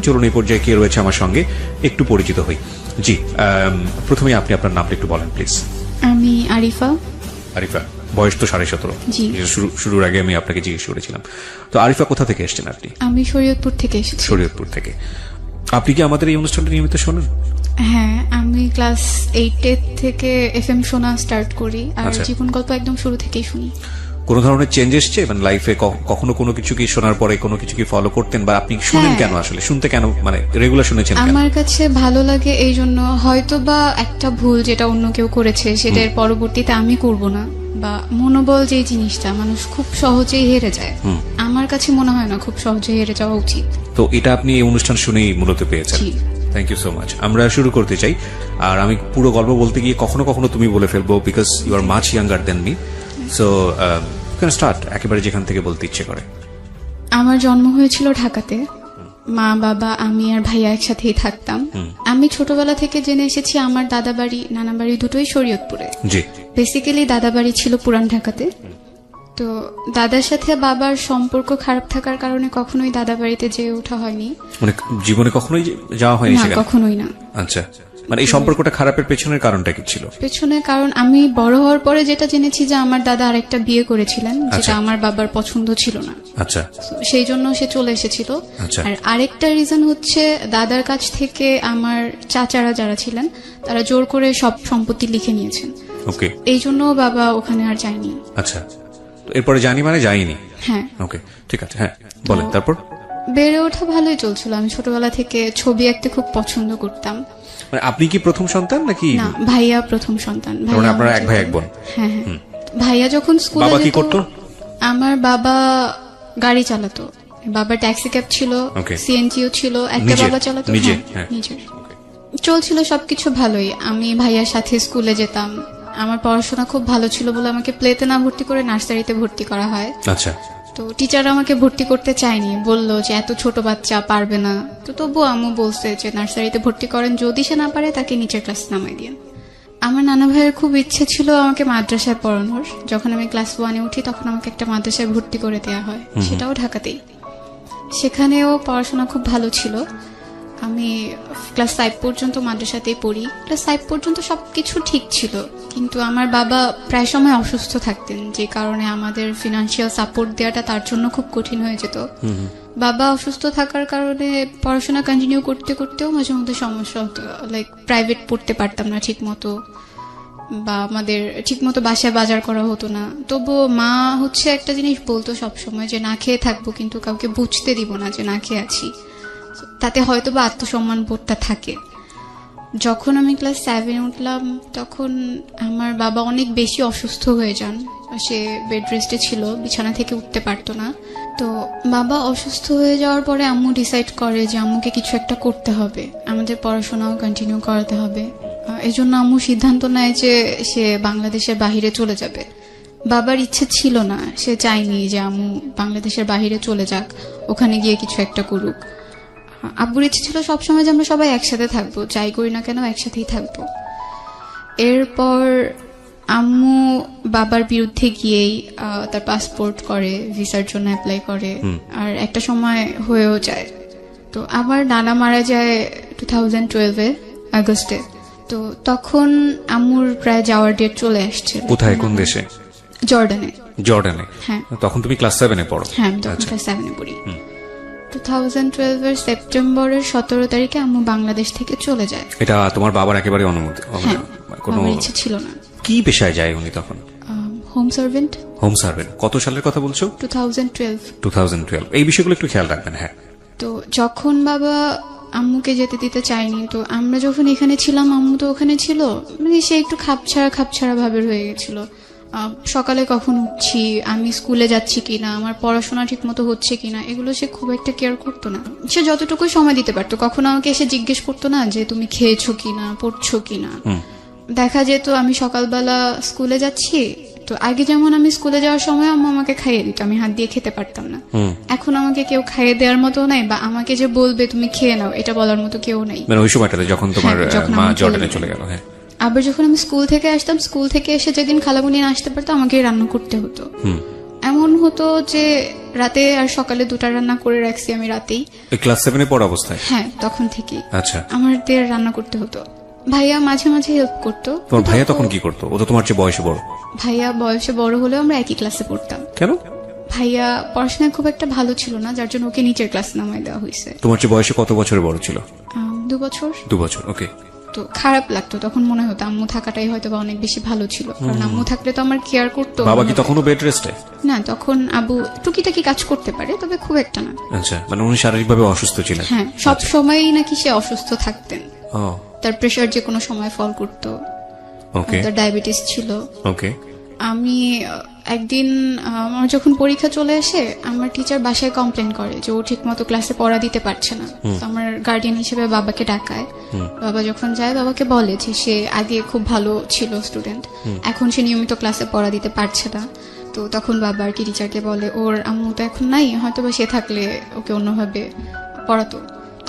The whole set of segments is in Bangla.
চলুন এই পর্যায়ে কে রয়েছে আমার সঙ্গে একটু পরিচিত হই। জি, প্রথমে আপনি আপনার নামটা একটু বলেন প্লিজ। আমি আরিফা। আরিফা, বয়স তো 17.5। জি। শুরুর আগে আমি আপনাকে জিজ্ঞেস করেছিলাম। তো আরিফা কোথা থেকে এসেছেন আপনি? আমি শরীয়তপুর থেকে এসেছি। শরীয়তপুর থেকে। আপনি কি আমাদের এই অনুষ্ঠানটা নিয়মিত শোনেন? হ্যাঁ, আমি ক্লাস 8 থেকে এফএম শোনা স্টার্ট করি, আর আচ্ছা। জীবন গল্প একদম শুরু থেকেই শুনি। কোনো ধরনের চেঞ্জ এসছে মানে লাইফে? কখনো কোনো কিছু কি শোনার পরে কোনো কিছু কি ফলো করতেন, বা আপনি শুনেন হ্যাঁ। কেন, আসলে শুনতে কেন, মানে রেগুলার শুনেছেন কেন? আমার কাছে ভালো লাগে এই জন্য, হয়তো বা একটা ভুল যেটা অন্য কেউ করেছে সেটার পরবর্তীতে আমি করব না, বা মনোবল যে জিনিসটা মানুষ খুব সহজেই হেরে যায়, আমার কাছে মনে হয় না খুব সহজেই হেরে যাওয়া উচিত। তো এটা আপনি এই অনুষ্ঠান শুনেই মূলত পেয়েছেন। জি। Thank you so much. আমরা শুরু করতে চাই, আর আমি পুরো গল্প বলতে গিয়ে কখনো কখনো তুমি বলে ফেলবো, because you are much younger than me. So can start একেবারে যেখান থেকে বলতে ইচ্ছে করে। আমার জন্ম হয়েছিল ঢাকাতে। মা বাবা আমি আর ভাইয়া একসাথেই থাকতাম। আমি ছোটবেলা থেকে জেনে এসেছি আমার দাদা বাড়ি নানা বাড়ি দুটোই শরীয়তপুরে। জি। বেসিক্যালি দাদা বাড়ি ছিল পুরান ঢাকাতে। তো দাদার সাথে বাবার সম্পর্ক খারাপ থাকার কারণে কখনোই দাদা বাড়িতে যেয়ে ওঠা হয়নি। মানে জীবনে কখনোই যাওয়া হয়নি না, সেখানে? কখনোই না। আচ্ছা, মানে এই সম্পর্কটা খারাপের পেছনের কারণটা কি ছিল? পেছনে কারণ আমি বড় হওয়ার পরে যেটা জেনেছি যে আমার দাদা আরেকটা বিয়ে করেছিলেন, যেটা আচ্ছা। আমার বাবার পছন্দ ছিল না। আচ্ছা। So, সেই জন্য সে চলে এসেছিল। আচ্ছা। আর আরেকটা রিজন হচ্ছে দাদার কাছ থেকে আমার চাচারা যারা ছিলেন তারা জোর করে সব সম্পত্তি লিখে নিয়েছেন। ওকে। এই জন্য বাবা ওখানে আর যায়নি। আচ্ছা, তো এরপরে জানি মানে যাইনি। হ্যাঁ। ওকে, ঠিক আছে, হ্যাঁ বলেন তারপর। বেড়ে ওঠা ভালোই চলছিল। আমি ছোটবেলা থেকে ছবি আঁকতে খুব পছন্দ করতাম। মানে আপনি কি প্রথম সন্তান নাকি? না, ভাইয়া প্রথম সন্তান। মানে আপনারা এক ভাই এক বোন? হ্যাঁ হ্যাঁ। ভাইয়া যখন স্কুলে বাবা কি যেত, করতো? আমার বাবা গাড়ি চালাতো। বাবা ট্যাক্সি ক্যাব ছিল, Okay. সিএনজিও ছিল, একটা নিজের? বাবা চালাতো। নিজে? হ্যাঁ, হ্যাঁ। নিজের। চলছিল সবকিছু ভালোই। আমি ভাইয়ার সাথে স্কুলে যেতাম। আমার পড়াশোনা খুব ভালো ছিল বলে আমাকে প্লেতে না ভর্তি করে নার্সারিতে ভর্তি করা হয়। আচ্ছা। তো টিচার আমাকে ভর্তি করতে চায়নি, বললো যে এত ছোট বাচ্চা পারবে না। তো তবুও আম্মু বলছে যে নার্সারিতে ভর্তি করেন, যদি সে না পারে তাকে নিচের ক্লাস নামাই দিন। আমার নানা ভাইয়ের খুব ইচ্ছে ছিল আমাকে মাদ্রাসায় পড়ানোর। যখন আমি ক্লাস 1-এ উঠি তখন আমাকে একটা মাদ্রাসায় ভর্তি করে দেওয়া হয়, সেটাও ঢাকাতেই। সেখানেও পড়াশোনা খুব ভালো ছিল। আমি ক্লাস 5 পর্যন্ত মাদ্রাসাতেই পড়ি। ক্লাস 5 পর্যন্ত সবকিছু ঠিক ছিল, কিন্তু আমার বাবা প্রায় সময় অসুস্থ থাকতেন, যে কারণে আমাদের ফিনান্সিয়াল সাপোর্ট দেওয়াটা তার জন্য খুব কঠিন হয়ে যেত। বাবা অসুস্থ থাকার কারণে পড়াশোনা কন্টিনিউ করতে করতেও মাঝে মধ্যে সমস্যা হতো। লাইক প্রাইভেট পড়তে পারতাম না ঠিক মতো, বা আমাদের ঠিক মতো বাসায় বাজার করা হতো না। তবুও মা হচ্ছে একটা জিনিস বলতো সবসময়, যে না খেয়ে থাকবো কিন্তু কাউকে বুঝতে দিব না যে না খেয়ে আছি। তাতে হয়তো বা আত্মসম্মান বোধটা থাকে। যখন আমি ক্লাস 7-এ উঠলাম তখন আমার বাবা অনেক বেশি অসুস্থ হয়ে যান। সে বেড রেস্টে ছিল, বিছানা থেকে উঠতে পারতো না। তো বাবা অসুস্থ হয়ে যাওয়ার পরে আম্মু ডিসাইড করে যে আম্মুকে কিছু একটা করতে হবে, আমাদের পড়াশোনাও কন্টিনিউ করাতে হবে। এই জন্য আম্মু সিদ্ধান্ত নেয় যে সে বাংলাদেশের বাহিরে চলে যাবে। বাবার ইচ্ছে ছিল না, সে চায়নি যে আম্মু বাংলাদেশের বাহিরে চলে যাক, ওখানে গিয়ে কিছু একটা করুক। আব্বুর ইচ্ছে ছিল সবসময় যে আমরা সবাই একসাথে থাকবো, যাই করি না কেন একসাথেই থাকবো। এরপর আম্মু বাবার বিরুদ্ধে গিয়েই তার পাসপোর্ট করে, ভিসার জন্য অ্যাপ্লাই করে, আর একটা সময় হয়েও যায়। তো আমার নানা মারা যায় 2012-এ আগস্টে। তো তখন আম্মুর প্রায় যাওয়ার ডেট চলে আসছে। কোথায়, কোন দেশে? জর্ডানে। জর্ডানে? হ্যাঁ। তখন তুমি ক্লাস 7-এ পড়ো? হ্যাঁ, আমি তখন ক্লাস 7-এ পড়ি। 2012-এর সেপ্টেম্বরের 17 তারিখে আম্মু বাংলাদেশ থেকে চলে যায়। এটা তোমার বাবার একেবারে অনুমতি? হ্যাঁ, কোনো আমার ইচ্ছে ছিল না। কি পেশায় যায় উনি তখন? Home servant. Home servant. কত সালের কথা বলছো? 2012। 2012। এই বিষয়গুলো একটু খেয়াল রাখবেন। হ্যাঁ। তো যখন বাবা আম্মুকে যেতে দিতে চাইনি, তো আমরা যখন এখানে ছিলাম আম্মু তো ওখানে ছিল, মানে সে একটু খাপছাড়া ভাবে হয়ে গেছিল। সকালে কখন উঠছি, আমি স্কুলে যাচ্ছি কিনা, আমার পড়াশোনা ঠিক মতো হচ্ছে কিনা, এগুলো সে খুব একটা কেয়ার করতো না। সে যতটুকু সময় দিতে পারতো, কখনো আমাকে এসে জিজ্ঞেস করতো না যে তুমি খেয়েছো কিনা, পড়ছো কিনা। দেখা যেত আমি সকালবেলা স্কুলে যাচ্ছি, তো আগে যেমন আমি স্কুলে যাওয়ার সময় আম্মু আমাকে খাইয়ে দিত, আমি হাত দিয়ে খেতে পারতাম না। এখন আমাকে কেউ খাইয়ে দেওয়ার মতো নাই, বা আমাকে যে বলবে তুমি খেয়ে নাও এটা বলার মতো কেউ নাই। মানে ওই সময়টাতে যখন তোমার মা জর্ডানে চলে গেল? হ্যাঁ। আবার যখন আমি স্কুল থেকে আসতাম, স্কুল থেকে এসে যেদিন খালামুনি না আসতে পারতো আমাকে রান্না করতে হতো। এমন হতো যে রাতে আর সকালে দুটা রান্না করে রাখছি আমি রাতেই। ক্লাস 7-এ পড়া অবস্থায়? হ্যাঁ, তখন থেকেই আচ্ছা। আমাদের রান্না করতে হতো। ভাইয়া মাঝে মাঝে হেল্প করতো। তোমার ভাইয়া তখন কি করতো? ও তো তোমার চেয়ে বয়সে বড়। ভাইয়া বয়সে বড় হলেও আমরা একই ক্লাসে পড়তাম। কেন? ভাইয়া পড়াশোনায় খুব একটা ভালো ছিল না, যার জন্য ওকে নিচের ক্লাস নামাই দেওয়া হয়েছে। তোমার চেয়ে বয়সে কত বছরের বড় ছিল? 2 বছর। 2 বছর, ওকে। তো খারাপ লাগতো তখন, মনে হতো আম্মু থাকাটাই হয়তো বা অনেক বেশি ভালো ছিল, কারণ আম্মু থাকলে তো আমার কেয়ার করতো। বাবা কি তখনও বেড রেস্টে? না, তখন আবু টুকিটাকি কাজ করতে পারে, তবে খুব একটা না। আচ্ছা, মানে উনি শারীরিকভাবে অসুস্থ ছিলেন? হ্যাঁ, সব সময়ই নাকি সে অসুস্থ থাকতেন। ও, তার প্রেশার যে কোনো সময় ফল করতো, ওকে, তার ডায়াবেটিস ছিল। ওকে। আমি একদিন আমার যখন পরীক্ষা চলে আসে, আমার টিচার বাসায় কমপ্লেন করে যে ও ঠিক মতো ক্লাসে পড়া দিতে পারছে না। তো আমার গার্ডিয়ান হিসেবে বাবাকে ডাকায়। বাবা যখন যায়, বাবাকে বলে যে সে আগে খুব ভালো ছিল স্টুডেন্ট, এখন সে নিয়মিত ক্লাসে পড়া দিতে পারছে না। তো তখন বাবা আর কি টিচারকে বলে ওর আম্মু তো এখন নাই, হয়তো বা সে থাকলে ওকে অন্যভাবে পড়াতো।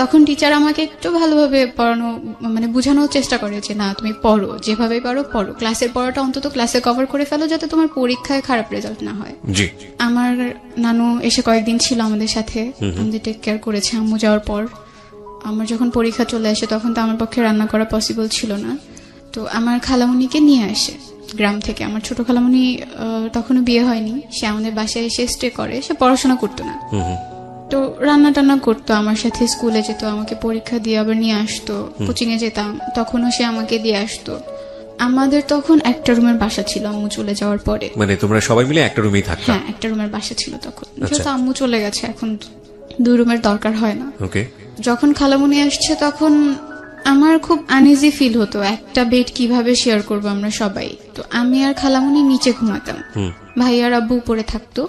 তখন টিচার আমাকে একটু ভালোভাবে পড়ানো, মানে বোঝানোর চেষ্টা করে যে না, তুমি পড়ো, যেভাবে পারো পড়ো, ক্লাসের পড়াটা অন্তত ক্লাসে কভার করে ফেলো, যাতে তোমার পরীক্ষায় খারাপ রেজাল্ট না হয়। জি। আমার নানু এসে কয়েকদিন ছিল আমাদের সাথে, আমাদের টেক কেয়ার করেছে আম্মু যাওয়ার পর। আমার যখন পরীক্ষা চলে আসে, তখন তো আমার পক্ষে রান্না করা পসিবল ছিল না। তো আমার খালামণিকে নিয়ে আসে গ্রাম থেকে। আমার ছোট খালামণি তখনও বিয়ে হয়নি, সে আমাদের বাসায় এসে স্টে করে, সে পড়াশোনা করতো না। তো রান্না টান্না করতো আমার সাথে, স্কুলে যেত, আমাকে পরীক্ষা দিয়ে আবার নিয়ে আসতো, কোচিং এ যেতাম, তখনও সে আমাকে দিয়ে আসতো। আমাদের তখন একটা রুমের বাসা ছিল আম্মু চলে যাওয়ার পরে। মানে তোমরা সবাই মিলে একটা রুমেই থাকতে? হ্যাঁ, একটা রুমের বাসা ছিল তখন। যেহেতু আম্মু চলে গেছে, এখন 2 রুমের দরকার হয় না। ওকে। যখন খালামণি আসছে, তখন আমার খুব আনইজি ফিল হতো, একটা বেড কিভাবে শেয়ার করবো আমরা সবাই। তো আমি আর খালামণি নিচে ঘুমাতাম, ভাই আর আব্বু উপরে থাকতো।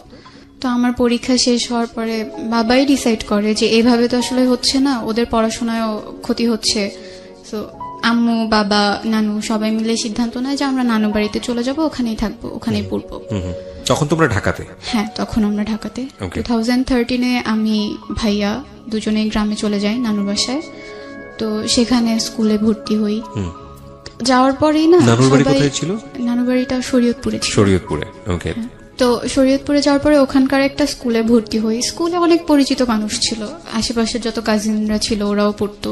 তো আমার পরীক্ষা শেষ হওয়ার পরে বাবাই ডিসাইড করে যে এইভাবে তো আসলে হচ্ছে না, ওদের পড়াশোনায়ও ক্ষতি হচ্ছে। তো আম্মু, বাবা, নানু সবাই মিলে সিদ্ধান্ত নেয় যে আমরা নানু বাড়িতে চলে যাব, ওখানেই থাকবো, ওখানেই পড়বো। তখন তোমরা ঢাকাতে? হ্যাঁ, তখন আমরা ঢাকাতে। 2013-এ আমি ভাইয়া দুজনেই গ্রামে চলে যাই নানুর বাসায়। তো সেখানে স্কুলে ভর্তি হই। যাওয়ার পরেই না, নানুর বাড়ি কোথায় ছিল? নানুর বাড়িটা শরীয়তপুরে ছিল। শরীয়তপুরে, ওকে। তো শরীয়তপুরে যাওয়ার পরে ওখানকার একটা স্কুলে ভর্তি হই। স্কুলে অনেক পরিচিত মানুষ ছিল, আশেপাশের যত কাজিনরা ছিল ওরাও পড়তো।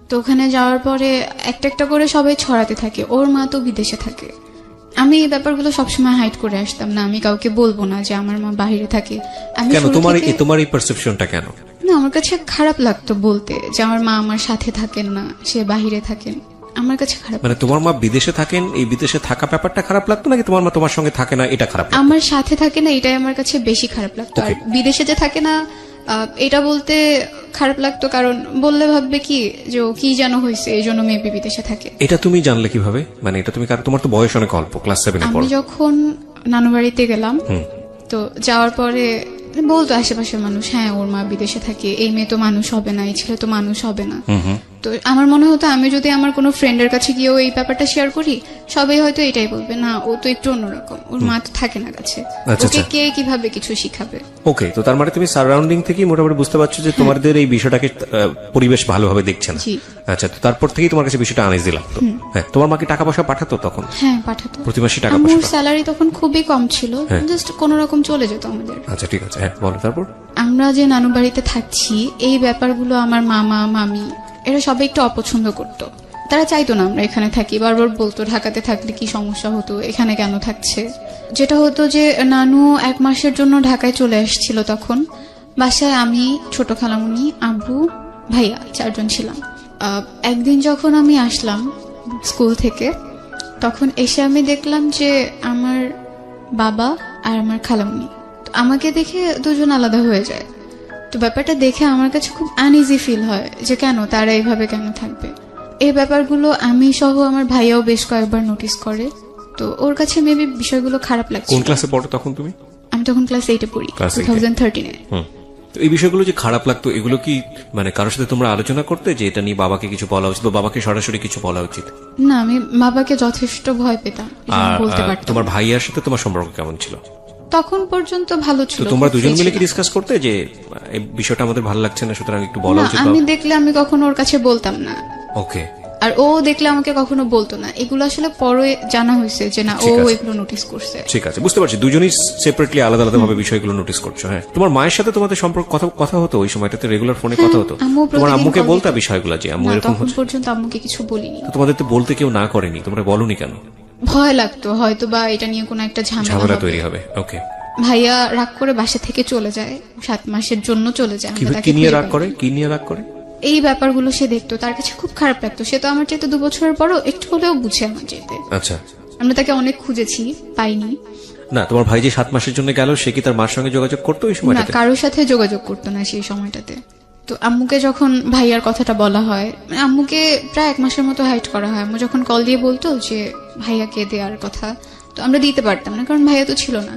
তো ওখানে যাওয়ার পরে একটা একটা করে সবাই ছড়াতে থাকে, ওর মা তো বিদেশে থাকে। আমি এই ব্যাপারগুলো সবসময় হাইড করে আসতাম না, আমি কাউকে বলবো না যে আমার মা বাইরে থাকে। আমি কেন তোমার এই পারসেপশনটা কেন? না, আমার কাছে খারাপ লাগতো বলতে যে আমার মা আমার সাথে থাকেন না, সে বাইরে থাকেন। আমার কাছে খারাপ, মানে তোমার মা বিদেশে থাকেন, এই বিদেশে থাকা ব্যাপারটা খারাপ লাগতো, নাকি তোমার মা তোমার সঙ্গে থাকে না এটা খারাপ লাগতো? আমার সাথে থাকে না এটাই আমার কাছে বেশি খারাপ লাগতো। আর বিদেশে যে থাকে না এটা বলতে খারাপ লাগতো, কারণ বললে ভাববে কি যে ও কি যেন হয়েছে, এই জন্য মেবি বিদেশে থাকে। এটা তুমি জানলে কিভাবে? মানে এটা তুমি, তোমার তো বয়স অনেক অল্প, ক্লাস 7-এ পড়ো। আমি যখন নানু বাড়িতে গেলাম, তো যাওয়ার পরে বলতো আশেপাশের মানুষ, হ্যাঁ ওর মা বিদেশে থাকে, এই মেয়ে তো মানুষ হবে না, এই ছেলে তো মানুষ হবে না। তো আমার মনে হতো আমি যদি আমার কোনো ফ্রেন্ডের কাছে গিয়েও এই ব্যাপারটা শেয়ার করি, সবাই হয়তো এটাই বলবে, না ও তো একটু অন্যরকম, ওর মা তো থাকে না কাছে, ওকে কে কিভাবে কিছু শিখাবে। ওকে, তো তার মানে তুমি সারাউন্ডিং থেকে মোটামুটি বুঝতে পারছো যে তোমাদের এই বিষয়টাকে পরিবেশ ভালোভাবে দেখছে না। আচ্ছা, তো তারপর থেকেই তোমার কাছে বিষয়টা আনইজি লাগতো। হ্যাঁ, তোমার মা কি টাকা পয়সা পাঠাতো তখন? হ্যাঁ, পাঠাতো, প্রতি মাসে টাকা পয়সা। পয়সা? আমার স্যালারি তখন খুবই কম ছিল, জাস্ট কোন রকম চলে যেত আমাদের। আচ্ছা, ঠিক আছে, হ্যাঁ বলো। তারপর আমরা যে নানু বাড়িতে থাকছি, এই ব্যাপারগুলো আমার মামা মামি এরা সবাই একটু অপছন্দ করতো। তারা চাইতো না আমরা এখানে থাকি, বারবার বলতো ঢাকাতে থাকলে কি সমস্যা হতো, এখানে কেন থাকছে। যেটা হতো যে নানু 1 মাসের জন্য ঢাকায় চলে আসছিল, তখন বাসায় আমি, ছোট খালামণি, আব্বু, ভাইয়া 4 জন ছিলাম। একদিন যখন আমি আসলাম স্কুল থেকে, তখন এসে আমি দেখলাম যে আমার বাবা আর আমার খালামণি, আমাকে দেখে দুজন আলাদা হয়ে যায়। তো ব্যাপারটা দেখে আমার কাছে খুব আনইজি ফিল হয় যে কেন তারা এইভাবে কেন থাকবে। এই ব্যাপারগুলো আমি সহ আমার ভাইয়াও বেশ কয়েকবার নোটিস করে। তো ওর কাছে মেবি বিষয়গুলো খারাপ লাগছে। কোন ক্লাসে পড়ো তখন তুমি? আমি তখন ক্লাস 8-এ পড়ি, 2013-এ। তো এই বিষয়গুলো যে খারাপ লাগতো, এগুলো কি মানে কারোর সাথে তোমরা আলোচনা করতে যে এটা নিয়ে বাবাকে কিছু বলা উচিত, বা বাবাকে সরাসরি কিছু বলা উচিত? না, আমি বাবাকে যথেষ্ট ভয় পেতাম, বলতে পারতাম। তোমার ভাইয়ার সাথে তোমার সম্পর্ক কেমন ছিল? তখন পর্যন্ত ভালো ছিল। তো তোমরা দুজন মিলে কি ডিসকাস করতে যে এই বিষয়টা আমাদের ভালো লাগছে না, সুতরাং একটু বলা উচিত? আমি দেখলে আমি কখনো ওর কাছে বলতাম না। ওকে, আর ও দেখলে আমাকে কখনো বলতো না, এগুলো আসলে পরে জানা হয়েছে যে না ও ঠিক আছে। এগুলো নোটিস করছে। ঠিক আছে, বুঝতে পারছি, দুজনই সেপারেটলি আলাদা আলাদা ভাবে বিষয়গুলো নোটিস করছো। হ্যাঁ, তোমার মায়ের সাথে তোমাদের সম্পর্ক কথা হতো ওই সময়টাতে, রেগুলার ফোনে কথা হতো? আম্মু তোমার প্রতিদিন আম্মুকে call বলতা দিত। বিষয়গুলো যে আম্মু না, এরকম তখন হচ্ছে? পর্যন্ত আম্মুকে কিছু বলিনি। তো তোমাদের তো বলতে কেউ না করেনি, তোমরা বলনি কেন? ভয় লাগতো হয়তো বা এটা নিয়ে কোনো একটা ঝামেলা ঝামেলা হবে। তৈরি হবে। ওকে, ভাইয়া রাগ করে বাসা থেকে চলে যায়, 7 মাসের জন্য চলে যায়। আমরা তাকে কি নিয়ে খুঁজে রাগ পাই। করে, কি নিয়ে রাগ করে? এই ব্যাপারগুলো সে দেখতো, তার কাছে খুব খারাপ লাগতো। সে তো আমার চাইতে 2 বছরের বড়, একটু হলেও বুঝে আমার চাইতে। আচ্ছা, আমরা তাকে অনেক খুঁজেছি, পাইনি। না তোমার ভাই যে 7 মাসের জন্য গেল, সে কি তার মার সঙ্গে যোগাযোগ করতো ওই না, সময়টাতে? কারোর সাথে যোগাযোগ করতো না সেই সময়টাতে। তো আম্মুকে যখন ভাইয়ার কথাটা বলা হয়, আম্মুকে প্রায় 1 মাসের মতো হাইড করা হয়। আম্মু যখন কল দিয়ে বলতো যে ভাইয়াকে দেওয়ার কথা, তো আমরা দিতে পারতাম না, কারণ ভাইয়া তো ছিল না।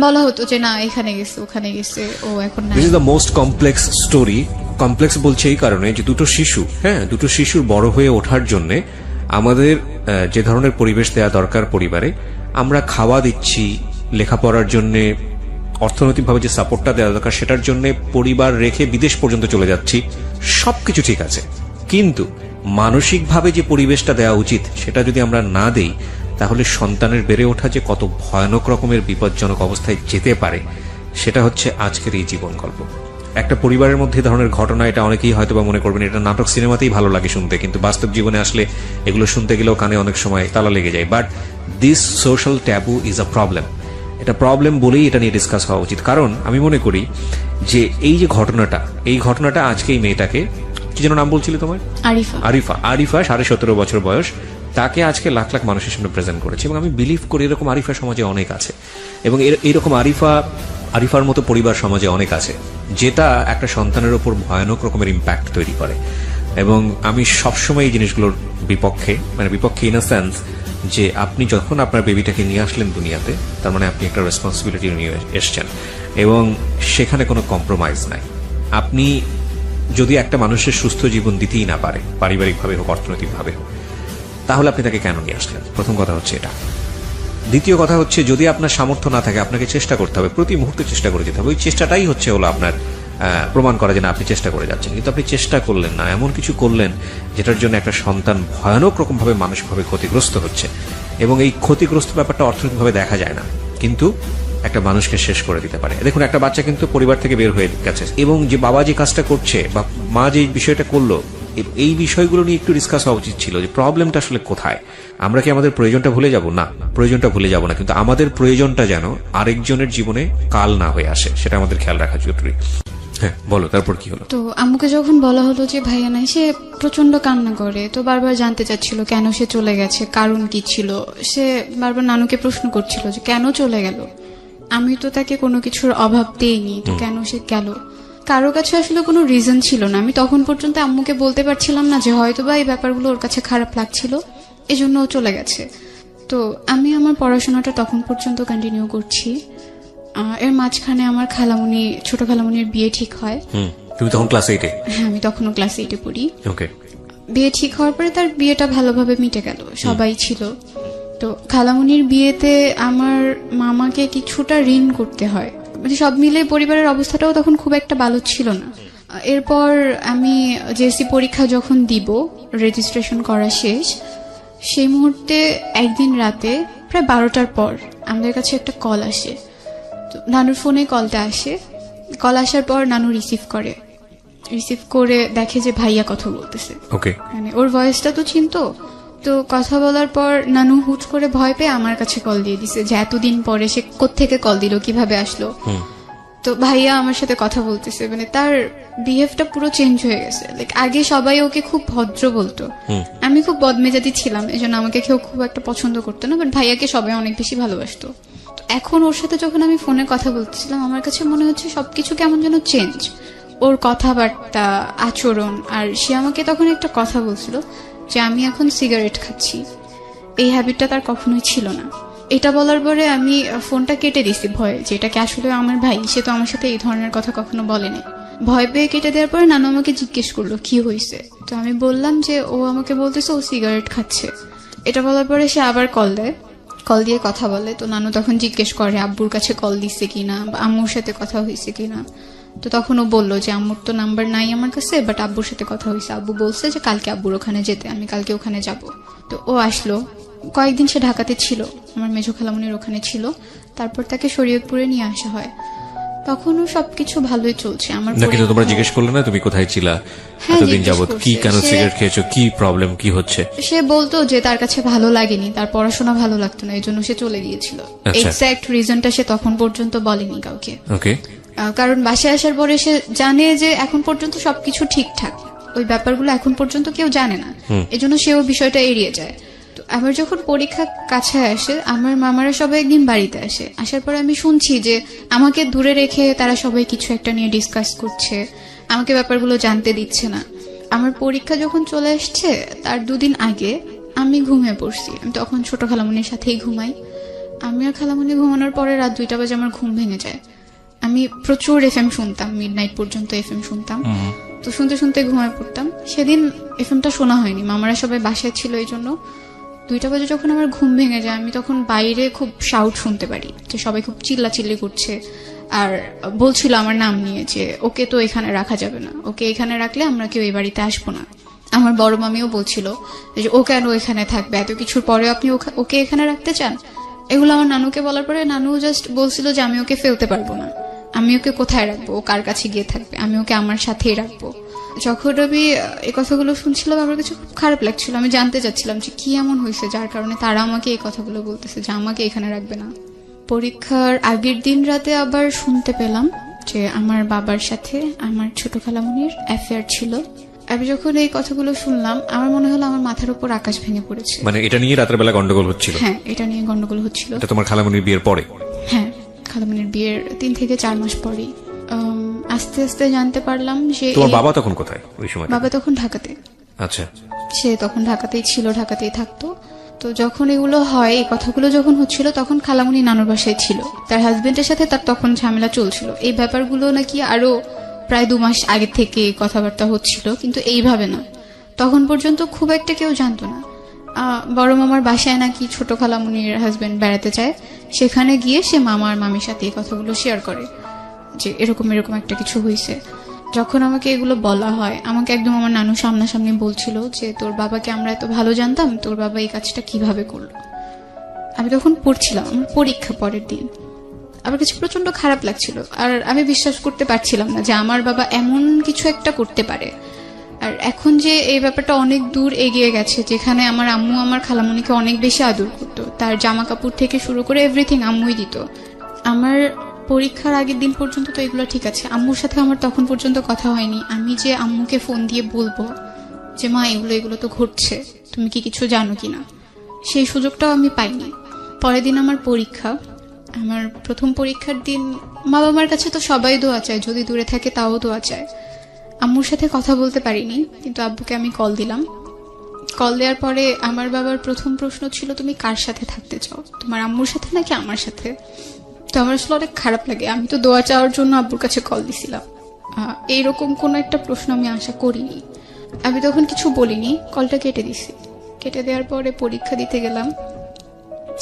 বলা হতো যে না এখানে গেছে ওখানে গেছে, ও এখন না। This is the most complex story. Complex বলছে এই কারণে যে দুটো শিশুর বড় হয়ে ওঠার জন্য আমাদের যে ধরনের পরিবেশ দেওয়া দরকার পরিবারে, আমরা খাওয়া দিচ্ছি, লেখাপড়ার জন্য অর্থনৈতিকভাবে যে সাপোর্টটা দেওয়া দরকার সেটার জন্য পরিবার রেখে বিদেশ পর্যন্ত চলে যাচ্ছি, সবকিছু ঠিক আছে, কিন্তু মানসিকভাবে যে পরিবেশটা দেওয়া উচিত সেটা যদি আমরা না দেই, তাহলে সন্তানের বেড়ে ওঠা যে কত ভয়ানক রকমের বিপজ্জনক অবস্থায় যেতে পারে, সেটা হচ্ছে আজকের এই জীবন গল্প। একটা পরিবারের মধ্যে ধরনের ঘটনা, এটা অনেকেই হয়তো বা মনে করবেন এটা নাটক সিনেমাতেই ভালো লাগে শুনতে, কিন্তু বাস্তব জীবনে আসলে এগুলো শুনতে গেলেও কানে অনেক সময় তালা লেগে যায়। But this social taboo is a problem. এটা প্রবলেম বলেই এটা নিয়ে ডিসকাস হওয়া উচিত। কারণ আমি মনে করি যে এই যে ঘটনাটা আজকে এই মেয়েটাকে, কি যেন নাম বলছিলে তোমার? আরিফা 17.5 বছর বয়স, তাকে আজকে লাখ লাখ মানুষের সামনে প্রেজেন্ট করেছে। এবং আমি বিলিভ করি এরকম আরিফা সমাজে অনেক আছে, এবং এইরকম আরিফার মতো পরিবার সমাজে অনেক আছে, যেটা একটা সন্তানের ওপর ভয়ানক রকমের ইম্প্যাক্ট তৈরি করে। এবং আমি সবসময় এই জিনিসগুলোর বিপক্ষে ইন আ সেন্স যে আপনি যখন আপনার বেবিটাকে নিয়ে আসলেন দুনিয়াতে, তার মানে আপনি একটা রেসপন্সিবিলিটি নিয়ে এসছেন, এবং সেখানে কোনো কম্প্রোমাইজ নাই। আপনি যদি একটা মানুষের সুস্থ জীবন দিতেই না পারে, পারিবারিকভাবে হোক অর্থনৈতিকভাবে হোক, তাহলে আপনি তাকে কেন নিয়ে আসলেন? প্রথম কথা হচ্ছে এটা। দ্বিতীয় কথা হচ্ছে, যদি আপনার সামর্থ্য না থাকে, আপনাকে চেষ্টা করতে হবে, প্রতি মুহূর্তে চেষ্টা করে যেতে হবে। ওই চেষ্টাটাই হচ্ছে আপনার প্রমাণ করা যে না আপনি চেষ্টা করে যাচ্ছেন। কিন্তু আপনি চেষ্টা করলেন না, এমন কিছু করলেন যেটার জন্য একটা সন্তান ভয়ানক রকমভাবে মানসিকভাবে ক্ষতিগ্রস্ত হচ্ছে, এবং এই ক্ষতিগ্রস্ত ব্যাপারটা অর্থনৈতিকভাবে দেখা যায় না, কিন্তু একটা মানুষকে শেষ করে দিতে পারে। দেখুন, একটা বাচ্চা কিন্তু পরিবার থেকে বের হয়ে গেছে, এবং যে বাবা যে কাজটা করছে বা মা যে বিষয়টা করলো, এই বিষয়গুলো নিয়ে একটু ডিসকাস হওয়া উচিত ছিল যে প্রবলেমটা আসলে কোথায়। আমরা কি আমাদের প্রয়োজনটা ভুলে যাব? না, প্রয়োজনটা ভুলে যাব না, কিন্তু আমাদের প্রয়োজনটা যেন আরেকজনের জীবনে কাল না হয়ে আসে, সেটা আমাদের খেয়াল রাখা জরুরি। হ্যাঁ, বলো, তারপর কি হলো? তো আম্মুকে যখন বলা হলো যে ভাইয়া নাই, সে প্রচন্ড কান্না করে। তো বারবার জানতে চাচ্ছিল কেন সে চলে গেছে, কারণ কি ছিল। সে বারবার নানুকে প্রশ্ন করছিল যে কেন চলে গেল, আমি তো তাকে কোনো কিছুর অভাব দেইনি, তো কেন সে গেল। কারো কাছে আসলে কোনো রিজন ছিল না। আমি তখন পর্যন্ত আম্মুকে বলতে পারছিলাম না যে হয়তোবা এই ব্যাপারগুলো ওর কাছে খারাপ লাগছিল, এজন্য ও চলে গেছে। তো আমি আমার পড়াশোনাটা তখন পর্যন্ত কন্টিনিউ করছি। এর মাঝখানে আমার ছোট খালামুনির বিয়ে ঠিক হয়। তুমি তখন ক্লাস 8-এ? হ্যাঁ, আমি তখনও ক্লাস 8-এ পড়ি। ওকে। বিয়ে ঠিক হওয়ার পরে তার বিয়েটা ভালোভাবে মিটে গেল, সবাই ছিল। তো খালামুনির বিয়েতে আমার মামাকে কিছুটা ঋণ করতে হয়, মানে সব মিলে পরিবারের অবস্থাটাও তখন খুব একটা ভালো ছিল না। এরপর আমি জেএসসি পরীক্ষা যখন দিব, রেজিস্ট্রেশন করা শেষ, সেই মুহূর্তে একদিন রাতে প্রায় 12টার পর আমাদের কাছে একটা কল আসে। তো নানুর ফোনে কলটা আসে। কল আসার পর নানু রিসিভ করে দেখে যে ভাইয়া কথা বলতেছে। ওকে। মানে ওর ভয়েসটা তো চিনতো। তো কথা বলার পর নানু হুট করে ভয় পেয়ে আমার কাছে কল দিয়ে দিছে যে এতদিন পরে সে কোত্থেকে কল দিল, কিভাবে আসলো। তো ভাইয়া আমার সাথে কথা বলতেছে, মানে তার বিহেভটা পুরো চেঞ্জ হয়ে গেছে। লাইক আগে সবাই ওকে খুব ভদ্র বলতো, আমি খুব বদমেজাজি ছিলাম, এজন্য আমাকে কেউ খুব একটা পছন্দ করতো না, বাট ভাইয়াকে সবাই অনেক বেশি ভালোবাসতো। এখন ওর সাথে যখন আমি ফোনে কথা বলতেছিলাম, আমার কাছে মনে হচ্ছে সবকিছু কেমন যেন চেঞ্জ, ওর কথাবার্তা, আচরণ। আর সে আমাকে তখন একটা কথা বলছিল যে আমি এখন সিগারেট খাচ্ছি, এই হ্যাবিটটা তার কখনোই ছিল না। এটা বলার পরে আমি ফোনটা কেটে দিছি ভয়ে, যে এটাকে আসলে আমার ভাই, সে তো আমার সাথে এই ধরনের কথা কখনো বলেনি। ভয় পেয়ে কেটে দেওয়ার পরে নানু আমাকে জিজ্ঞেস করলো কি হয়েছে। তো আমি বললাম যে ও আমাকে বলতেছে ও সিগারেট খাচ্ছে। এটা বলার পরে সে আবার কল দিয়ে কথা বলে। তো নানু তখন জিজ্ঞেস করে আব্বুর কাছে কল দিচ্ছে কিনা বা আম্মুর সাথে কথা হয়েছে কিনা। তো তখন ও বললো যে আম্মুর তো নাম্বার নাই আমার কাছে, বাট আব্বুর সাথে কথা হয়েছে, আব্বু বলছে যে কালকে আব্বুর ওখানে যেতে, আমি কালকে ওখানে যাব। তো ও আসলো, কয়েকদিন সে ঢাকাতে ছিল, আমার মেজো খালামণির ওখানে ছিল, তারপর তাকে শরীয়তপুরে নিয়ে আসা হয়। তখনও সবকিছু ভালোই চলছে। আমার না, কিন্তু তোমরা জিজ্ঞেস করলে না তুমি কোথায় ছিলা হ্যাঁ, এতদিন জিজ্ঞেস যাবত, কি করছে। কেন সে- সিগারেট খেয়েছো, কি প্রবলেম, কি হচ্ছে? সে বলতো যে তার কাছে ভালো লাগেনি, তার পড়াশোনা ভালো লাগতো না, এই জন্য সে চলে গিয়েছিল। আচ্ছা। এক্সাক্ট রিজনটা সে তখন পর্যন্ত বলেনি কাউকে। ওকে। কারণ বাসায় আসার পরে সে জানে যে এখন পর্যন্ত সবকিছু ঠিকঠাক, ওই ব্যাপারগুলো এখন পর্যন্ত কেউ জানে না, এজন্য সেও বিষয়টা এড়িয়ে যায়। তো আবার যখন পরীক্ষা কাছে আসে, আমার মামারা সবাই একদিন বাড়িতে আসে, আসার পরে আমি শুনছি যে আমাকে দূরে রেখে তারা সবাই কিছু একটা নিয়ে ডিসকাস করছে, আমাকে ব্যাপারগুলো জানতে দিচ্ছে না। আমার পরীক্ষা যখন চলে আসছে তার 2 দিন আগে আমি ঘুমিয়ে পড়ছি। আমি তখন ছোট খালামণির সাথেই ঘুমাই। আমি আর খালামণি ঘুমানোর পরে রাত 2টা বাজে আমার ঘুম ভেঙে যায়। আমি প্রচুর এফএম শুনতাম, মিডনাইট পর্যন্ত এফএম শুনতাম। তো শুনতে শুনতে ঘুমায় পড়তাম। সেদিন এফএমটা শোনা হয়নি, মামারা সবাই বাসায় ছিল, এই জন্য 2টা বাজে যখন আমার ঘুম ভেঙে যায়, আমি তখন বাইরে খুব শাউট শুনতে পারি যে সবাই খুব চিল্লাচিল্লি করছে, আর বলছিল আমার নাম নিয়ে যে ওকে তো এখানে রাখা যাবে না, ওকে এখানে রাখলে আমরা কেউ এই বাড়িতে আসবো না। আমার বড় মামিও বলছিল যে ও কেন এখানে থাকবে, এত কিছুর পরে আপনি ওকে এখানে রাখতে চান। এগুলো আমার নানুকে বলার পরে নানু জাস্ট বলছিল যে আমি ওকে ফেলতে পারবো না, আমি ওকে কোথায় রাখবো, ও কার কাছে গিয়ে থাকবে, আমি ওকে আমার সাথেই রাখবো। যখন আমি এই কথাগুলো শুনছিলাম আমার কাছে খুব খারাপ লাগছিল। আমি জানতে চাচ্ছিলাম যে কি এমন হয়েছে যার কারণে তারা আমাকে এই কথাগুলো বলতেছে যে আমাকে এখানে রাখবে না। পরীক্ষার আগের দিন রাতে আবার শুনতে পেলাম যে আমার বাবার সাথে আমার ছোট খালামণির অ্যাফেয়ার ছিল। আমি যখন এই কথাগুলো শুনলাম আমার মনে হলো আমার মাথার উপর আকাশ ভেঙে পড়েছে। মানে এটা নিয়ে রাতের বেলা গন্ডগোল হচ্ছিল? হ্যাঁ, এটা নিয়ে গন্ডগোল হচ্ছিল। এটা তোমার খালামণির বিয়ের পরে? হ্যাঁ, খালামণির বিয়ের 3 থেকে 4 মাস পরেই। আস্তে আস্তে জানতে পারলাম যে তোমার বাবা তখন কোথায় ওই সময়? বাবা তখন ঢাকাতে। আচ্ছা। সে তখন ঢাকাতেই ছিল, ঢাকাতেই থাকতো। তো যখন এগুলো হয়, এই কথাগুলো যখন হচ্ছিল, তখন খালামণি নানুর বাসায় ছিল, তার হাজবেন্ডের সাথে তার তখন ঝামেলা চলছিল। এই ব্যাপারগুলো নাকি আরো প্রায় 2 মাস আগে থেকে কথাবার্তা হচ্ছিল, কিন্তু এইভাবে না। তখন পর্যন্ত খুব একটা কেউ জানতো না। বড় মামার বাসায় নাকি ছোট খালামণির হাজবেন্ড বেড়াতে যায়, সেখানে গিয়ে সে মামা আর মামির সাথে এই কথাগুলো শেয়ার করে যে এরকম এরকম একটা কিছু হয়েছে। যখন আমাকে এগুলো বলা হয়, আমাকে একদম আমার নানু সামনাসামনি বলছিল যে তোর বাবাকে আমরা এত ভালো জানতাম, তোর বাবা এই কাজটা কিভাবে করলো। আমি তখন পড়ছিলাম, আমার পরীক্ষা পরের দিন। আমার কাছে প্রচন্ড খারাপ লাগছিল, আর আমি বিশ্বাস করতে পারছিলাম না যে আমার বাবা এমন কিছু একটা করতে পারে। আর এখন যে এই ব্যাপারটা অনেক দূর এগিয়ে গেছে, যেখানে আমার আম্মু আমার খালামণিকে অনেক বেশি আদর করতো, তার জামা কাপড় থেকে শুরু করে এভরিথিং আম্মুই দিত। আমার পরীক্ষার আগের দিন পর্যন্ত তো এগুলো ঠিক আছে, আম্মুর সাথে আমার তখন পর্যন্ত কথা হয়নি। আমি যে আম্মুকে ফোন দিয়ে বলবো যে মা এগুলো তো ঘটছে, তুমি কি কিছু জানো কিনা, সেই সুযোগটাও আমি পাইনি। পরের দিন আমার পরীক্ষা, আমার প্রথম পরীক্ষার দিন বাবা মার কাছে তো সবাই দোয়া চায়, যদি দূরে থাকে তাও দোয়া চায়। আম্মুর সাথে কথা বলতে পারিনি, কিন্তু আব্বুকে আমি কল দিলাম। কল দেওয়ার পরে আমার বাবার প্রথম প্রশ্ন ছিল তুমি কার সাথে থাকতে চাও, তোমার আম্মুর সাথে নাকি আমার সাথে। তো আমার আসলে অনেক খারাপ লাগে, আমি তো দোয়া চাওয়ার জন্য আব্বুর কাছে কল দিছিলাম, এইরকম কোন একটা প্রশ্ন আমি আশা করিনি। আমি তখন কিছু বলিনি, কলটা কেটে দিছি। কেটে দেওয়ার পরে পরীক্ষা দিতে গেলাম।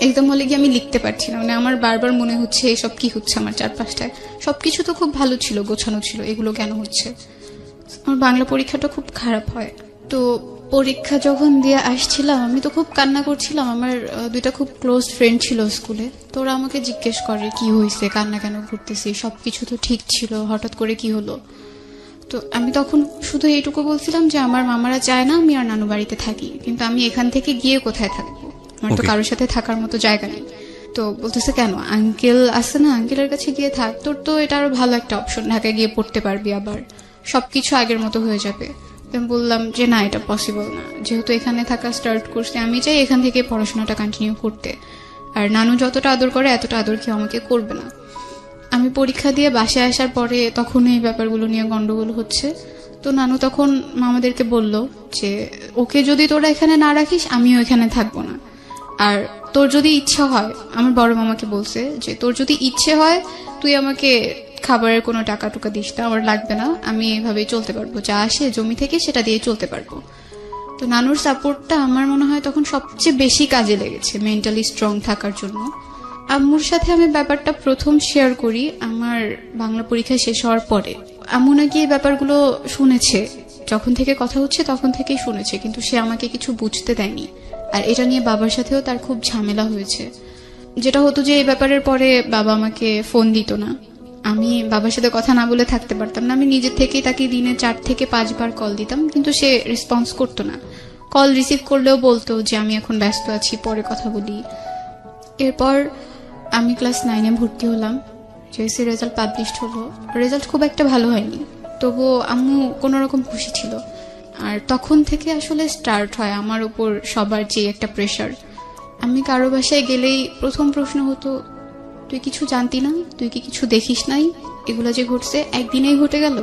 একদম হলে গিয়ে আমি লিখতে পারছি না, মানে আমার বারবার মনে হচ্ছে এসব কি হচ্ছে আমার চারপাশটায়। সবকিছু তো খুব ভালো ছিল, গোছানো ছিল, এগুলো কেন হচ্ছে। আমার বাংলা পরীক্ষাটা খুব খারাপ হয়। তো পরীক্ষা যখন দিয়ে আসছিলাম আমি তো খুব কান্না করছিলাম। আমার 2টা খুব ক্লোজ ফ্রেন্ড ছিল স্কুলে, তো ওরা আমাকে জিজ্ঞেস করে কি হয়েছে, কান্না কেন করতেছি, সবকিছু তো ঠিক ছিল, হঠাৎ করে কি হলো। তো আমি তখন শুধু এইটুকু বলছিলাম যে আমার মামারা চায় না আমি আর নানু বাড়িতে থাকি, কিন্তু আমি এখান থেকে গিয়ে কোথায় থাকবো, আমার তো কারোর সাথে থাকার মতো জায়গা নেই। তো বলতেছে কেন, আঙ্কেল আছে না, আঙ্কেলের কাছে গিয়ে থাক, তোর তো এটা আরো ভালো একটা অপশন, ঢাকায় গিয়ে পড়তে পারবি, আবার সবকিছু আগের মতো হয়ে যাবে। আমি বললাম যে না, এটা পসিবল না, যেহেতু এখানে থাকা স্টার্ট করছি, আমি চাই এখান থেকে পড়াশোনাটা কন্টিনিউ করতে, আর নানু যতটা আদর করে এতটা আদর কেউ আমাকে করবে না। আমি পরীক্ষা দিয়ে বাসায় আসার পরে তখন এই ব্যাপারগুলো নিয়ে গন্ডগোল হচ্ছে। তো নানু তখন মামাদেরকে বলল যে ওকে যদি তোরা এখানে না রাখিস আমিও এখানে থাকবো না, আর তোর যদি ইচ্ছা হয়, আমার বড় মামাকে বলছে যে তোর যদি ইচ্ছে হয় তুই আমাকে খাবারের কোনো টাকা টুকা দিস না, আমার লাগবে না, আমি এভাবেই চলতে পারবো, যা আসে জমি থেকে সেটা দিয়ে চলতে পারবো। তো নানুর সাপোর্টটা আমার মনে হয় তখন সবচেয়ে বেশি কাজে লেগেছে মেন্টালি স্ট্রং থাকার জন্য। আম্মুর সাথে আমি ব্যাপারটা প্রথম শেয়ার করি আমার বাংলা পরীক্ষা শেষ হওয়ার পরে। আম্মু নাকি এই ব্যাপারগুলো শুনেছে, যখন থেকে কথা হচ্ছে তখন থেকেই শুনেছে, কিন্তু সে আমাকে কিছু বুঝতে দেয়নি। আর এটা নিয়ে বাবার সাথেও তার খুব ঝামেলা হয়েছে। যেটা হতো যে এই ব্যাপারের পরে বাবা আমাকে ফোন দিত না, আমি বাবার সাথে কথা না বলে থাকতে পারতাম না। আমি নিজের থেকেই তাকে দিনে 4 থেকে 5 বার কল দিতাম, কিন্তু সে রেসপন্স করতো না। কল রিসিভ করলেও বলতো যে আমি এখন ব্যস্ত আছি, পরে কথা বলি। এরপর আমি ক্লাস 9-এ ভর্তি হলাম, জেএসসি রেজাল্ট পাবলিশড হলো। রেজাল্ট খুব একটা ভালো হয়নি, তবুও আম্মু কোনো রকম খুশি ছিল। আর তখন থেকে আসলে স্টার্ট হয় আমার উপর সবার যে একটা প্রেশার। আমি কারো বাসায় গেলেই প্রথম প্রশ্ন হতো, তুই কিছু জানতি না? তুই কি কিছু দেখিস নাই? এগুলো যে ঘটছে একদিনেই ঘটে গেল,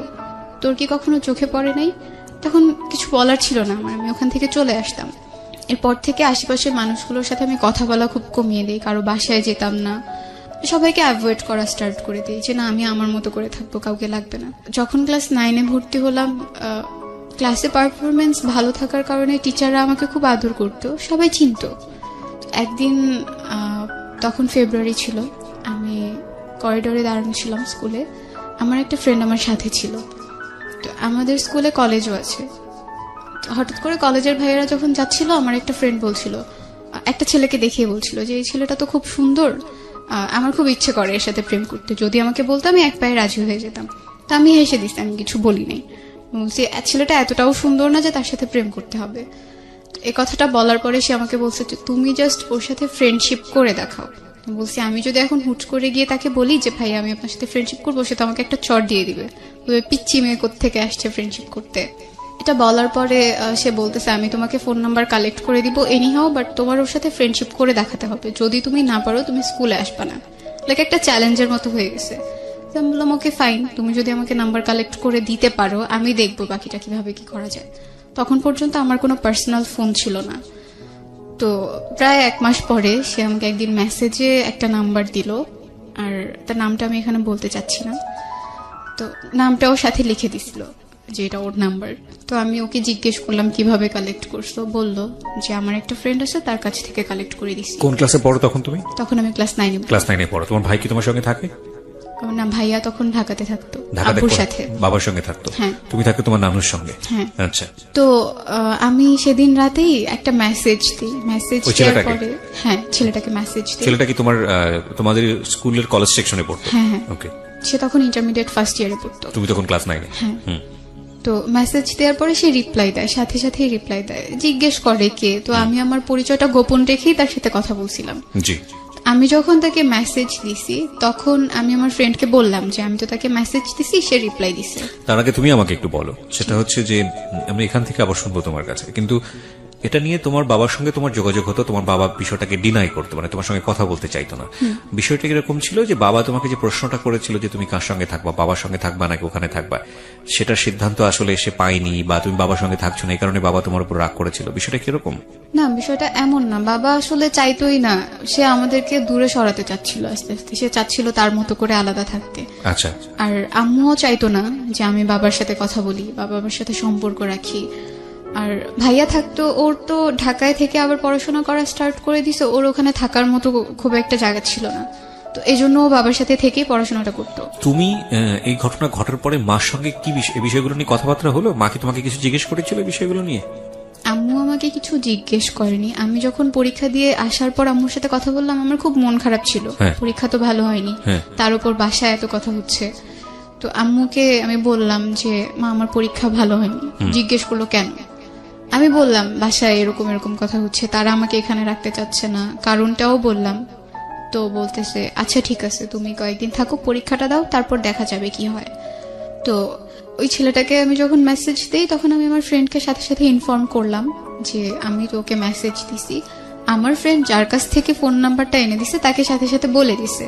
তোর কি কখনো চোখে পড়ে নাই? তখন কিছু বলার ছিল না আমার, আমি ওখান থেকে চলে আসতাম। এরপর থেকে আশেপাশের মানুষগুলোর সাথে আমি কথা বলা খুব কমিয়ে দিই, কারো বাসায় যেতাম না, সবাইকে অ্যাভয়েড করা স্টার্ট করে দিই যে না, আমি আমার মতো করে থাকবো, কাউকে লাগবে না। যখন ক্লাস 9-এ ভর্তি হলাম, ক্লাসে পারফরমেন্স ভালো থাকার কারণে টিচাররা আমাকে খুব আদর করতো, সবাই চিনতো। একদিন তখন ফেব্রুয়ারি ছিল, আমি করিডোরে দাঁড়ানো ছিলাম স্কুলে, আমার একটা ফ্রেন্ড আমার সাথে ছিল। তো আমাদের স্কুলে কলেজও আছে। হঠাৎ করে কলেজের ভাইয়েরা যখন যাচ্ছিল, আমার একটা ফ্রেন্ড বলছিল, একটা ছেলেকে দেখিয়ে বলছিল যে এই ছেলেটা তো খুব সুন্দর, আমার খুব ইচ্ছে করে এর সাথে প্রেম করতে, যদি আমাকে বলতো আমি এক পায়ে রাজি হয়ে যেতাম। তা আমি হেসে দিচ্ছি, আমি কিছু বলি নাই। সে ছেলেটা এতটাও সুন্দর না যে তার সাথে প্রেম করতে হবে। এই কথাটা বলার পরে সে আমাকে বলছে যে তুমি জাস্ট ওর সাথে ফ্রেন্ডশিপ করে দেখাও। বলছি আমি যদি এখন হুট করে গিয়ে তাকে বলি যে ভাই আমি আপনার সাথে ফ্রেন্ডশিপ করবো, সে তো আমাকে একটা চড় দিয়ে দিবে, পিচ্চি মেয়ে কোত্থেকে আসছে ফ্রেন্ডশিপ করতে। এটা বলার পরে সে বলতেছে আমি তোমাকে ফোন নাম্বার কালেক্ট করে দিব এনিহাও, বাট তোমার ওর সাথে ফ্রেন্ডশিপ করে দেখাতে হবে, যদি তুমি না পারো তুমি স্কুলে আসবে না। লাইক একটা চ্যালেঞ্জের মতো হয়ে গেছে। আমি বললাম ওকে ফাইন, তুমি যদি আমাকে নাম্বার কালেক্ট করে দিতে পারো আমি দেখবো বাকিটা কিভাবে কি করা যায়। তখন পর্যন্ত আমার কোনো পার্সোনাল ফোন ছিল না। তো প্রায় 1 মাস পরে সে আমাকে একদিন মেসেজে একটা নাম্বার দিল, আর তার নামটা আমি এখানে বলতে চাচ্ছি না। তো নামটা ওর সাথে লিখে দিছিল যে এটা ওর নাম্বার। তো আমি ওকে জিজ্ঞেস করলাম কিভাবে কালেক্ট করছো, বললো যে আমার একটা ফ্রেন্ড আছে তার কাছ থেকে কালেক্ট করে দিছি। কোন ক্লাসে পড়ো তখন তুমি? তখন আমি ক্লাস 9-এ। ক্লাস 9-এ পড়ো। তোমার ভাই কি তোমার সঙ্গে থাকে? না, ভাইয়া তখন ঢাকাতে থাকতো, আব্বুর সাথে, বাবার সঙ্গে থাকতো। হ্যাঁ। তুমি থাকতো তোমার নানুর সঙ্গে? হ্যাঁ। আচ্ছা। তো আমি সেদিন রাতেই একটা মেসেজ দিই, মেসেজ দেওয়ার পরে হ্যাঁ ছেলেটাকে মেসেজ দিই। ছেলেটা কি তোমাদের স্কুলের কলেজ সেকশনে পড়তো? হ্যাঁ হ্যাঁ। ওকে। সে তখন ইন্টারমিডিয়েট ফার্স্ট ইয়ারে পড়তো। তুমি তখন ক্লাস 9-এ? হ্যাঁ। তো মেসেজ দেওয়ার পরে সে রিপ্লাই দেয়, সাথে সাথেই রিপ্লাই দেয়, জিজ্ঞেস করে কে। তো আমি আমার পরিচয়টা গোপন রেখেই তার সাথে কথা বলছিলাম। জি। আমি যখন তাকে মেসেজ দিছি তখন আমি আমার ফ্রেন্ডকে বললাম যে আমি তো তাকে মেসেজ দিছি, সে রিপ্লাই দিছে। তার আগে তুমি আমাকে একটু বলো, সেটা হচ্ছে যে আমি এখান থেকে আবার শুনবো তোমার কাছে, কিন্তু এটা নিয়ে তোমার বাবার সঙ্গে তোমার যোগাযোগ হতো, তোমার বাবা বিষয়টাকে ডিনাই করতো, মানে তোমার সঙ্গে কথা বলতে চাইতো না। বিষয়টা কিরকম ছিল যে বাবা তোমাকে যে প্রশ্নটা করেছিল যে তুমি কার সঙ্গে থাকবা, বাবার সঙ্গে থাকবা নাকি ওখানে থাকবা, সেটার সিদ্ধান্ত আসলে সে পায়নি, বা তুমি বাবার সঙ্গে থাকছো না এই কারণে বাবা তোমার উপর রাগ করেছিল, বিষয়টা কিরকম? না, বিষয়টা এমন না, বাবা আসলে চাইতোই না, সে আমাদেরকে দূরে সরাতে চাচ্ছিল আস্তে আস্তে, সে চাচ্ছিল তার মতো করে আলাদা থাকতে। আচ্ছা। আর আম্মুও চাইতো না যে আমি বাবার সাথে কথা বলি, বাবার সাথে সম্পর্ক রাখি। আর ভাইয়া থাকতো, ওর তো ঢাকায় থেকে আবার পড়াশোনা করা স্টার্ট করে দিছে, ওর ওখানে থাকার মতো খুব একটা জায়গা ছিল না, তো এই জন্য ও বাবার সাথে থেকেই পড়াশোনাটা করতো। তুমি এই ঘটনা ঘটার পরে মার সঙ্গে কি এই বিষয়গুলো নিয়ে কথাবার্তা হলো? মা কি তোমাকে কিছু জিজ্ঞেস করেছিল এই বিষয়গুলো নিয়ে? আম্মু আমাকে কিছু জিজ্ঞেস করেনি। আমি যখন পরীক্ষা দিয়ে আসার পর আম্মুর সাথে কথা বললাম, আমার খুব মন খারাপ ছিল, পরীক্ষা তো ভালো হয়নি, তার উপর বাসায় এত কথা হচ্ছে। তো আম্মুকে আমি বললাম যে মা আমার পরীক্ষা ভালো হয়নি। জিজ্ঞেস করলো কেন? আমি বললাম বাসায় এরকম এরকম কথা হচ্ছে, তারা আমাকে এখানে রাখতে চাচ্ছে না, কারণটাও বললাম। তো বলতেছে আচ্ছা ঠিক আছে, তুমি কয়েকদিন থাকো, পরীক্ষাটা দাও, তারপর দেখা যাবে কি হয়। তো ওই ছেলেটাকে আমি যখন মেসেজ দিই তখন আমি আমার ফ্রেন্ডকে সাথে সাথে ইনফর্ম করলাম যে আমি তো ওকে মেসেজ দিছি। আমার ফ্রেন্ড যার কাছ থেকে ফোন নাম্বারটা এনে দিছে তাকে সাথে সাথে বলে দিছে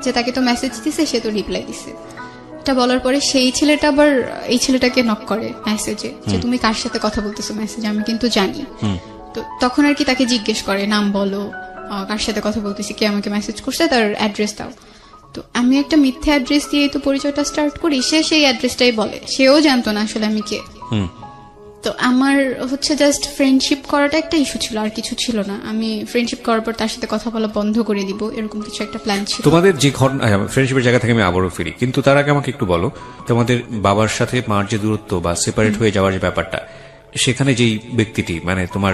যে তাকে তো মেসেজ দিছে, সে তো রিপ্লাই দিছে। এটা বলার পরে সেই ছেলেটা আবার এই ছেলেটাকে নক করে মেসেজে যে তুমি কার সাথে কথা বলতেছো মেসেজে, আমি কিন্তু জানি। তো তখন আর কি তাকে জিজ্ঞেস করে নাম বলো, কার সাথে কথা বলতেছি, কে আমাকে মেসেজ করছে, তার অ্যাড্রেস দাও। তো আমি একটা মিথ্যে অ্যাড্রেস দিয়ে তো পরিচয়টা স্টার্ট করি, সে সেই অ্যাড্রেসটাই বলে, সেও জানতো না আসলে আমি কে। তো আমার হচ্ছে জাস্ট ফ্রেন্ডশিপ করাটা একটা ইস্যু ছিল, আর কিছু ছিল না। আমি ফ্রেন্ডশিপ করার পর তার সাথে কথা বলা বন্ধ করে দিব, এরকম কিছু একটা প্ল্যান ছিল। তোমাদের যে ফ্রেন্ডশিপের জায়গা থেকে আমি আবারও ফিরি, কিন্তু তার আগে আমাকে একটু বলো, তোমাদের বাবার সাথে মার যে দূরত্ব বা সেপারেট হয়ে যাওয়ার যে ব্যাপারটা, সেখানে যেই ব্যক্তিটি মানে তোমার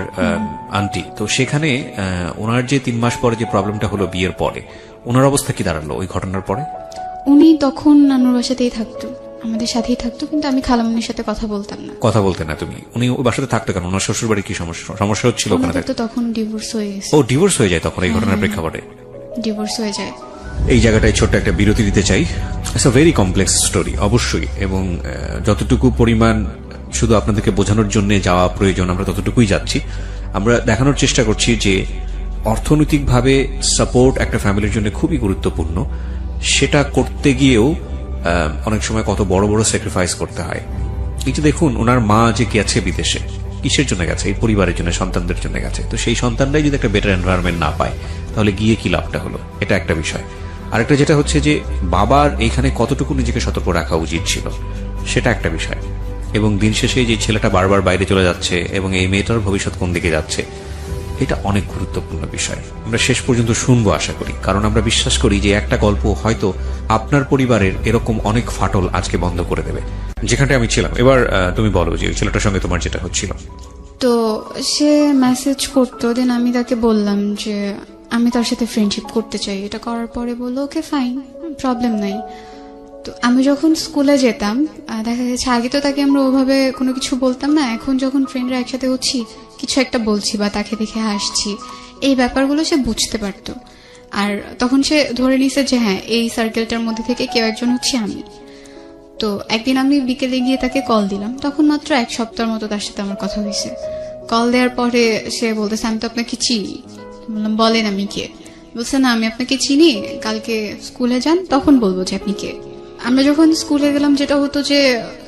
আন্টি, তো সেখানে ওনার যে 3 মাস পরে যে প্রবলেমটা হলো বিয়ের পরে, ওনার অবস্থা কি দাঁড়ালো ওই ঘটনার পরে? উনি তখন নানুর বাসাতেই থাকতো, আমাদের সাথেই থাকতো, কিন্তু আমি খালামুনির সাথে কথা বলতাম না। কথা বলতে না তুমি? উনি ওই বাসাতে থাকতো কেন? ওনার শ্বশুর বাড়ি কি সমস্যা হচ্ছিল ওখানে? তো তখন ডিভোর্স হয়ে গেছে। ও ডিভোর্স হয়ে যায় তখন এই ঘটনার প্রেক্ষাপটে? ডিভোর্স হয়ে যায়। এই জায়গাটায় ছোট্ট একটা বিরতি দিতে চাই। It's a very complex story অবশ্যই, এবং যতটুকু পরিমাণ শুধু আপনাদেরকে বোঝানোর জন্য যাওয়া প্রয়োজন আমরা ততটুকুই যাচ্ছি। আমরা দেখানোর চেষ্টা করছি যে অর্থনৈতিকভাবে সাপোর্ট একটা ফ্যামিলির জন্য খুবই গুরুত্বপূর্ণ। সেটা করতে গিয়েও অনেক সময় কত বড় বড় স্যাক্রিফাইস করতে হয়। এই যে দেখুন, ওনার মা যে গেছে বিদেশে, কিসের জন্য গেছে? এই পরিবারের জন্য, সন্তানদের জন্য গেছে। তো সেই সন্তানরাই যদি একটা বেটার এনভায়রনমেন্ট না পায়, তাহলে গিয়ে কি লাভটা হলো? এটা একটা বিষয়। আরেকটা যেটা হচ্ছে যে বাবার এইখানে কতটুকু নিজেকে সতর্ক রাখা উচিত ছিল, সেটা একটা বিষয়। এবং দিন শেষে যে ছেলেটা বারবার বাইরে চলে যাচ্ছে এবং এই মেয়েটার ভবিষ্যৎ কোন দিকে যাচ্ছে, এটা অনেক গুরুত্বপূর্ণ বিষয়। আমরা শেষ পর্যন্ত শুনবো আশা করি, কারণ আমরা বিশ্বাস করি যে একটা গল্প হয়তো আপনার পরিবারের এরকম অনেক ফাটল আজকে বন্ধ করে দেবে। যেখানটা আমি ছিলাম, এবার তুমি বলো যে ওই ছেলেটার সঙ্গে তোমার যেটা হচ্ছিল। তো সে মেসেজ করতো, দেন আমি তাকে বললাম যে আমি তার সাথে ফ্রেন্ডশিপ করতে চাই। এটা করার পরে বললো ওকে ফাইন, প্রবলেম নাই। তো আমি যখন স্কুলে যেতাম, দেখা যাচ্ছে আগে তো তাকে আমরা ওভাবে কোনো কিছু বলতাম না, এখন যখন ফ্রেন্ডরা একসাথে হচ্ছি, কিছু একটা বলছি বা তাকে দেখে হাসছি, এই ব্যাপারগুলো সে বুঝতে পারতো। আর তখন সে ধরে নিছে যে হ্যাঁ, এই সার্কেলটার মধ্যে থেকে কেউ একজন হচ্ছে আমি। তো একদিন আমি বিকেলে গিয়ে তাকে কল দিলাম, তখন মাত্র 1 সপ্তাহের মতো তার সাথে আমার কথা হয়েছে। কল দেওয়ার পরে সে বলতেছে আমি তো আপনাকে চিনি। বললাম বলেন আমি কে? বলছে না আমি আপনাকে চিনি, কালকে স্কুলে যান তখন বলবো যে আপনি কে। আমরা যখন স্কুলে গেলাম, যেটা হতো যে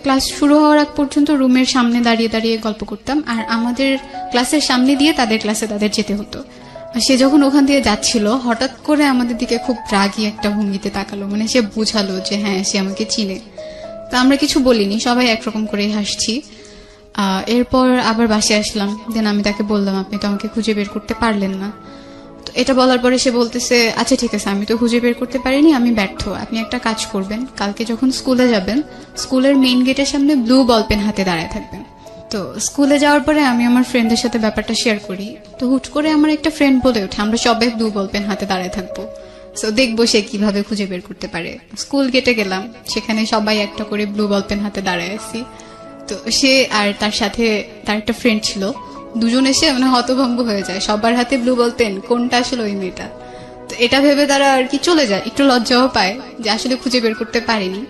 ক্লাস শুরু হওয়ার আগ পর্যন্ত রুমের সামনে দাঁড়িয়ে দাঁড়িয়ে গল্প করতাম, আর আমাদের ক্লাসের সামনে দিয়ে তাদের ক্লাসে তাদের যেতে হতো। আর সে যখন ওখান দিয়ে যাচ্ছিল, হঠাৎ করে আমাদের দিকে খুব রাগী একটা ভঙ্গিতে তাকালো, মানে সে বুঝালো যে হ্যাঁ সে আমাকে চিনে। তো আমরা কিছু বলিনি, সবাই একরকম করে হাসছি। এরপর আবার বাসায় আসলাম, দেন আমি তাকে বললাম আপনি তো আমাকে খুঁজে বের করতে পারলেন না। তো এটা বলার পরে সে বলতেছে আচ্ছা ঠিক আছে, আমি তো খুঁজে বের করতে পারিনি, আমি ব্যর্থ। আপনি একটা কাজ করবেন, কালকে যখন স্কুলে যাবেন, স্কুলের মেইন গেটের সামনে ব্লু বল পেন হাতে দাঁড়ায় থাকবেন। তো স্কুলে যাওয়ার পরে আমি আমার ফ্রেন্ডদের সাথে ব্যাপারটা শেয়ার করি। তো হুট করে আমার একটা ফ্রেন্ড বলে ওঠে আমরা সবাই ব্লু বল পেন হাতে দাঁড়ায় থাকবো, সো দেখবো সে কিভাবে খুঁজে বের করতে পারে। স্কুল গেটে গেলাম, সেখানে সবাই একটা করে ব্লু বল পেন হাতে দাঁড়ায় আছি। তো সে আর তার সাথে তার একটা ফ্রেন্ড ছিল, দুজন এসে মানে হতভম্ব হয়ে যায়, সবার হাতে ব্লু বল পেন, কোনটা আসলে ওই মেয়েটা। তো এটা ভেবে তারা আর কি চলে যায়, একটু লজ্জাও পায় যে আসলে খুঁজে বের করতে পারেনি।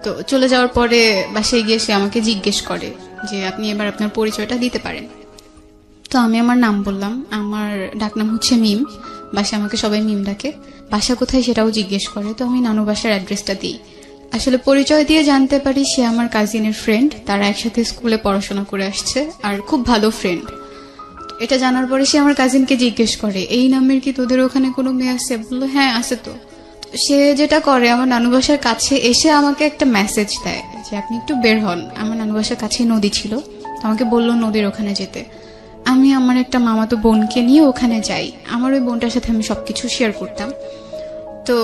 তো চলে যাওয়ার পরে বাসায় গিয়ে সে আমাকে জিজ্ঞেস করে যে আপনি এবার আপনার পরিচয়টা দিতে পারেন। তো আমি আমার নাম বললাম, আমার ডাকনাম হচ্ছে মিম, বাসায় আমাকে সবাই মিম ডাকে। বাসা কোথায় সেটাও জিজ্ঞেস করে, তো আমি নানু বাসার অ্যাড্রেসটা দিই। আসলে পরিচয় দিয়ে জানতে পারি সে আমার কাজিনের ফ্রেন্ড, তারা একসাথে স্কুলে পড়াশোনা করে আসছে আর খুব ভালো ফ্রেন্ড। এটা জানার পরে সে আমার কাজিনকে জিজ্ঞেস করে এই নামের কি তোদের ওখানে কোনো মেয়ে আছে? বললো হ্যাঁ আছে। তো সে যেটা করে, আমার নানু বাসার কাছে এসে আমাকে একটা মেসেজ দেয় যে আপনি একটু বের হন। আমার নানু বাসার কাছে নদী ছিল, আমাকে বললো নদীর ওখানে যেতে। আমি আমার একটা মামাতো বোনকে নিয়ে ওখানে যাই, আমার ওই বোনটার সাথে আমি সবকিছু শেয়ার করতাম। তো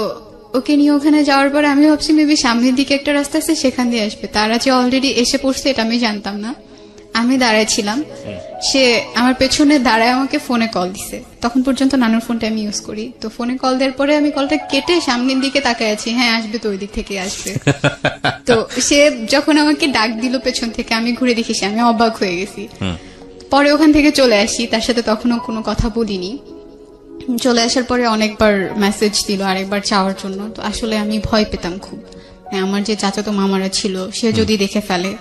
ওকে নিয়ে ওখানে যাওয়ার পরে আমি ভাবছি মেবি সামনের দিকে একটা রাস্তা আছে, সেখান দিয়ে আসবে। তারা যে অলরেডি এসে পড়ছে এটা আমি জানতাম না। আমি দাঁড়ায় ছিলাম, সে আমার পেছনে দাঁড়ায় আমাকে ফোনে কল দিছে। তখন পর্যন্ত নানুর ফোনটা আমি ইউজ করি। তো ফোনে কল দেওয়ার পরে আমি কলটা কেটে সামনের দিকে তাকায় আছি, হ্যাঁ আসবে তো, ওই দিক থেকে আসবে। তো সে যখন আমাকে ডাক দিল পেছন থেকে, আমি ঘুরে দেখি সে, আমি অবাক হয়ে গেছি। পরে ওখান থেকে চলে আসি, তার সাথে তখনও কোনো কথা বলিনি। চলে আসার পরে অনেকবার মেসেজ দিল আরেকবার চাওয়ার জন্য। তো আসলে আমি ভয় পেতাম খুব, আমার যে চাচাতো মামারা ছিল সে যদি দেখে ফেলে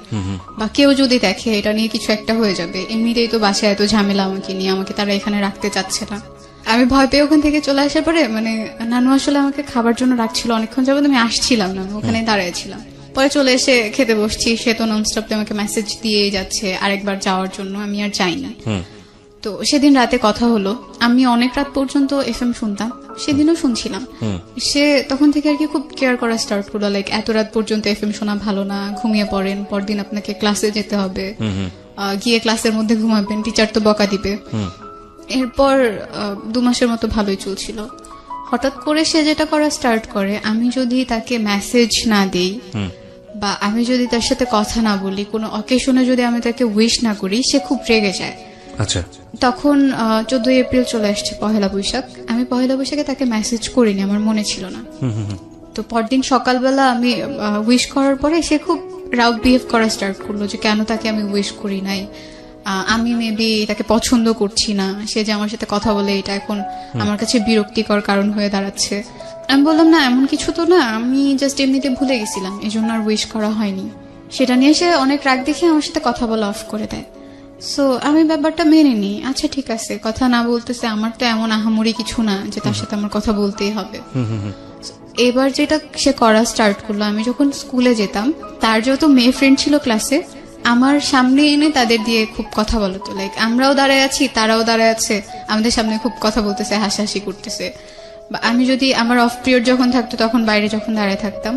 বা কেউ যদি দেখে, এটা নিয়ে কিছু একটা হয়ে যাবে। এমনিতেই তো বাসায় এত ঝামেলা আমাকে নিয়ে, আমাকে তারা এখানে রাখতে চাচ্ছে না। আমি ভয় পেয়ে ওখান থেকে চলে আসার পরে মানে নানু আসলে আমাকে খাবার জন্য রাখছিল অনেকক্ষণ যাবত, আমি আসছিলাম না, ওখানে দাঁড়াইছিলাম। পরে চলে এসে খেতে বসছি, সে তো ননস্টপলি আমাকে মেসেজ দিয়ে যাচ্ছে আরেকবার যাওয়ার জন্য, আমি আর যাইনি। তো সেদিন রাতে কথা হলো, আমি অনেক রাত পর্যন্ত এফএম শুনতাম, সেদিনও শুনছিলাম। সে তখন থেকে আর কি খুব কেয়ার করা স্টার্ট করলো, লাইক এত রাত পর্যন্ত এফএম শোনা ভালো না, ঘুমিয়ে পড়েন, পরদিন আপনাকে ক্লাসে যেতে হবে, গিয়ে ক্লাসের মধ্যে ঘুমাবেন, টিচার তো বকা দিবে। এরপর 2 মাসের মতো ভালোই চলছিল। হঠাৎ করে সে যেটা করা স্টার্ট করে, আমি যদি তাকে মেসেজ না দেই বা আমি যদি তার সাথে কথা না বলি, কোনো অকেশনে যদি আমি তাকে উইশ না করি, সে খুব রেগে যায়। আচ্ছা, তখন 14 এপ্রিল চলে আসছে, পহেলা বৈশাখ। আমি পহেলা বৈশাখে তাকে মেসেজ করিনি, আমার মনে ছিল না। তো পরদিন সকালবেলা আমি উইশ করার পরে সে খুব রাউড বিহেভ করা স্টার্ট করলো যে কেন তাকে আমি উইশ করি নাই, আমি মেবি তাকে পছন্দ করছি না, সে যে আমার সাথে কথা বলে এটা এখন আমার কাছে বিরক্তিকর কারণ হয়ে দাঁড়াচ্ছে। আমি বললাম না, এমন কিছু তো না, আমি জাস্ট এমনিতে ভুলে গেছিলাম, এই জন্য আর উইশ করা হয়নি। সেটা নিয়ে সে অনেক রাগ দেখে আমার সাথে কথা বলা অফ করে দেয়। সো আমি ব্যাপারটা মেনে নিই, আচ্ছা ঠিক আছে, কথা না বলতেছে, আমার তো এমন আহামরি কিছু না যে তার সাথে আমার কথা বলতেই হবে। এবার যেটা সে করা স্টার্ট করলো, আমি যখন স্কুলে যেতাম, তার যত মেয়ে ফ্রেন্ড ছিল ক্লাসে, আমার সামনে এনে তাদের দিয়ে খুব কথা বলতো। লাইক আমরাও দাঁড়ায় আছি, তারাও দাঁড়ায় আছে, আমাদের সামনে খুব কথা বলতেছে, হাসাহাসি করতেছে। বা আমি যদি আমার অফ পিরিয়ড যখন থাকতো, তখন বাইরে যখন দাঁড়ায় থাকতাম,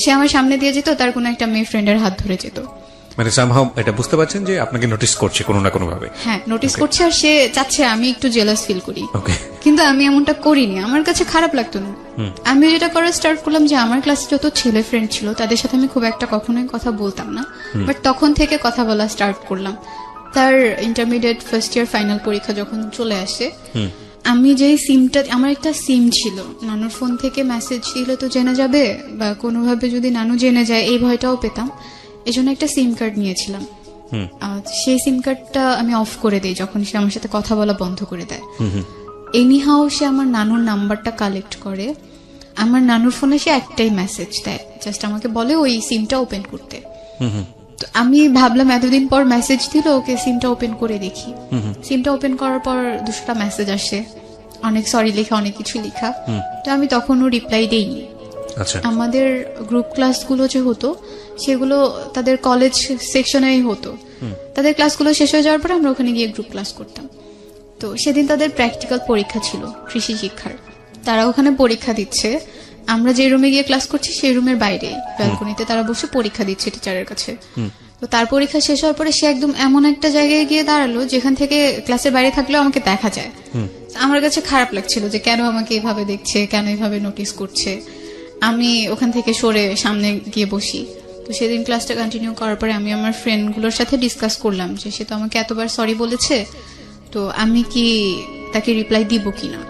সে আমার সামনে দিয়ে যেত, তার কোনো একটা মেয়ে ফ্রেন্ডের হাত ধরে যেত। মানে সামহাউ এটা বুঝতে পারছেন যে আপনাকে নোটিস করছে কোনো না কোনো ভাবে। হ্যাঁ, নোটিস করছে, আর সে চাচ্ছে আমি একটু জেলাস ফিল করি। ওকে, কিন্তু আমি এমনটা করিনি, আমার কাছে খারাপ লাগতো না। আমি যেটা করা স্টার্ট করলাম যে আমার ক্লাসে যত ছেলে ফ্রেন্ড ছিল তাদের সাথে আমি খুব একটা কখনোই কথা বলতাম না, বাট তখন থেকে কথা বলা স্টার্ট করলাম। তার ইন্টারমিডিয়েট ফার্স্ট ইয়ার ফাইনাল পরীক্ষা যখন চলে আসে, আমি যেই সিমটা, আমার একটা সিম ছিল, নানুর ফোন থেকে মেসেজ দিলে তো জেনে যাবে, বা কোনোভাবে যদি নানু জেনে যায় এই ভয়টাও পেতাম, এজন্য একটা সিম কার্ড নিয়েছিলাম। সেই সিম কার্ডটা আমি অফ করে দিই যখন সে আমার সাথে কথা বলা বন্ধ করে দেয়। এনিহাও সে আমার নানুর নাম্বারটা কালেক্ট করে, আমার নানুর ফোনে সে একটাই মেসেজ দেয়, জাস্ট আমাকে বলে ওই সিমটা ওপেন করতে। তো আমি ভাবলাম এতদিন পর মেসেজ দিল, ওকে সিমটা ওপেন করে দেখি। সিমটা ওপেন করার পর 200টা মেসেজ আসে, অনেক সরি লেখা, অনেক কিছু লেখা। তো আমি তখনও রিপ্লাই দেইনি। আচ্ছা, আমাদের গ্রুপ ক্লাসগুলো যে হতো সেগুলো তাদের কলেজ সেকশনেই হতো। তাদের ক্লাসগুলো শেষ হয়ে যাওয়ার পরে আমরা ওখানে গিয়ে গ্রুপ ক্লাস করতাম। তো সেদিন তাদের প্র্যাকটিক্যাল পরীক্ষা ছিল কৃষি শিক্ষার, তারা ওখানে পরীক্ষা দিচ্ছে। আমরা যে রুমে গিয়ে ক্লাস করছি সেই রুমের বাইরে ব্যালকনিতে তারা বসে পরীক্ষা দিচ্ছে টিচারের কাছে। তো তার পরীক্ষা শেষ হওয়ার পরে সে একদম এমন একটা জায়গায় গিয়ে দাঁড়ালো যেখান থেকে ক্লাসের বাইরে থাকলেও আমাকে দেখা যায়। আমার কাছে খারাপ লাগছিল যে কেন আমাকে এইভাবে দেখছে, কেন এইভাবে নোটিস করছে। আমি ওখান থেকে সরে সামনে গিয়ে বসি। তো সেদিন ক্লাসটা কন্টিনিউ করার পরে আমি আমার ফ্রেন্ডগুলোর সাথে ডিসকাস করলাম যে সে তো আমাকে এতবার সরি বলেছে, তো আমি কি তাকে রিপ্লাই দিব কিনা।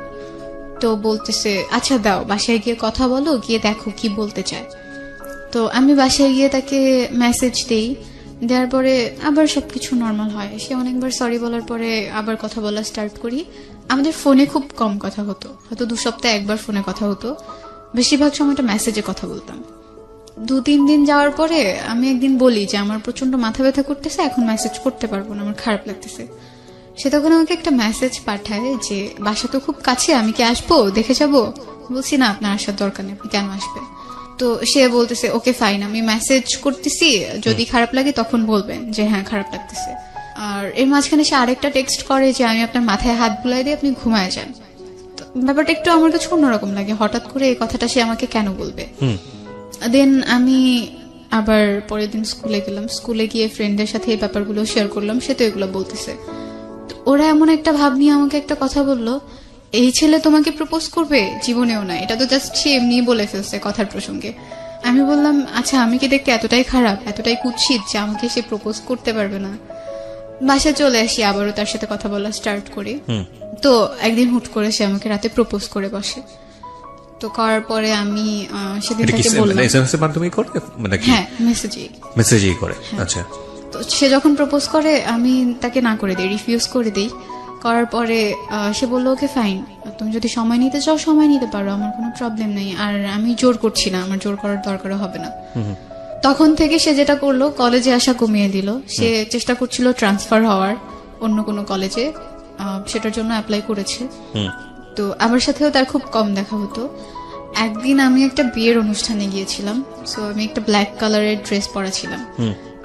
তো বলতেছে আচ্ছা দাও, বাসায় গিয়ে কথা বলো, গিয়ে দেখো কি বলতে চায়। তো আমি বাসায় গিয়ে তাকে মেসেজ দেই, দেওয়ার পরে আবার সবকিছু নর্মাল হয়। সে অনেকবার সরি বলার পরে আবার কথা বলা স্টার্ট করি। আমাদের ফোনে খুব কম কথা হতো, হয়তো 2 সপ্তাহে একবার ফোনে কথা হতো, বেশিরভাগ সময়টা মেসেজে কথা বলতাম। 2-3 দিন যাওয়ার পরে আমি একদিন বলি যে আমার প্রচন্ড মাথা ব্যথা করতেছে, এখন মেসেজ করতে পারবো না, আমার খারাপ লাগতেছে। সে তখন আমাকে একটা মেসেজ পাঠায় যে বাসা তো খুব কাছে, আমি কি আসবো, দেখে যাবো। বলছি না, আপনার আসার দরকার নেই, আপনি কেন আসবেন। তো সে বলতেছে ওকে ফাইন, আমি মেসেজ করতেছি, যদি খারাপ লাগে তখন বলবেন যে হ্যাঁ খারাপ লাগতেছে। আর এর মাঝখানে সে আরেকটা টেক্সট করে যে আমি আপনার মাথায় হাত বুলাই দিয়ে আপনি ঘুমায় যান। ব্যাপারটা একটু আমার কাছে অন্যরকম লাগে, হঠাৎ করে এই কথাটা সে আমাকে কেন বলবে। দেন আমি আবার পরের দিন স্কুলে গেলাম, স্কুলে গিয়ে ফ্রেন্ডদের সাথে এই ব্যাপারগুলো শেয়ার করলাম, সে তো এগুলো বলতেছে। ওরা এমন একটা ভাব নিয়ে আমাকে একটা কথা বললো, এই ছেলে তোমাকে প্রপোজ করবে, জীবনেও না, এটা তো জাস্ট সে এমনি বলে ফেলছে কথার প্রসঙ্গে। আমি বললাম আচ্ছা আমি কি দেখতে এতটাই খারাপ, এতটাই কুৎসিত যে আমাকে সে প্রপোজ করতে পারবে না। বাসায় চলে আসি, আবারও তার সাথে কথা বলা স্টার্ট করি। তো একদিন হুট করে সে আমাকে রাতে প্রপোজ করে বসে। তো করার পরে আমি সেদিন তাকে বললাম, এসএমএস এর মাধ্যমে করে, মানে কি হ্যাঁ মেসেজই করে। আচ্ছা, তো সে যখন প্রপোজ করে আমি তাকে না করে দিই, রিফিউজ করে দিই। করার পরে সে বললো ওকে ফাইন, তুমি যদি সময় নিতে চাও সময় নিতে পারো, আমার কোনো প্রবলেম নেই, আর আমি জোর করছি না, আমার জোর করার দরকারও হবে না। তখন থেকে সে যেটা করলো, কলেজে আসা কমিয়ে দিল। সে চেষ্টা করছিল ট্রান্সফার হওয়ার অন্য কোনো কলেজে, সেটার জন্য অ্যাপ্লাই করেছে। তো আমার সাথেও তার খুব কম দেখা হতো। একদিন আমি একটা বিয়ের অনুষ্ঠানে গিয়েছিলাম, সো আমি একটা ব্ল্যাক কালারের ড্রেস পরা ছিলাম।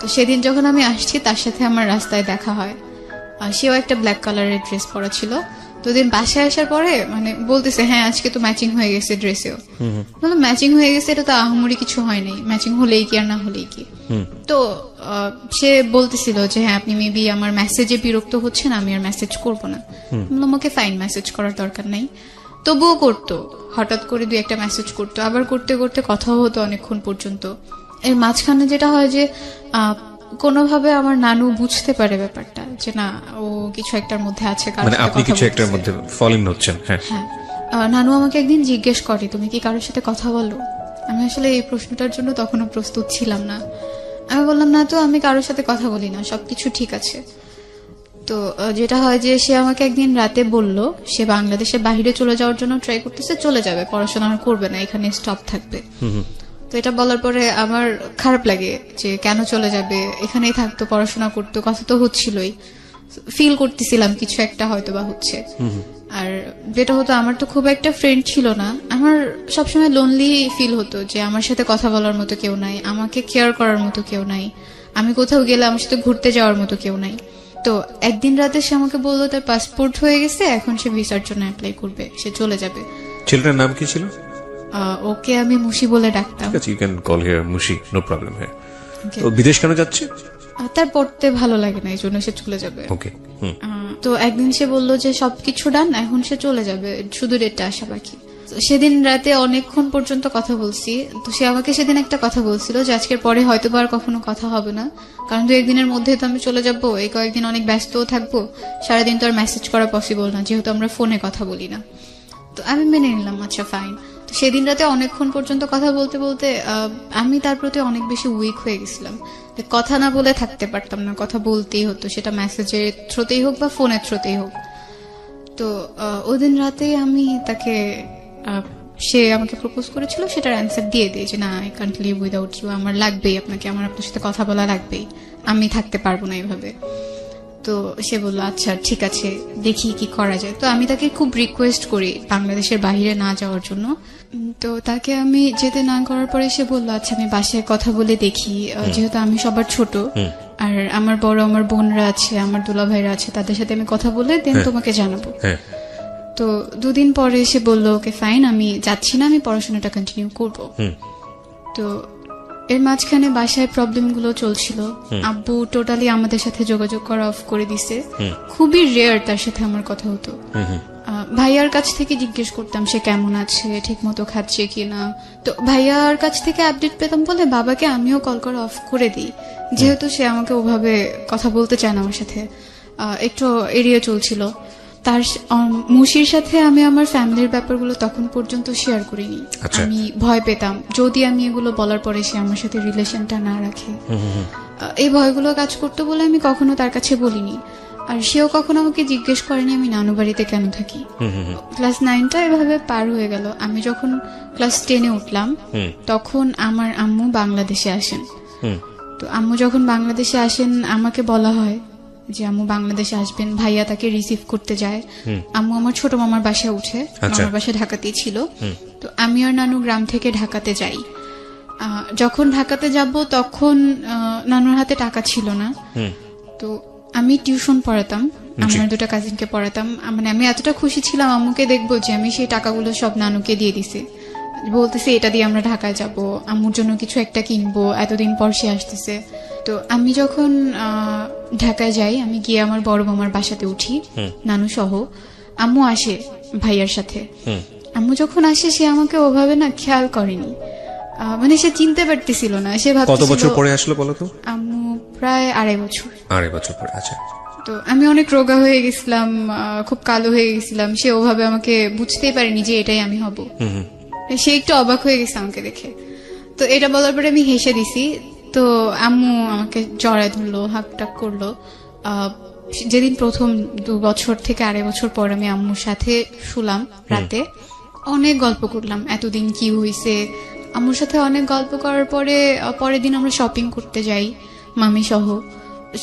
তো সেদিন যখন আমি আসছি তার সাথে আমার রাস্তায় দেখা হয়, সেও একটা ব্ল্যাক কালারের ড্রেস পরা ছিল। তো দিন বাসায় আসার পরে মানে বলতেছে হ্যাঁ আজকে তো ম্যাচিং হয়ে গেছে ড্রেসেও। বললাম ম্যাচিং হয়ে গেছে, এটা তো আহামরি কিছু হয়নি, ম্যাচিং হলেই কি আর না হলেই কি। তো সে বলতেছিল যে হ্যাঁ আপনি মেবি আমার মেসেজে বিরক্ত হচ্ছেন, আমি আর মেসেজ করবো না। বললাম ওকে ফাইন, মেসেজ করার দরকার নাই। তবুও করতো, হঠাৎ করে 2-1টা মেসেজ করতো, আবার করতে করতে কথাও হতো অনেকক্ষণ পর্যন্ত। এর মাঝখানে যেটা হয় যে কোনোভাবে আমার নানু বুঝতে পারে ব্যাপারটা যে না ও কিছু একটার মধ্যে আছে, কারোর মানে সাথে আপনি কথা কিছু একটার বলতেছে। মধ্যে ফল ইন হচ্ছেন। হ্যাঁ, হ্যাঁ, নানু আমাকে একদিন জিজ্ঞেস করে তুমি কি কারোর সাথে কথা বলো। আমি আসলে এই প্রশ্নটার জন্য তখনও প্রস্তুত ছিলাম না। আমি বললাম না তো, আমি কারোর সাথে কথা বলি না, সবকিছু ঠিক আছে। তো যেটা হয় যে সে আমাকে একদিন রাতে বলল সে বাংলাদেশের বাইরে চলে যাওয়ার জন্য ট্রাই করতেছে, চলে যাবে, পড়াশোনা আর করবে না, এখানে স্টপ থাকবে। তো এটা বলার পরে আমার খারাপ লাগে যে কেন চলে যাবে, এখানেই থাকতো, পড়াশোনা করতো, কথা তো হচ্ছিলই, ফিল করতেছিলাম কিছু একটা হয়তো বা হচ্ছে। আর যেটা হতো আমার তো খুব একটা ফ্রেন্ড ছিল না, আমার সবসময় লোনলি ফিল হতো যে আমার সাথে কথা বলার মতো কেউ নাই, আমাকে কেয়ার করার মতো কেউ নাই, আমি কোথাও গেলে আমার সাথে ঘুরতে যাওয়ার মতো কেউ নাই। তো একদিন রাতে সে আমাকে বললো তার পাসপোর্ট হয়ে গেছে, এখন সে ভিসার জন্য অ্যাপ্লাই করবে, সে চলে যাবে। ছেলেটার নাম কি ছিল? ওকে আমি মুশি বলে ডাকতাম। ঠিক আছে, you can call here Mushi, no problem. হ্যাঁ, তো বিদেশ কেন যাচ্ছে? তার পড়তে ভালো লাগে না, এই জন্য সে চলে যাবে। ওকে। তো একদিন সে বলল যে সবকিছু ডান, এখন সে চলে যাবে, শুধু ডেটটা আসা বাকি। তো সেদিন রাতে অনেকক্ষণ পর্যন্ত কথা বলছি। তো সে আমাকে সেদিন একটা কথা বলছিল যে আজকের পরে হয়তো আর কখনো কথা হবে না, কারণ 2-1 দিনের মধ্যে তো আমি চলে যাব, এই কয়েকদিন অনেক ব্যস্তও থাকবো, সারাদিন তো আর মেসেজ করা পসিবল না, যেহেতু আমরা ফোনে কথা বলি না। তো আমি মেনে নিলাম, আচ্ছা ফাইন। তো সেদিন রাতে অনেকক্ষণ পর্যন্ত কথা বলতে বলতে আমি তার প্রতি অনেক বেশি উইক হয়ে গেছিলাম, কথা না বলে থাকতে পারতাম না, কথা বলতেই হতো, সেটা মেসেজের থ্রুতেই হোক বা ফোনের থ্রুতেই হোক। তো ওই দিন রাতে আমি তাকে সে আমাকে প্রপোজ করেছিল, সেটার অ্যান্সার দিয়ে দিই যে না I can't leave without you, আমার লাগবেই আপনাকে, আমার আপনার সাথে কথা বলা লাগবেই, আমি থাকতে পারবো না এইভাবে। তো সে বললো আচ্ছা ঠিক আছে, দেখি কি করা যায়। তো আমি তাকে খুব রিকোয়েস্ট করি বাংলাদেশের বাইরে না যাওয়ার জন্য। তো তাকে আমি যেতে না করার পরে সে বললো আচ্ছা আমি বাসায় কথা বলে দেখি, যেহেতু আমি সবার ছোট আর আমার বড় আমার বোনরা আছে, আমার দুলা ভাইরা আছে, তাদের সাথে আমি কথা বলে দেন তোমাকে জানাবো। তো 2 দিন পরে সে বললো ওকে ফাইন, আমি যাচ্ছি না, আমি পড়াশোনাটা কন্টিনিউ করবো। তো এর মাঝখানে বাসায় প্রবলেম গুলো চলছিল, আব্বু টোটালি আমাদের সাথে যোগাযোগ করা অফ করে দিছে, খুবই রেয়ার তার সাথে আমার কথা হতো। ভাইয়ার কাছ থেকে জিজ্ঞেস করতাম সে কেমন আছে, ঠিক মতো খাচ্ছে কিনা। তো ভাইয়ার কাছ থেকে আপডেট পেতাম বলে বাবাকে আমিও কল করা অফ করে দিই, যেহেতু সে আমাকে ওভাবে কথা বলতে চায় না আমার সাথে, একটু এড়িয়ে চলছিল। তার মুশির সাথে আমি আমার ফ্যামিলির ব্যাপারগুলো তখন পর্যন্ত শেয়ার করিনি, আমি ভয় পেতাম যদি আমি এগুলো বলার পরে সে আমার সাথে রিলেশনটা না রাখে, এই ভয়গুলো কাজ করতো বলে আমি কখনো তার কাছে বলিনি। আর সেও কখনো আমাকে জিজ্ঞেস করেনি আমি নানু বাড়িতে কেন থাকি। ক্লাস 9টা এভাবে পার হয়ে গেল। আমি যখন ক্লাস 10-এ উঠলাম তখন আমার আম্মু বাংলাদেশে আসেন। তো আম্মু যখন বাংলাদেশে আসেন আমাকে বলা হয় যে আম্মু বাংলাদেশে আসবেন, ভাইয়া তাকে রিসিভ করতে যায়। আম্মু আমার ছোট মামার বাসায় উঠে, মামার বাসা ঢাকাতেই ছিল। তো আমি আর নানু গ্রাম থেকে ঢাকাতে যাই। যখন ঢাকাতে যাব তখন নানুর হাতে টাকা ছিল না, তো আমি টিউশন পড়াতাম, আমার 2টা কাজিনকে পড়াতাম। মানে আমি এতটা খুশি ছিলাম আম্মুকে দেখবো যে আমি সেই টাকাগুলো সব নানুকে দিয়ে দিছি, বলতেছে এটা দিয়ে আমরা ঢাকায় যাব, আম্মুর জন্য কিছু একটা কিনবো, এতদিন পর সে আসতেছে। তো আমি যখন ঢাকায় যাই, আমি গিয়ে আমার বড় মামার বাসাতে উঠি নানু সহ। আম্মু আসে ভাইয়ার সাথে। আম্মু যখন আসে সে আমাকে ওভাবে না খেয়াল করেনি, মানে সে চিনতে পারতেছিল না, সে ভাবতেছিল। কত বছর পরে আসলো বলো তো? আম্মু প্রায় 2.5 বছর। 2.5 বছর পরে। আচ্ছা। তো আমি অনেক রোগা হয়ে গেছিলাম, খুব কালো হয়ে গেছিলাম, সে ওভাবে আমাকে বুঝতেই পারেনি যে এটাই আমি হব। সে একটু অবাক হয়ে গেছে আমাকে দেখে। তো এটা বলার পরে আমি হেসে দিছি। তো আম্মু আমাকে জড়ায় ধরলো, হাক টাক করলো। যেদিন প্রথম 2 বছর থেকে 2.5 বছর পর আমি আম্মুর সাথে শুলাম রাতে, অনেক গল্প করলাম এতদিন কি হয়েছে। আম্মুর সাথে অনেক গল্প করার পরে পরের দিন আমরা শপিং করতে যাই মামি সহ।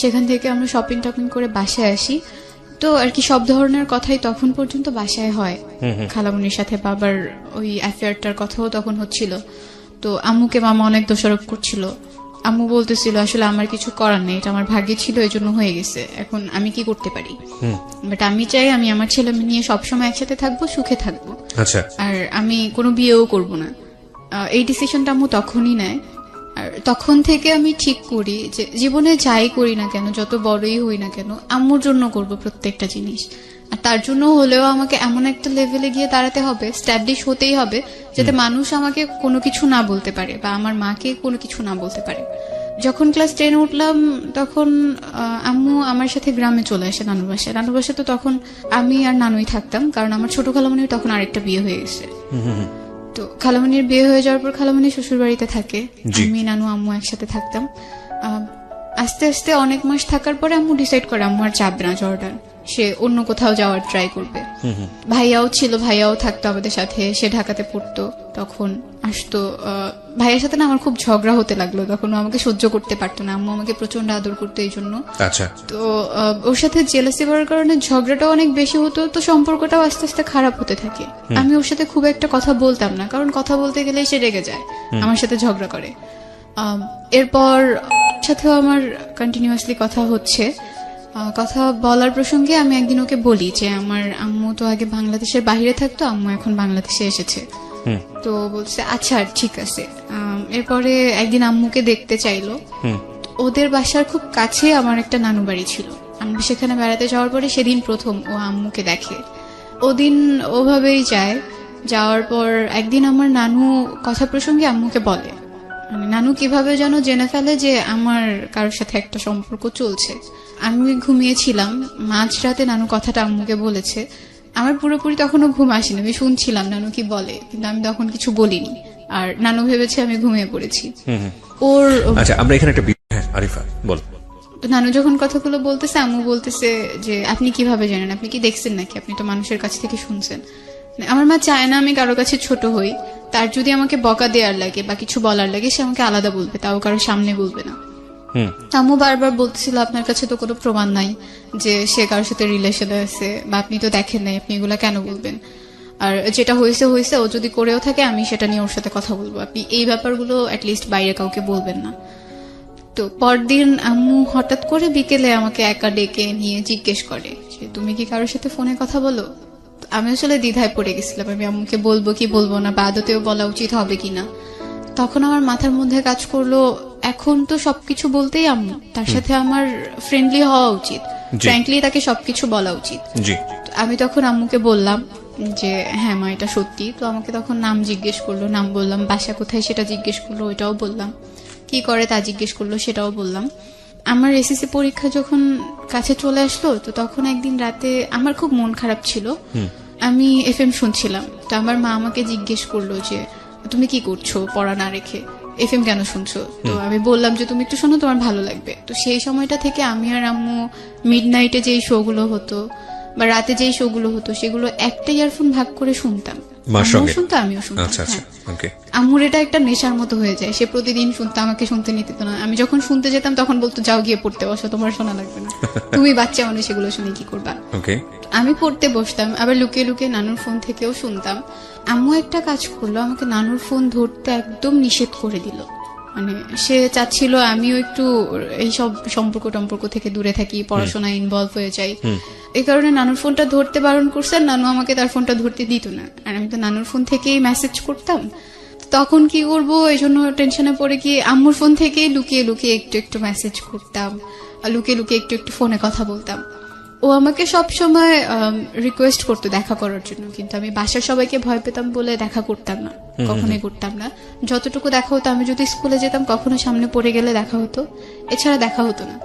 সেখান থেকে আমরা শপিং টপিং করে বাসায় আসি। তো আর কি সব ধরনের কথাই তখন পর্যন্ত বাসায় হয়। খালামুনির সাথে বাবার ওই অ্যাফেয়ারটার কথাও তখন হচ্ছিল। তো আম্মুকে মামা অনেক দোষারোপ করছিল আম্মু বলতেছিল আসলে আমার কিছু করার নেই, এটা আমার ভাগ্যে ছিল, এই জন্য হয়ে গেছে, এখন আমি কি করতে পারি। বাট আমি চাই আমি আমার ছেলে মেয়ে নিয়ে সবসময় একসাথে থাকবো, সুখে থাকবো। আচ্ছা, আর আমি কোনো বিয়েও করব না। এই ডিসিশনটা আম্মু তখনই নেয়। আর তখন থেকে আমি ঠিক করি যে জীবনে যাই করি না কেন, যত বড়ই হই না কেন, আম্মুর জন্য করব প্রত্যেকটা জিনিস। আর তার জন্য হলেও আমাকে এমন একটা লেভেলে গিয়ে দাঁড়াতে হবে, স্ট্যাবলিশ হতেই হবে, যাতে মানুষ আমাকে কোনো কিছু না বলতে পারে বা আমার মাকে কোনো কিছু না বলতে পারে। যখন ক্লাস 10 উঠলাম তখন আম্মু আমার সাথে গ্রামে চলে আসে, নানুর বাসায়। নানুর বাসায় তো তখন আমি আর নানুই থাকতাম, কারণ আমার ছোট খালামণির তখন আরেকটা বিয়ে হয়ে গেছে। তো খালামণির বিয়ে হয়ে যাওয়ার পর খালামণি শ্বশুর বাড়িতে থাকে, আমি নানু আম্মু একসাথে থাকতাম। আস্তে আস্তে অনেক মাস থাকার পরে আম্মু ডিসাইড করে আম্মু আর যাবে না জর্ডান, সে অন্য কোথাও যাওয়ার ট্রাই করবে। ভাইয়াও ছিল, ভাইয়াও থাকতো আমাদের সাথে, সে ঢাকাতে পড়তো, তখন আসতো। ভাইয়ের সাথে না আমার খুব ঝগড়া হতে লাগলো, তখন ও আমাকে সহ্য করতে পারতো না, আম্মু আমাকে প্রচন্ড আদর করতো এই জন্য। আচ্ছা, তো ওর সাথে জেলাসি হওয়ার কারণে ঝগড়াটাও অনেক বেশি হতো, তো সম্পর্কটাও আস্তে আস্তে খারাপ হতে থাকে। আমি ওর সাথে খুব একটা কথা বলতাম না, কারণ কথা বলতে গেলে সে রেগে যায়, আমার সাথে ঝগড়া করে। এরপর সাথেও আমার কন্টিনিউয়াসলি কথা হচ্ছে। কথা বলার প্রসঙ্গে আমি একদিন ওকে বলি যে আমার আম্মু তো আগে বাংলাদেশের বাইরে থাকতো, আম্মু এখন বাংলাদেশে এসেছে। তো বলছে আচ্ছা ঠিক আছে। এরপরে একদিন আম্মুকে দেখতে চাইলো। ওদের বাসার খুব কাছে আমার একটা নানু বাড়ি ছিল, আমি সেখানে বেড়াতে যাওয়ার পরে সেদিন প্রথম ও আম্মুকে দেখে। ওদিন ওভাবেই যায়। যাওয়ার পর একদিন আমার নানু কথা প্রসঙ্গে আম্মুকে বলে, মানে নানু কিভাবে যেন জেনে ফেলে যে আমার কারোর সাথে একটা সম্পর্ক চলছে। আমি ঘুমিয়েছিলাম, মাঝরাতে নানু কথাটা আম্মুকে বলেছে। আমার পুরোপুরি তখনও ঘুম আসেনি, আমি শুনছিলাম নানু কি বলে, কিন্তু আমি তখন কিছু বলিনি। আর নানু ভেবেছে আমি ঘুমিয়ে পড়েছি। ওর আচ্ছা, আমরা এখানে একটা আরিফা বল। নানু যখন কথাগুলো বলতেছে, আম্মু বলতেছে যে আপনি কিভাবে জানেন, আপনি কি দেখছেন নাকি, আপনি তো মানুষের কাছ থেকে শুনছেন। আমার মা চায় না আমি কারো কাছে ছোট হই, তার যদি আমাকে বকা দেওয়ার লাগে বা কিছু বলার লাগে সে আমাকে আলাদা বলবে, তাও কারো সামনে বলবে না। আম্মু বারবার বলতেছিল আপনার কাছে তো কোনো প্রমাণ নাই যে সে কারোর সাথে রিলেশনে আছে, বা আপনি তো দেখেন নাই, আপনি এগুলা কেন বলবেন। আর যেটা হয়েছে হয়েছে, ও যদি করেও থাকে আমি সেটা নিয়ে ওর সাথে কথা বলবো, আপনি এই ব্যাপারগুলো অ্যাটলিস্ট বাইরে কাউকে বলবেন না। তো পরদিন আম্মু হঠাৎ করে বিকেলে আমাকে একা ডেকে নিয়ে জিজ্ঞেস করে যে তুমি কি কারোর সাথে ফোনে কথা বলো। আমি আসলে দ্বিধায় পড়ে গেছিলাম, আমি আম্মুকে বলবো কি বলবো না, বা আদতেও বলা উচিত হবে কিনা। তখন আমার মাথার মধ্যে কাজ করলো, এখন তো সবকিছু বলতেই আম্মু, তার সাথে আমার ফ্রেন্ডলি হওয়া উচিত, ফ্র্যাঙ্কলি তাকে সবকিছু বলা উচিত। আমি তখন আম্মুকে বললাম যে হ্যাঁ মা এটা সত্যি। তো আমাকে তখন নাম জিজ্ঞেস করলো, নাম বললাম, বাসা কোথায় সেটা জিজ্ঞেস করলো, ওইটাও বললাম, কি করে তা জিজ্ঞেস করলো, সেটাও বললাম। আমার এসএসসি পরীক্ষা যখন কাছে চলে আসলো, তো তখন একদিন রাতে আমার খুব মন খারাপ ছিল, আমি এফএম শুনছিলাম। তো আমার মা আমাকে জিজ্ঞেস করলো যে তুমি কি করছো পড়া না রেখে, এফএম কেন শুনছো। তো আমি বললাম যে তুমি একটু শোনো, তোমার ভালো লাগবে। তো সেই সময়টা থেকে আমি আর আম্মু মিডনাইটে যেই শোগুলো হতো বা রাতে যেই শোগুলো হতো সেগুলো একটা ইয়ারফোন ভাগ করে শুনতাম, শুনতো আমিও শুনতাম। আম্মুর এটা একটা নেশার মতো হয়ে যায়, সে প্রতিদিন শুনতো, আমাকে শুনতে নিতে দিত না। আমি যখন শুনতে যেতাম তখন বলতো যাও গিয়ে পড়তে বসো, তোমার শোনা লাগবে না, তুমি বাচ্চা মানুষ এগুলো শুনে কি করবা। আমি পড়তে বসতাম, আবার লুকিয়ে লুকিয়ে নানুর ফোন থেকেও শুনতাম। আম্মু একটা কাজ করলো, আমাকে নানুর ফোন ধরতে একদম নিষেধ করে দিল। মানে সে চাচ্ছিল আমিও একটু এইসব সম্পর্ক থেকে দূরে থাকি, পড়াশোনায় ইনভলভ হয়ে যাই। এই কারণে নানুর ফোনটা ধরতে বারণ করছে, নানু আমাকে তার ফোনটা ধরতে দিত না। আর আমি তো নানুর ফোন থেকেই মেসেজ করতাম, তখন কি করব এই জন্য টেনশনে পড়ে গিয়ে আম্মুর ফোন থেকেই লুকিয়ে লুকিয়ে একটু একটু মেসেজ করতাম, আর লুকিয়ে লুকিয়ে একটু একটু ফোনে কথা বলতাম। ও আমাকে সব সময় রিকোয়েস্ট করতো দেখা করার জন্য, কিন্তু আমি বাসার সবাইকে ভয় পেতাম বলে দেখা করতাম না, কখনোই করতাম না। যতটুকু দেখা হতো, আমি যদি স্কুলে যেতাম কখনো সামনে পড়ে গেলে দেখা হতো, এছাড়া দেখা হতো না।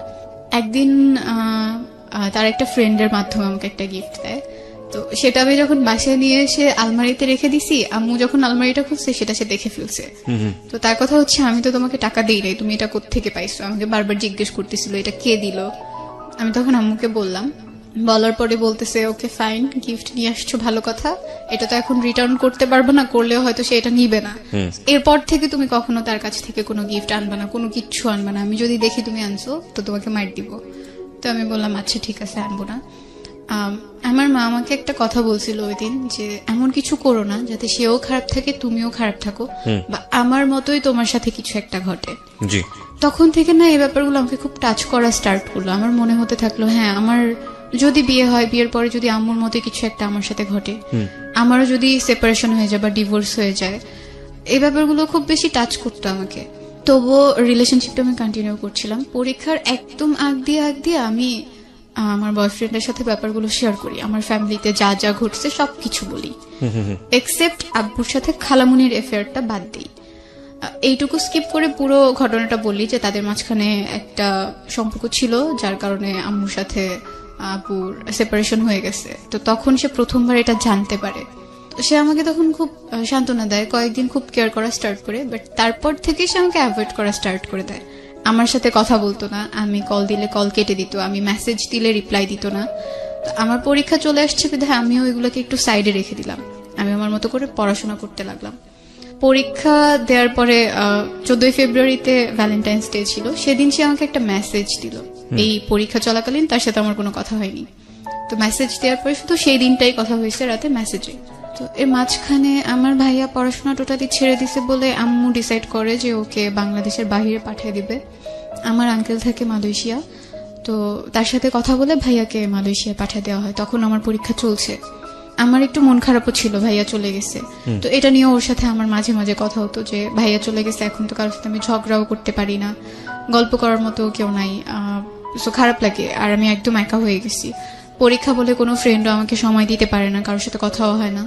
একদিন তার একটা ফ্রেন্ডের মাধ্যমে আমাকে একটা গিফট দেয়, তো সেটা আমি যখন বাসায় নিয়ে এসে আলমারিতে রেখে দিছি, আম্মু যখন আলমারিটা খুলছে সেটা সে দেখে ফেলছে। তো তার কথা হচ্ছে আমি তো তোমাকে টাকা দিই নাই, তুমি এটা কোত্থেকে পাইছো, আমাকে বারবার জিজ্ঞেস করতেছিল এটা কে দিল। আমি তখন আম্মুকে বললাম, বলার পরে বলতেছে ওকে ফাইন, গিফট নিয়ে আসছো ভালো কথা, এটা তো এখন রিটার্ন করতে পারবো না, করলেও হয়তো সে এটা নিবে না, এরপর থেকে তুমি কখনো তার কাছ থেকে কোনো গিফট আনবা না, কোনো কিচ্ছু আনবা না, আমি যদি দেখি তুমি আনছো তো তোমাকে মার দিব। তো আমি বললাম আচ্ছা ঠিক আছে আনবো না। আমার মা আমাকে একটা কথা বলছিল ওই দিন, যে এমন কিছু করো না যাতে সেও খারাপ থাকে তুমিও খারাপ থাকো, বা আমার মতোই তোমার সাথে কিছু একটা ঘটে। জি। তখন থেকে না এই ব্যাপারগুলো আমাকে খুব টাচ করা স্টার্ট করলো। আমার মনে হতে থাকলো, হ্যাঁ, আমার যদি বিয়ে হয়, বিয়ের পরে যদি আম্মুর মতো কিছু একটা আমার সাথে ঘটে, আমারও যদি সেপারেশন হয়ে যায় বা ডিভোর্স হয়ে যায়, এই ব্যাপারগুলো খুব বেশি টাচ করতো আমাকে। তবুও রিলেশনশিপটা আমি কন্টিনিউ করছিলাম। পরীক্ষার একদম আগ দিয়ে আমি আমার বয়ফ্রেন্ডের সাথে ব্যাপারগুলো শেয়ার করি, আমার ফ্যামিলিতে যা যা ঘটছে সবকিছু বলি, এক্সেপ্ট আব্বুর সাথে খালামুনির এফেয়ারটা বাদ দিই। এইটুকু স্কিপ করে পুরো ঘটনাটা বলি যে তাদের মাঝখানে একটা সম্পর্ক ছিল যার কারণে আম্মুর সাথে আব্বুর সেপারেশন হয়ে গেছে। তো তখন সে প্রথমবার এটা জানতে পারে। সে আমাকে তখন খুব সান্ত্বনা দেয়, কয়েকদিন খুব কেয়ার করা স্টার্ট করে, বাট তারপর থেকে সে আমাকে অ্যাভয়েড করা স্টার্ট করে দেয়। আমার সাথে কথা বলতো না, আমি কল দিলে কল কেটে দিত, আমি মেসেজ দিলে রিপ্লাই দিত না। তো আমার পরীক্ষা চলে আসছে বিধায় আমিও এগুলোকে একটু সাইডে রেখে দিলাম, আমি আমার মতো করে পড়াশোনা করতে লাগলাম। পরীক্ষা দেওয়ার পরে 14 ফেব্রুয়ারিতে ভ্যালেন্টাইন্স ডে ছিল, সেদিন সে আমাকে একটা মেসেজ দিল। এই পরীক্ষা চলাকালীন তার সাথে আমার কোনো কথা হয়নি। তো মেসেজ দেওয়ার পরে শুধু সেই দিনটাই কথা হয়েছে রাতে মেসেজে। তো এর মাঝখানে আমার ভাইয়া পড়াশোনা টোটালি ছেড়ে দিছে বলে আম্মু ডিসাইড করে যে ওকে বাংলাদেশের বাইরে পাঠিয়ে দিবে। আমার আঙ্কেল থাকে মালয়েশিয়া, তো তার সাথে কথা বলে ভাইয়াকে মালয়েশিয়া পাঠিয়ে দেওয়া হয়। তখন আমার পরীক্ষা চলছে। আমার একটু মন খারাপও ছিল, ভাইয়া চলে গেছে। তো এটা নিয়ে ওর সাথে আমার মাঝে মাঝে কথা হতো যে ভাইয়া চলে গেছে, এখন তো কারোর সাথে আমি ঝগড়াও করতে পারি না, গল্প করার মতো কেউ নাই, তো খারাপ লাগে। আর আমি একদম একা হয়ে গেছি। পরীক্ষা বলে কোনো ফ্রেন্ডও আমাকে সময় দিতে পারে না, কারোর সাথে কথাও হয় না।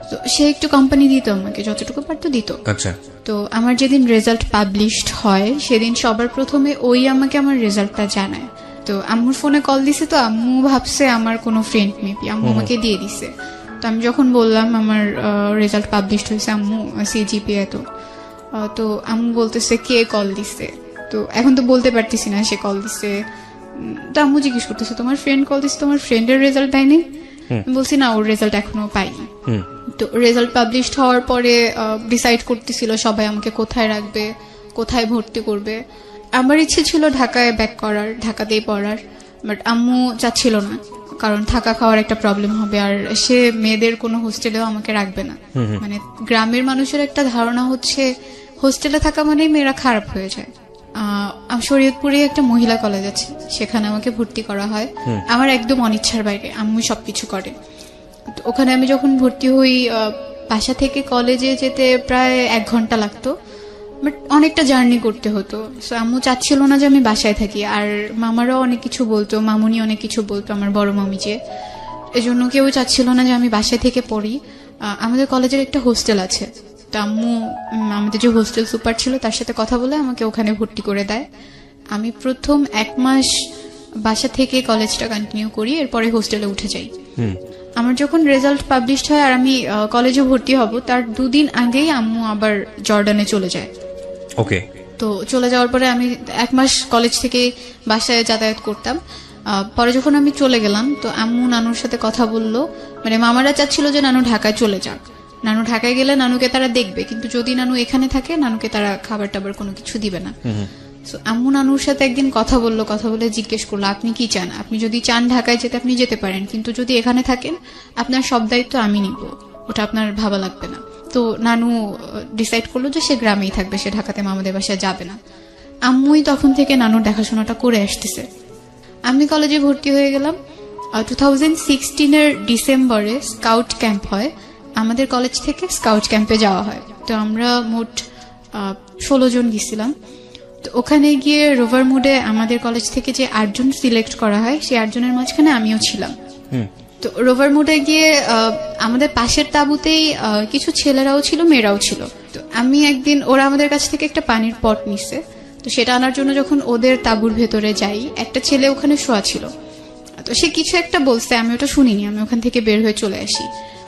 তো সে একটু কোম্পানি দিত আমাকে, যতটুকু পারতো দিত। আচ্ছা। তো আমার যেদিন রেজাল্ট পাবলিশড হয় সেদিন সবার প্রথমে ওই আমাকে আমার রেজাল্টটা জানায়। তো আম্মুর ফোনে কল দিছে, তো আম্মু ভাবছে আমার কোনো ফ্রেন্ড মেবি, আম্মু আমাকে দিয়ে দিছে। তো আমি যখন বললাম আমার রেজাল্ট পাবলিশড হয়েছে আম্মু, সিজিপিএ এত, তো আম্মু বলতেছে কে কল দিছে। তো এখন তো বলতে পারতেছি না সে কল দিছে। তো আম্মু জিজ্ঞেস করতেছে তোমার ফ্রেন্ড কল দিছে, তোমার ফ্রেন্ডের রেজাল্ট দেয়নি? বলছি না, ওর রেজাল্ট এখনো পাইনি। তো রেজাল্ট পাবলিশড হওয়ার পরে ডিসাইড করতেছিল সবাই আমাকে কোথায় রাখবে, কোথায় ভর্তি করবে। আমার ইচ্ছে ছিল ঢাকায় ব্যাক করার, ঢাকাতেই পড়ার, বাট আম্মু চাচ্ছিল না, কারণ থাকা খাওয়ার একটা প্রবলেম হবে, আর সে মেয়েদের কোনো হোস্টেলেও আমাকে রাখবে না। মানে গ্রামের মানুষের একটা ধারণা হচ্ছে হোস্টেলে থাকা মানেই মেয়েরা খারাপ হয়ে যায়। শরীয়তপুরে একটা মহিলা কলেজ আছে, সেখানে আমাকে ভর্তি করা হয় আমার একদম অনিচ্ছার বাইরে, আম্মু সবকিছু করে। ওখানে আমি যখন ভর্তি হই, বাসা থেকে কলেজে যেতে প্রায় 1 ঘন্টা লাগতো, বাট অনেকটা জার্নি করতে হতো। সো আম্মু চাচ্ছিল না যে আমি বাসায় থাকি, আর মামারাও অনেক কিছু বলতো, মামুনি অনেক কিছু বলতো, আমার বড় মামি যে, এজন্য কেউ চাচ্ছিল না যে আমি বাসায় থেকে পড়ি। আমাদের কলেজের একটা হোস্টেল আছে, তো আম্মু আমাদের যে হোস্টেল সুপার ছিল তার সাথে কথা বলে আমাকে ওখানে ভর্তি করে দেয়। আমি প্রথম 1 মাস বাসা থেকে কলেজটা কন্টিনিউ করি, এরপরে হোস্টেলে উঠে যাই। আমার যখন রেজাল্ট পাবলিশড হয় আর আমি কলেজে ভর্তি হব, তার 2 দিন আগেই আম্মু আবার জর্ডানে চলে যায়। ওকে। তো চলে যাওয়ার পরে আমি 1 মাস কলেজ থেকে বাসায় যাতায়াত করতাম। পরে যখন আমি চলে গেলাম, তো আম্মু নানুর সাথে কথা বললো, মানে মামারা চাচ্ছিল যে নানু ঢাকায় চলে যাক, নানু ঢাকায় গেলে নানুকে তারা দেখবে, কিন্তু যদি নানু এখানে থাকে নানুকে তারা খাবার টাবার কোনো কিছু দিবে না। আম্মু নানুর সাথে একদিন কথা বলে জিজ্ঞেস করলো আপনি কি চান, আপনি যদি চান ঢাকায় যেতে আপনি যেতে পারেন, কিন্তু যদি এখানে থাকেন আপনার সব দায়িত্ব আমি নিব, ওটা আপনার ভাবা লাগবে না। তো নানু ডিসাইড করলো যে সে গ্রামেই থাকবে, সে ঢাকাতে মামাদের বাসায় যাবে না। আম্মুই তখন থেকে নানুর দেখাশোনাটা করে আসতেছে। আমি কলেজে ভর্তি হয়ে গেলাম। 2016 ডিসেম্বরে স্কাউট ক্যাম্প হয়, আমাদের কলেজ থেকে স্কাউট ক্যাম্পে যাওয়া হয়। তো আমরা মোট 16 জন গেছিলাম। তো ওখানে গিয়ে রোভার মুডে আমাদের কলেজ থেকে যে 8 জন সিলেক্ট করা হয়, সেই 8 জনের মাঝখানে আমিও ছিলাম। তো রোভার মুডে গিয়ে আমাদের পাশের তাঁবুতেই কিছু ছেলেরাও ছিল, মেয়েরাও ছিল। তো আমি একদিন, ওরা আমাদের কাছ থেকে একটা পানির পট নিচ্ছে, তো সেটা আনার জন্য যখন ওদের তাঁবুর ভেতরে যাই, একটা ছেলে ওখানে শোয়া ছিল। তো সে কিছু একটা বলছে, আমি ওটা শুনিনি, আমি ওখান থেকে বের হয়ে চলে আসি।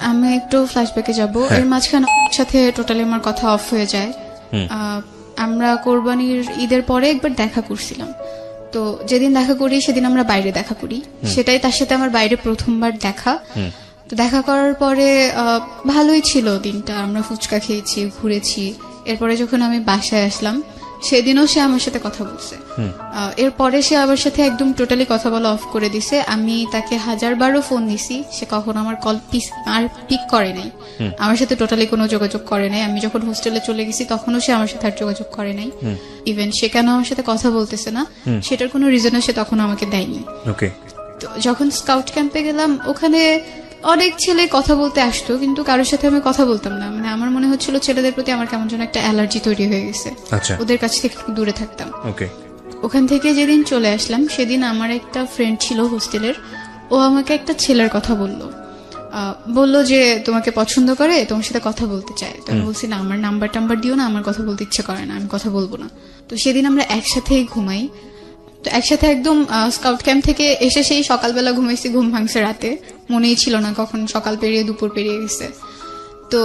আমি একটু ফ্ল্যাশব্যাকে যাব। এর মাঝখানে ওর সাথে টোটালি আমার কথা অফ হয়ে যায়। আমরা কোরবানির ঈদের পরে একবার দেখা করছিলাম, তো যেদিন দেখা করি সেদিন আমরা বাইরে দেখা করি, সেটাই তার সাথে আমার বাইরে প্রথমবার দেখা। তো দেখা করার পরে ভালোই ছিল দিনটা, আমরা ফুচকা খেয়েছি, ঘুরেছি। এরপরে যখন আমি বাসায় আসলাম, সেদিনও সে আমার সাথে কথা বলছে। এরপরে সে আমার সাথে একদম টোটালি কথা বলা অফ করে দিছে। আমি তাকে 1000বারও ফোন দিছি, সে কখনো আমার কল আর পিক করে নাই, আমার সাথে টোটালি কোনো যোগাযোগ করে নাই। আমি যখন হোস্টেলে চলে গেছি তখনও সে আমার সাথে আর যোগাযোগ করে নাই। ইভেন সে কেন আমার সাথে কথা বলতেছে না সেটার কোনো রিজনও সে তখন আমাকে দেয়নি। তো যখন স্কাউট ক্যাম্পে গেলাম, ওখানে অনেক ছেলে কথা বলতে আসতো, কিন্তু কারোর সাথে আমি কথা বলতাম না। মানে আমার মনে হচ্ছিল ছেলেদের প্রতি আমার কেমন যেন একটা অ্যালার্জি তৈরি হয়ে গেছে, ওদের কাছ থেকে একটু দূরে থাকতাম। ওখান থেকে যেদিন চলে আসলাম সেদিন আমার একটা ফ্রেন্ড ছিল হোস্টেলের, ও আমাকে একটা ছেলের কথা বললো যে তোমাকে পছন্দ করে, তোমার সাথে কথা বলতে চায়। তো আমি বলছি না, আমার নাম্বার দিও না, আমার কথা বলতে ইচ্ছে করে না, আমি কথা বলবো না। তো সেদিন আমরা একসাথেই ঘুমাই। তো একসাথে একদম স্কাউট ক্যাম্প থেকে এসে সেই সকালবেলা ঘুমাইছি, ঘুম ভাঙছে রাতে, মনেই ছিল না কখন সকাল পেরিয়ে দুপুর পেরিয়ে গেছে। তো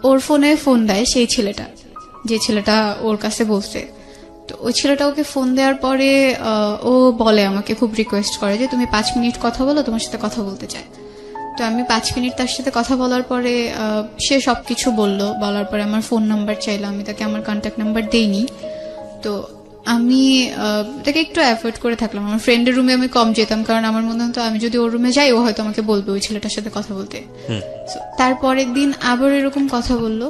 ওর ফোনে ফোন দেয় সেই ছেলেটা, যে ছেলেটা ওর কাছে বলছে। তো ওই ছেলেটা ওকে ফোন দেওয়ার পরে ও বলে, আমাকে খুব রিকোয়েস্ট করে যে তুমি 5 মিনিট কথা বলো, তোমার সাথে কথা বলতে চায়। তো আমি 5 মিনিট তার সাথে কথা বলার পরে সে সবকিছু বলার পরে আমার ফোন নাম্বার চাইলো, আমি তাকে আমার কন্ট্যাক্ট নাম্বার দেইনি। তো আমি তাকে একটু অ্যাভয়েড করে থাকলাম, আমার ফ্রেন্ডের রুমে আমি কম যেতাম, কারণ আমার মনে হতো আমি যদি ওর রুমে যাই ও হয়তো আমাকে বলবে ওই ছেলেটার সাথে কথা বলতে। তারপরের দিন আবার এরকম কথা বললো।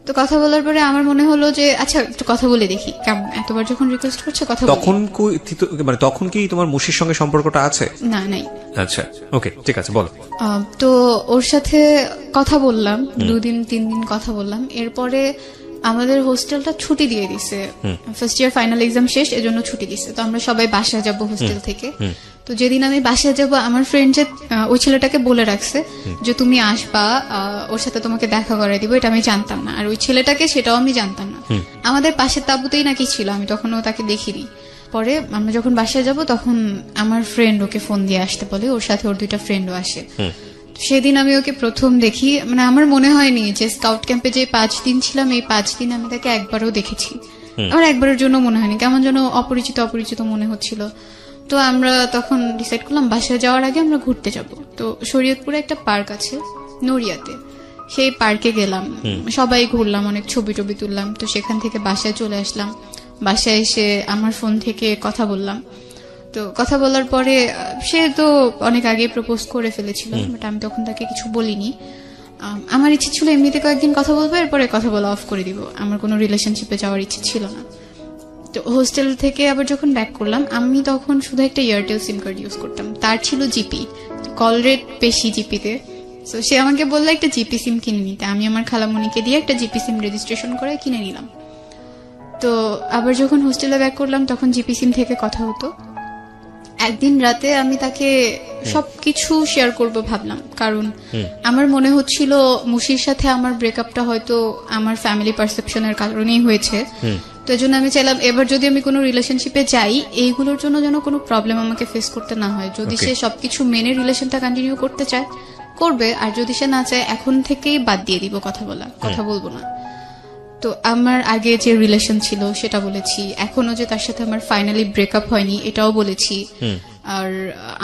তো কথা বলার পরে আমার মনে হলো যে আচ্ছা একটু কথা বলে দেখি কেমন, এতবার যখন রিকোয়েস্ট করছে কথা বলি। তখন কি তোমার মুশির সঙ্গে সম্পর্কটা আছে? না, নাই। আচ্ছা, ওকে, ঠিক আছে, বলো। তো ওর সাথে কথা বললাম, 2 দিন 3 দিন কথা বললাম। এরপরে আমাদের হোস্টেলটা ছুটি দিয়ে দিছে, ফার্স্ট ইয়ার ফাইনাল এক্সাম শেষ, এজন্য ছুটি দিছে। তো আমরা সবাই বাসায় যাব হোস্টেল থেকে। তো যেদিন আমি বাসায় যাব, আমার ফ্রেন্ড যে ওই ছেলেটাকে বলে রাখছে যে তুমি আসবা, ওর সাথে তোমাকে দেখা করাই দিব, এটা আমি জানতাম না। আর ওই ছেলেটাকে, সেটাও আমি জানতাম না। আমাদের পাশের তাঁবুতেই নাকি ছিল, আমি তখনও তাকে দেখিনি। পরে আমরা যখন বাসায় যাব তখন আমার ফ্রেন্ড ওকে ফোন দিয়ে আসতে বলে, ওর সাথে ওর 2টা ফ্রেন্ডও আসে। সেদিন আমি ওকে প্রথম দেখি, মানে আমার মনে হয়নি যে স্কাউট ক্যাম্পে যে 5 দিন ছিলাম, এই 5 দিন আমি তাকে একবারও দেখেছি। আমার একবারের জন্য মনে হয়নি, কেমন যেন অপরিচিত মনে হচ্ছিল। তো আমরা তখন ডিসাইড করলাম বাসায় যাওয়ার আগে আমরা ঘুরতে যাব। তো শরীয়তপুরে একটা পার্ক আছে নড়িয়াতে, সেই পার্কে গেলাম, সবাই ঘুরলাম, অনেক ছবি টবি তুললাম। তো সেখান থেকে বাসায় চলে আসলাম। বাসায় এসে আমার ফোন থেকে কথা বললাম। তো কথা বলার পরে সে তো অনেক আগে প্রপোজ করে ফেলেছিল, বাট আমি তখন তাকে কিছু বলিনি। আমার ইচ্ছে ছিল এমনিতে কয়েকদিন কথা বলবো, এরপরে কথা বলা অফ করে দিব, আমার কোনো রিলেশনশিপে যাওয়ার ইচ্ছে ছিল না। তো হোস্টেল থেকে আবার যখন ব্যাক করলাম, আমি তখন শুধু একটা এয়ারটেল সিম কার্ড ইউজ করতাম, তার ছিল জিপি, কল রেট বেশি জিপিতে। তো সে আমাকে বললো একটা জিপি সিম কিনে নিতে, আমি আমার খালামণিকে দিয়ে একটা জিপি সিম রেজিস্ট্রেশন করে কিনে নিলাম। তো আবার যখন হোস্টেলে ব্যাক করলাম তখন জিপি সিম থেকে কথা হতো। একদিন রাতে আমি তাকে সবকিছু শেয়ার করব ভাবলাম, কারণ আমার মনে হচ্ছিল মুশির সাথে আমার ব্রেকআপটা হয়তো আমার ফ্যামিলি পারসেপশনের কারণেই হয়েছে। তো এই জন্য আমি চাইলাম এবার যদি আমি কোনো রিলেশনশিপে যাই, এইগুলোর জন্য যেন কোনো প্রবলেম আমাকে ফেস করতে না হয়। যদি সে সবকিছু মেনে রিলেশনটা কন্টিনিউ করতে চায় করবে, আর যদি সে না চায় এখন থেকেই বাদ দিয়ে দিব কথা বলবো না। তো আমার আগে যে রিলেশন ছিল সেটা বলেছি, এখনো যে তার সাথে আমার ফাইনালি ব্রেকআপ হয়নি এটাও বলেছি, আর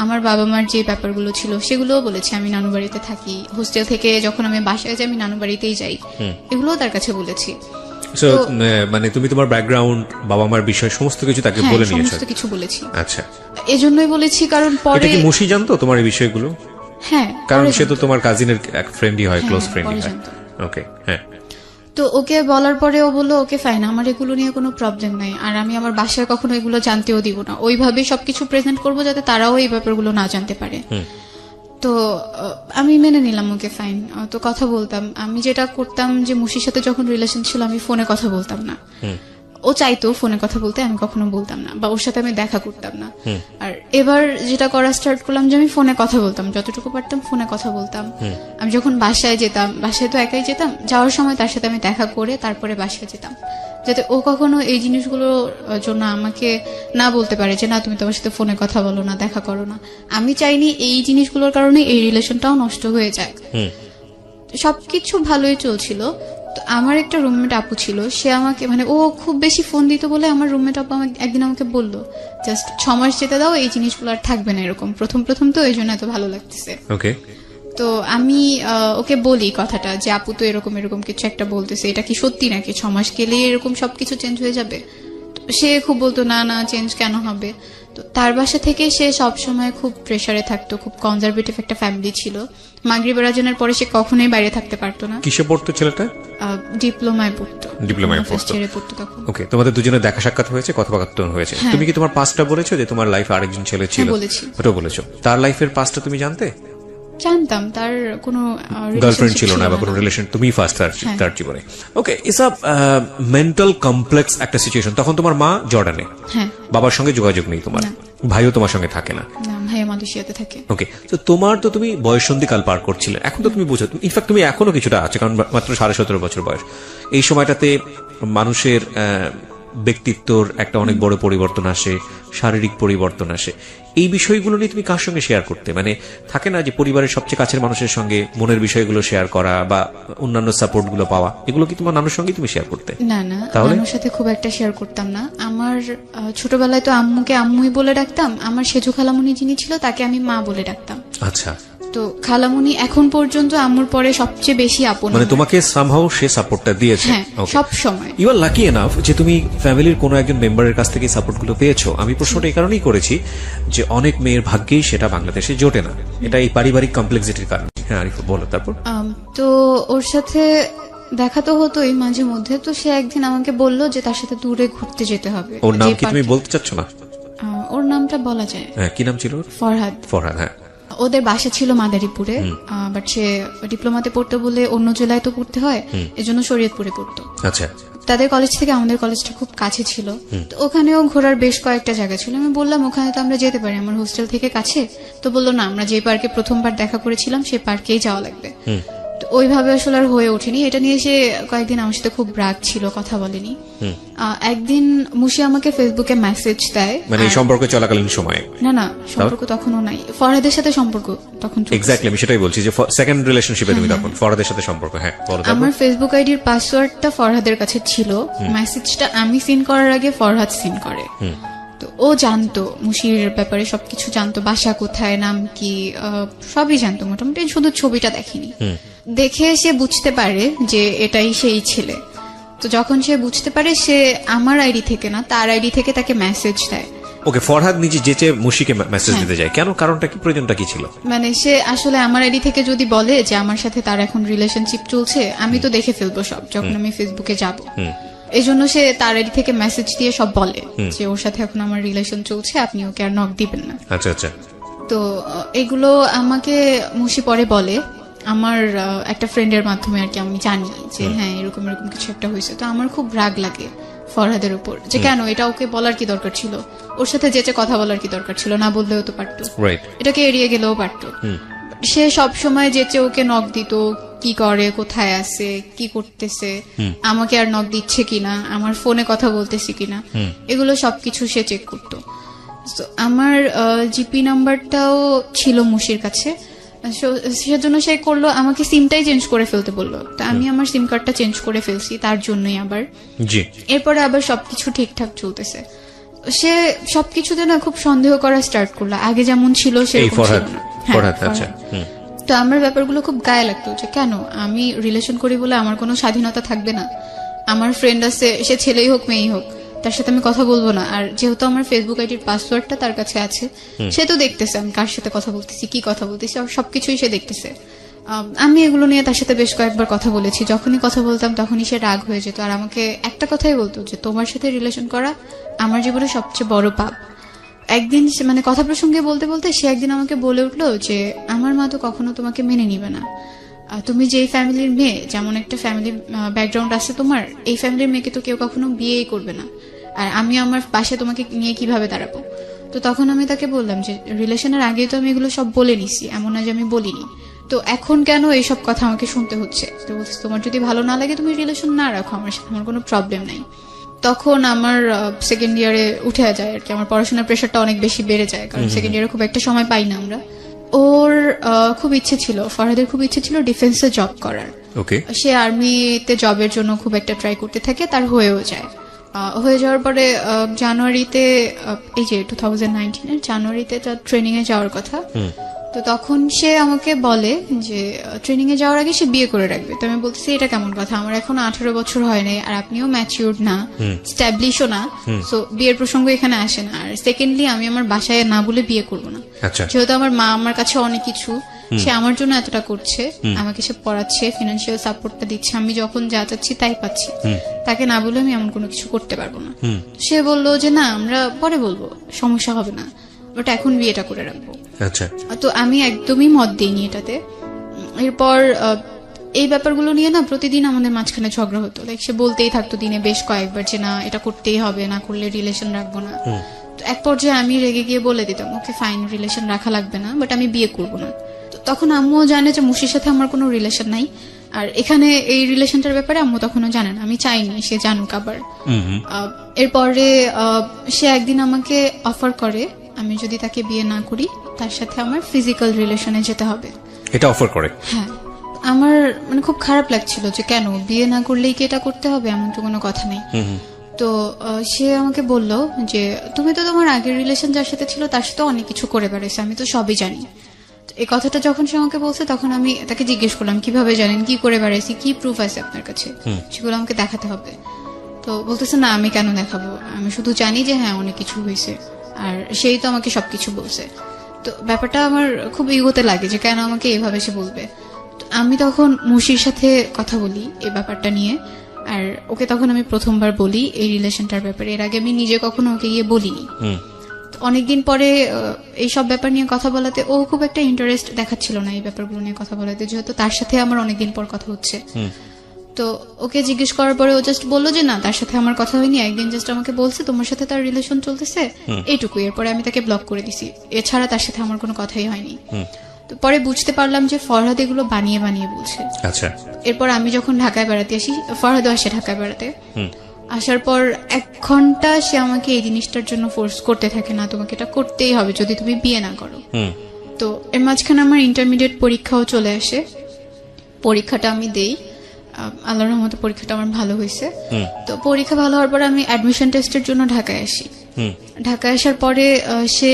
আমার বাবা মার যে ব্যাপারগুলো ছিল সেগুলোও বলেছি। আমি নানু বাড়িতে থাকি, হোস্টেল থেকে যখন আমি বাসায় যাই আমি নানু বাড়িতেই যাই, এগুলোও তার কাছে বলেছি। মানে তুমি তোমার ব্যাকগ্রাউন্ড, বাবা মার বিষয় সমস্ত কিছু তাকে বলে নিয়েছো? সমস্ত কিছু বলেছি। আচ্ছা, এজন্যই বলেছি কারণ পরে কি মুশি জানতো তোমার এই বিষয়গুলো? হ্যাঁ, কারণ সে তো তোমার কাজিনের এক ফ্রেন্ডই হয়, ক্লোজ ফ্রেন্ডই হয়। ওকে, হ্যাঁ। তো ওকে বলার পরে ও বললো ওকে ফাইন, আমার এগুলো নিয়ে কোনো প্রবলেম নাই, আর আমি আমার বাসায় কখনো এগুলো জানতেও দিব না, ওইভাবে সবকিছু প্রেজেন্ট করবো যাতে তারাও এই ব্যাপারগুলো না জানতে পারে। তো আমি মেনে নিলাম, ওকে ফাইন। তো কথা বলতাম, আমি যেটা করতাম যে মুশির সাথে যখন রিলেশন ছিল আমি ফোনে কথা বলতাম না। ও চাইতো ফোনে কথা বলতে, আমি কখনো বলতাম না, বা ওর সাথে আমি দেখা করতাম না। আর এবার যেটা করা স্টার্ট করলাম যে আমি ফোনে কথা বলতাম, যতটুকু পারতাম ফোনে কথা বলতাম। আমি যখন বাসায় যেতাম, বাসায় তো একাই যেতাম, যাওয়ার সময় তার সাথে আমি দেখা করে তারপরে বাসায় যেতাম, যাতে ও কখনো এই জিনিসগুলোর জন্য আমাকে না বলতে পারে যে না তুমি তোমার সাথে ফোনে কথা বলো না, দেখা করো না। আমি চাইনি এই জিনিসগুলোর কারণে এই রিলেশনটাও নষ্ট হয়ে যায়। সবকিছু ভালোই চলছিল। তো আমার একটা রুমমেট আপু ছিল, সে আমাকে মানে ও খুব বেশি ফোন দিত বলে আমার রুমমেট আপু একদিন আমাকে বললো জাস্ট 6 মাস যেতে দাও, এই জিনিসগুলো আর থাকবে না এরকম, প্রথম তো এই জন্য এত ভালো লাগতেছে। তো আমি ওকে বলি কথাটা যে আপু তো এরকম কিছু একটা বলতেছে, এটা কি সত্যি নাকি 6 মাস গেলে এরকম সবকিছু চেঞ্জ হয়ে যাবে? সে খুব বলতো না না চেঞ্জ কেন হবে। তো তার বাসা থেকে সে সবসময় খুব প্রেসারে থাকতো, খুব কনজারভেটিভ একটা ফ্যামিলি ছিল। মাগরিবের আজানের পরে সে কখনোই বাইরে থাকতে পারতো না। কিসে পড়তো ছেলেটা? ডিপ্লোমায় পড়তো। পড়তো তখন। ওকে, তোমাদের দুজনের দেখা সাক্ষাৎ হয়েছে, কথাবার্তা হয়েছে। তুমি কি তোমার পাস্টটা বলেছো যে তোমার লাইফে আরেকজন ছেলে ছিল? বলেছি। ওটা বলেছো। তার লাইফের পাস্টটা তুমি জানতে? জানতাম, তার কোনো গার্লফ্রেন্ড ছিল না বা কোনো রিলেশন, তুমি ফার্স্ট তার জীবনে। ওকে, ইটস আ মেন্টাল কমপ্লেক্স একটা সিচুয়েশন। তখন তোমার মা জর্ডানে, বাবার সঙ্গে যোগাযোগ নেই তোমার, ভাইও তোমার সঙ্গে থাকে না? ভাই মালয়েশিয়াতে থাকে। ওকে, তো তোমার তো তুমি বয়ঃসন্ধিকাল পার করছিলে, এখন তো তুমি বুঝো, ইনফ্যাক্ট তুমি এখনো কিছুটা আছে, কারণ মাত্র 17.5 বছর বয়স। এই সময়টাতে মানুষের ব্যক্তিত্বর একটা অনেক বড় পরিবর্তন আসে, শারীরিক পরিবর্তন আসে। এই বিষয়গুলো নিয়ে তুমি কার সঙ্গে শেয়ার করতে? মানে থাকে না যে পরিবারের সবচেয়ে কাছের মানুষের সঙ্গে মনের বিষয়গুলো শেয়ার করা বা অন্যান্য সাপোর্ট গুলো পাওয়া, এগুলো কি তোমার নানুর সঙ্গে তুমি শেয়ার করতে? না না, নানুর সাথে খুব একটা শেয়ার করতাম না। আমার ছোটবেলায় তো আম্মুকে আম্মুই বলে ডাকতাম, আমার সেজু খালামুনি যিনি ছিল তাকে আমি মা বলে ডাকতাম। আচ্ছা, তো খালামুনি এখন পর্যন্ত আম্মুর পরে সবচেয়ে বেশি আপন। মানে তোমাকে সামহাউ সে সাপোর্টটা দিয়েছে সব সময়। ইউ আর লাকি এনাফ যে তুমি ফ্যামিলির কোনো একজন মেম্বারের কাছ থেকে সাপোর্ট গুলো পেয়েছো। আমি প্রশ্নটা এই কারণেই করেছি যে অনেক মেয়ের ভাগ্যেই সেটা বাংলাদেশে জোটে না, এটা এই পারিবারিক কমপ্লেক্সিটির কারণে। হ্যাঁ আরিফ বলো তারপর। তো ওর সাথে দেখা তো হতোই মাঝে মধ্যে। তো সে একদিন আমাকে বললো যে তার সাথে দূরে ঘুরতে যেতে হবে। ওর নাম কি তুমি বলতে চাচ্ছ না? ওর নামটা বলা যায়। হ্যাঁ, কি নাম ছিল? ফরহাদ। ফরহাদ, হ্যাঁ। ওদের বাসা ছিল মাদারীপুরে, বাট সে ডিপ্লোমাতে পড়তো বলে অন্য জেলায় তো পড়তে হয়, এজন্য শরীয়তপুরে পড়তো। আচ্ছা, তাদের কলেজ থেকে আমাদের কলেজটা খুব কাছে ছিল। তো ওখানেও ঘোরার বেশ কয়েকটা জায়গা ছিল। আমি বললাম ওখানে তো আমরা যেতে পারি, আমার হোস্টেল থেকে কাছে। তো বললো না, আমরা যে পার্কে প্রথমবার দেখা করেছিলাম সেই পার্কেই যাওয়া লাগবে। তো ওইভাবে আসলে আর হয়ে ওঠেনি। এটা নিয়ে সে কয়েকদিন আমার সাথে খুব রাগ ছিল, কথা বলেনি। একদিন মুশি আমাকে ফেসবুকে মেসেজ দেয়, মানে এই সম্পর্ক চলাকালীন সময়ে? না না, সম্পর্ক তখনও নাই, ফরহাদের সাথে সম্পর্ক তখন। এক্স্যাক্টলি, আমি সেটাই বলছি যে সেকেন্ড রিলেশনশিপে তুমি তখন ফরহাদের সাথে সম্পর্ক। হ্যাঁ, আমার ফেসবুক আইডির পাসওয়ার্ডটা ফরহাদের কাছে ছিল, মেসেজটা আমি সিন করার আগে ফরহাদ সিন করে। তো ও জানতো মুশির ব্যাপারে, সবকিছু জানতো, বাসা কোথায়, নাম কি, সবই জানতো মোটামুটি, শুধু ছবিটা দেখেনি। দেখে সে বুঝতে পারে যে এটাই সেই ছেলে। তো যখন সে বুঝতে পারে, সে আমার আইডি থেকে না তার আইডি থেকে তাকে মেসেজ দেয়। ওকে, ফরহাদ নিজে যেচে মুশিকে মেসেজ দিতে যায় কেন? কারণটা কি, প্রয়োজনটা কি ছিল? মানে সে আসলে আমার আইডি থেকে যদি বলে যে আমার সাথে তার এখন রিলেশনশিপ চলছে, আমি তো দেখে ফেলবো সব যখন আমি ফেসবুকে যাব। এই জন্য সে তার আইডি থেকে মেসেজ দিয়ে সব বলে যে ওর সাথে এখন আমার রিলেশন চলছে, আপনি ওকে আর নক দিবেন না। আচ্ছা আচ্ছা। তো এগুলো আমাকে মুশি পরে বলে, আমার একটা ফ্রেন্ডের মাধ্যমে আর কি আমি জানি যে হ্যাঁ এরকম এরকম কিছু একটা হয়েছে। তো আমার খুব রাগ লাগে ফরহাদের উপর, যে কেন এটা ওকে বলার কি দরকার ছিল, ওর সাথে যেচে কথা বলার কি দরকার ছিল, না বললেও তো পারতো, এটাকে এড়িয়ে গেলেও পারতো। সে সব সময় যেচে ওকে নক দিত, কি করে, কোথায় আছে, কি করতেছে, আমাকে আর নক দিচ্ছে কিনা, আমার ফোনে কথা বলতেছি কিনা, এগুলো সবকিছু সে চেক করতো। তো আমার জিপি নাম্বারটাও ছিল মুশির কাছে, সেজন্য সে করলো আমাকে সিমটাই চেঞ্জ করে ফেলতে বললো। তো আমি আমার সিম কার্ডটা চেঞ্জ করে ফেলছি তার জন্যই আবার। এরপরে আবার সবকিছু ঠিকঠাক চলতেছে। সে সবকিছুতে না খুব সন্দেহ করা স্টার্ট করলো, আগে যেমন ছিল সেরকম ছিল না। তো আমার ব্যাপারগুলো খুব গায়ে লাগতো, যে কেন আমি রিলেশন করি বলে আমার কোনো স্বাধীনতা থাকবে না? আমার ফ্রেন্ড আছে, সে ছেলেই হোক মেয়েই হোক, তার সাথে আমি কথা বলবো না? আর যেহেতু আমার ফেসবুক আইডির পাসওয়ার্ডটা তার কাছে আছে, সে তো দেখতেছে আমি কার সাথে কথা বলতেছি, কি কথা বলতেছি, সবকিছুই সে দেখতেছে। আমি এগুলো নিয়ে তার সাথে বেশ কয়েকবার কথা বলেছি। যখনই কথা বলতাম তখনই সে রাগ হয়ে যেত, আর আমাকে একটা কথাই বলতো যে তোমার সাথে রিলেশন করা আমার জীবনে সবচেয়ে বড় পাপ। একদিন মানে কথা প্রসঙ্গে বলতে বলতে সে একদিন আমাকে বলে উঠলো যে আমার মা তো কখনো তোমাকে মেনে নিবে না, তুমি যেই ফ্যামিলির মেয়ে, যেমন একটা ফ্যামিলি ব্যাকগ্রাউন্ড আছে তোমার, এই ফ্যামিলির মেয়েকে তো কেউ কখনো বিয়েই করবে না, আর আমি আমার বাসায় তোমাকে নিয়ে কিভাবে দাঁড়াবো? তো তখন আমি তাকে বললাম যে রিলেশনের আগেই তো আমি এগুলো সব বলে নিছি, এমন না যে আমি বলিনি, তো এখন কেন এইসব কথা আমাকে শুনতে হচ্ছে? তো বলছি তোমার যদি ভালো না লাগে তুমি রিলেশন না রাখো, আমার সাথে আমার কোনো প্রবলেম নাই। তখন আমার সেকেন্ড ইয়ারে উঠে যায় আর কি, আমার পড়াশোনার প্রেশারটা অনেক বেশি বেড়ে যায়, কারণ সেকেন্ড ইয়ারে খুব একটা সময় পাই না আমরা। ওর খুব ইচ্ছে ছিল, ফরহাদের খুব ইচ্ছে ছিল ডিফেন্সে জব করার। সে আর্মিতে জবের জন্য খুব একটা ট্রাই করতে থাকে, তার হয়েও যায়। হয়ে যাওয়ার পরে জানুয়ারিতে, এই যে 2019-এর জানুয়ারিতে তার ট্রেনিং এ যাওয়ার কথা। তো তখন সে আমাকে বলে যে ট্রেনিং এ যাওয়ার আগে সে বিয়ে করে রাখবে। তো আমি বলতেছি এটা কেমন কথা, আমার এখন 18 বছর হয় নাই, আর আপনিও ম্যাচিউরড না, স্ট্যাবলিশও না, সো বিয়ের প্রসঙ্গ এখানে আসে না। আর সেকেন্ডলি আমি আমার বাসায় না বলে বিয়ে করবো না, আচ্ছা যেহেতু আমার মা আমার কাছে অনেক কিছু, সে আমার জন্য এতটা করছে, আমাকে সে পড়াচ্ছে, ফিনান্সিয়াল সাপোর্টটা দিচ্ছে, আমি যখন যা চাচ্ছি তাই পাচ্ছি, তাকে না বলে আমি এমন কোনো কিছু করতে পারবো না। সে বললো যে না আমরা পরে বলবো, সমস্যা হবে না, বাট এখন বিয়েটা করে রাখবো। আচ্ছা তো আমি একদমই মত দিইনি এটাতে। এরপর এই ব্যাপারগুলো নিয়ে না প্রতিদিন আমাদের মাঝখানে ঝগড়া হতো, লাইক সে বলতেই থাকতো দিনে বেশ কয়েকবার যে না এটা করতেই হবে, না করলে রিলেশন রাখবো না। তো এক পর্যায়ে আমি রেগে গিয়ে বলে দিতাম ওকে ফাইন, রিলেশন রাখা লাগবে না, বাট আমি বিয়ে করবো না। তো তখন আম্মুও জানে যে মুশির সাথে আমার কোনো রিলেশন নাই, আর এখানে এই রিলেশনটার ব্যাপারে আম্মু তখনও জানেন, আমি চাইনি সে জানুক আবার। এরপরে সে একদিন আমাকে অফার করে আমি যদি তাকে বিয়ে না করি তার সাথে আমার ফিজিক্যাল রিলেশনে যেতে হবে। এটা অফার করে? হ্যাঁ, আমার মানে খুব খারাপ লাগছিল যে কেন বিয়ে না করলেই কি এটা করতে হবে, এমন তো কোনো কথা নেই। তো সে আমাকে বলল যে তুমি তো তোমার আগের রিলেশন যার সাথে ছিল তার সাথে অনেক কিছু করে বেড়েছে, আমি তো সবই জানি। এই কথাটা যখন সে আমাকে বলছে তখন আমি তাকে জিজ্ঞেস করলাম কিভাবে জানেন, কি করে বেড়াইছি, কি প্রুফ আছে আপনার কাছে, সেগুলো আমাকে দেখাতে হবে। তো বলতেছে না আমি কেন দেখাবো, আমি শুধু জানি যে হ্যাঁ অনেক কিছু হয়েছে, আর সেই তো আমাকে সবকিছু বলছে। তো ব্যাপারটা আমার খুব ইগোতে লাগে যে কেন আমাকে এইভাবে সে বলবে। তো আমি তখন মুশির সাথে কথা বলি এই ব্যাপারটা নিয়ে, আর ওকে তখন আমি প্রথমবার বলি এই রিলেশনটার ব্যাপারে, এর আগে আমি নিজে কখনো ওকে গিয়ে বলিনি। অনেকদিন পরে এইসব ব্যাপার নিয়ে কথা বলাতে ও খুব একটা ইন্টারেস্ট দেখাচ্ছিল না এই ব্যাপারগুলো নিয়ে কথা বলাতে, যেহেতু তার সাথে আমার অনেকদিন পর কথা হচ্ছে। তো ওকে জিজ্ঞেস করার পরে ও জাস্ট বললো যে না তার সাথে আমার কথা হয়নি, একদিন জাস্ট আমাকে বলছে তোমার সাথে তার রিলেশন চলতেছে, এইটুকু। এরপরে আমি তাকে ব্লক করে দিছি, এছাড়া তার সাথে আমার কোনো কথাই হয়নি। তো পরে বুঝতে পারলাম যে ফরহাদ এগুলো বানিয়ে বানিয়ে বলছে। আচ্ছা। এরপর আমি যখন ঢাকায় বেড়াতে আসি, ফরহাদও আসে ঢাকায় বেড়াতে, আসার পর 1 ঘন্টা সে আমাকে এই জিনিসটার জন্য ফোর্স করতে থাকে, না তোমাকে এটা করতেই হবে যদি তুমি বিয়ে না করো। তো এর মাঝখানে আমার ইন্টারমিডিয়েট পরীক্ষাও চলে আসে, পরীক্ষাটা আমি দেই, আল্লাহর রহমতে পরীক্ষাটা আমার ভালো হয়েছে। তো পরীক্ষা ভালো হওয়ার পর আমি অ্যাডমিশন টেস্টের জন্য ঢাকায় আসি। ঢাকায় আসার পরে সে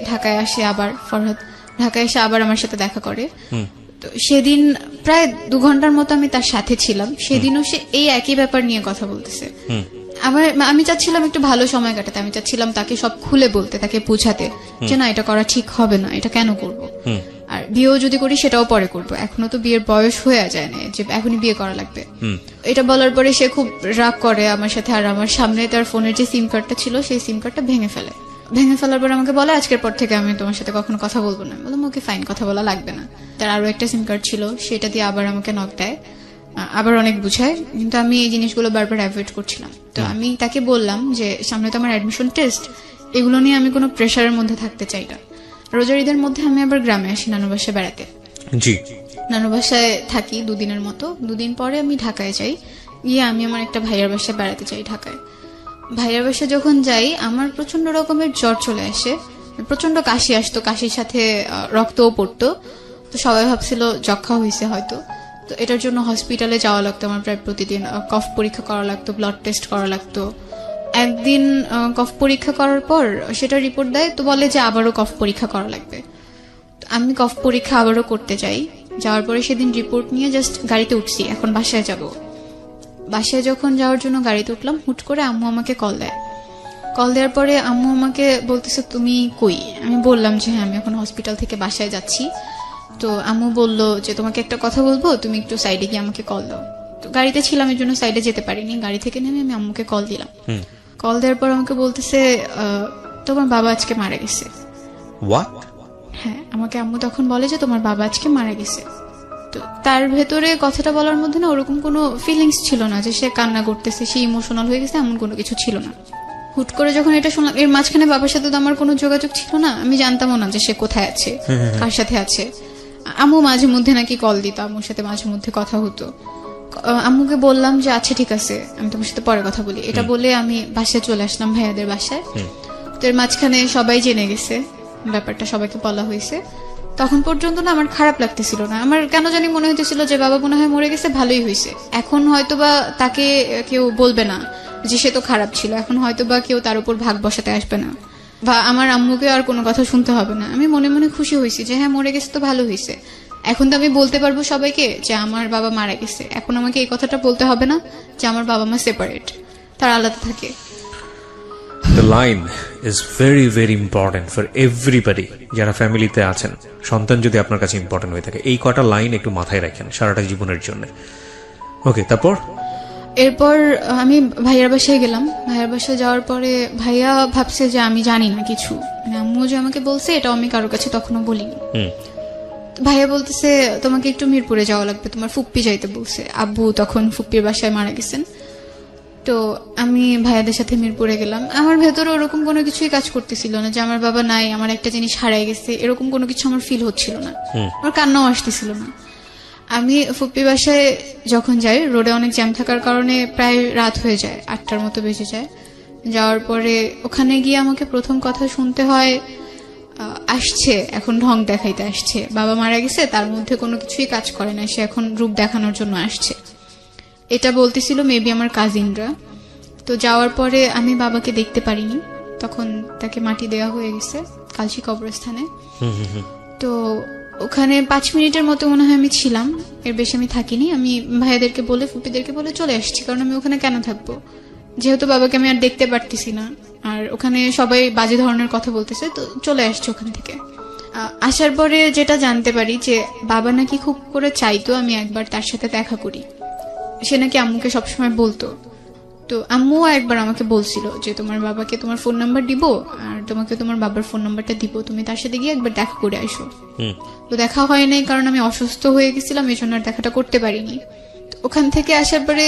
ঢাকায় আসে আবার, ফরহাদ ঢাকায় এসে আবার আমার সাথে দেখা করে। তো সেদিন প্রায় 2 ঘন্টার মতো আমি তার সাথে ছিলাম, সেদিনও সে এই একই ব্যাপার নিয়ে কথা বলতেছে। আমি চাচ্ছিলাম একটু ভালো সময় কাটাতে, আমি চাচ্ছিলাম তাকে সব খুলে বলতে, তাকে বোঝাতে যে না এটা করা ঠিক হবে না, এটা কেন করব, আর বিয়েও যদি করি সেটাও পরে করবো, এখনো তো বিয়ের বয়স হয়ে যায় না যে এখনই বিয়ে করা লাগবে। এটা বলার পরে সে খুব রাগ করে আমার সাথে, আর আমার সামনে তার ফোনের যে সিম কার্ডটা ছিল সেই সিম কার্ডটা ভেঙে ফেলে। ভেঙে ফেলার পর আমাকে বলে আজকের পর থেকে আমি তোমার সাথে কখনো কথা বলবো না। বললাম ওকে ফাইন, কথা বলা লাগবে না। তার আরো একটা সিম কার্ড ছিল, সেটা দিয়ে আবার আমাকে নক দেয়, আবার অনেক বুঝায়, কিন্তু আমি এই জিনিসগুলো বারবার অ্যাভয়েড করছিলাম। তো আমি তাকে বললাম যে সামনে তো আমার অ্যাডমিশন টেস্ট, এগুলো নিয়ে আমি কোনো প্রেশারের মধ্যে থাকতে চাই না। রোজার ঈদের মধ্যে আমি আবার গ্রামে আসি নানু বাসায় বেড়াতে। জি। নানু বাসায় থাকি 2 দিনের মতো, 2 দিন পরে আমি ঢাকায় যাই, গিয়ে আমি আমার একটা ভাইয়ার বাসায় বেড়াতে যাই ঢাকায়। ভাইয়ার বাসায় যখন যাই আমার প্রচন্ড রকমের জ্বর চলে আসে, প্রচন্ড কাশি আসতো, কাশির সাথে রক্তও পড়তো। তো সবাই ভাবছিল যক্ষা হয়েছে হয়তো। তো এটার জন্য হসপিটালে যাওয়া লাগতো আমার প্রায় প্রতিদিন, কফ পরীক্ষা করা লাগতো, ব্লাড টেস্ট করা লাগতো। একদিন কফ পরীক্ষা করার পর সেটা রিপোর্ট দেয়, তো বলে যে আবারও কফ পরীক্ষা করা লাগবে। আমি কফ পরীক্ষা আবারও করতে যাই, যাওয়ার পরে সেদিন রিপোর্ট নিয়ে জাস্ট গাড়িতে উঠছি, এখন বাসায় যাব। বাসায় যখন যাওয়ার জন্য গাড়িতে উঠলাম, হুট করে আম্মু আমাকে কল দেয়। কল দেওয়ার পরে আম্মু আমাকে বলতেছে তুমি কই। আমি বললাম যে হ্যাঁ আমি এখন হসপিটাল থেকে বাসায় যাচ্ছি। তো আম্মু বললো যে তোমাকে একটা কথা বলবো, তুমি একটু সাইডে গিয়ে আমাকে কল দাও। তো গাড়িতে ছিলাম এর জন্য সাইডে যেতে পারিনি, গাড়ি থেকে নেমে আমি আম্মুকে কল দিলাম। কল দেওয়ার পর আমাকে বলতেছে তোমার বাবা আজকে মারা গেছে। হ্যাঁ, আমাকে আম্মু তখন বলে যে তোমার বাবা আজকে মারা গেছে। তো তার ভেতরে কথাটা বলার মধ্যে না ওরকম কোনো ফিলিংস ছিল না যে সে কান্না করতেছে, সে ইমোশনাল হয়ে গেছে, এমন কোনো কিছু ছিল না। হুট করে যখন এটা শুনলাম, এর মাঝখানে বাবার সাথে তো আমার কোনো যোগাযোগ ছিল না, আমি জানতামও না যে সে কোথায় আছে, কার সাথে আছে। আম্মু মাঝে মধ্যে নাকি কল দিত, আম্মুর সাথে মাঝে মধ্যে কথা হতো। আম্মুকে বললাম যে আচ্ছা ঠিক আছে আমি তোমার সাথে পরে কথা বলি, এটা বলে আমি বাসায় চলে আসলাম, ভাইয়াদের বাসায়। তো এর মাঝখানে সবাই জেনে গেছে ব্যাপারটা, সবাইকে বলা হয়েছে। তখন পর্যন্ত না আমার খারাপ লাগতেছিল না, আমার কেন জানি মনে হইতেছিল যে বাবা মনে হয় মরে গেছে, ভালোই হয়েছে। এখন হয়তোবা তাকে কেউ বলবে না যে সে তো খারাপ ছিল, এখন হয়তোবা কেউ তার উপর ভাগ বসাতে আসবে না। বা আমার আম্মুকে আর কোনো কথা শুনতে হবে না। আমি মনে মনে খুশি হয়েছি যে হ্যাঁ, মরে গেছে তো ভালো হয়েছে। এখন তো আমি বলতে পারবো সবাইকে যে আমার বাবা মারা গেছে। এখন আমাকে এই কথাটা বলতে হবে না যে আমার বাবা মা সেপারেট, তারা আলাদা থাকে। The line is very very important for everybody. যারা ফ্যামিলিতে আছেন, সন্তান যদি আপনার কাছে ইম্পর্টেন্ট হয়ে থাকে, এই কটা লাইন একটু মাথায় রাখেন সারাটা জীবনের জন্য। ওকে, তারপর এরপর আমি ভাইয়ার বাসায় গেলাম। ভাইয়ার বাসায় যাওয়ার পরে ভাইয়া ভাবছে যে আমি জানি না কিছু, মানে আম্মু যে আমাকে বলছে এটাও আমি কারোর কাছে তখনও বলিনি। ভাইয়া বলতেছে তোমাকে একটু মিরপুরে যাওয়া লাগবে, তোমার ফুপ্পি যাইতে বলছে। আব্বু তখন ফুপ্পির বাসায় মারা গেছেন। তো আমি ভাইয়াদের সাথে মিরপুরে গেলাম। আমার ভেতরে ওরকম কোনো কিছুই কাজ করতেছিল না যে আমার বাবা নাই, আমার একটা জিনিস হারাই গেছে, এরকম কোনো কিছু আমার ফিল হচ্ছিল না। আমার কান্নাও আসতেছিল না। আমি ফুপ্পি বাসায় যখন যাই, রোডে অনেক জ্যাম থাকার কারণে প্রায় রাত হয়ে যায়, 8টার মতো বেজে যায়। যাওয়ার পরে ওখানে গিয়ে আমাকে প্রথম কথা শুনতে হয় আসছে এখন ঢং দেখাইতে আসছে, বাবা মারা গেছে, তার মধ্যে কোনো কিছুই কাজ করে না, সে এখন রূপ দেখানোর জন্য আসছে, এটা বলতেছিল মেবি আমার কাজিনরা। তো যাওয়ার পরে আমি বাবাকে দেখতে পারিনি, তখন তাকে মাটি দেওয়া হয়ে গেছে কালশি কবরস্থানে। তো ওখানে 5 মিনিটের মতো মনে হয় আমি ছিলাম, এর বেশি আমি থাকিনি। আমি ভাইয়াদেরকে বলে ফুপিদেরকে বলে চলে আসছি, কারণ আমি ওখানে কেন থাকবো, যেহেতু বাবাকে আমি আর দেখতে পারতেছি না, আর ওখানে সবাই বাজে ধরনের কথা বলতেছে, তো চলে আসছে ওখান থেকে। আসার পরে যেটা জানতে পারি যে বাবা নাকি খুব করে চাইতো আমি একবার তার সাথে দেখা করি, সে নাকি আম্মুকে সবসময় বলতো। তো আম্মুও একবার আমাকে বলছিল যে তোমার বাবাকে তোমার ফোন নাম্বার দিব আর তোমাকে তোমার বাবার ফোন নাম্বারটা দিব, তুমি তার সাথে গিয়ে একবার দেখা করে আসো। তো দেখা হয় নাই, কারণ আমি অসুস্থ হয়ে গেছিলাম, এই জন্য আর দেখাটা করতে পারিনি। ওখান থেকে আসার পরে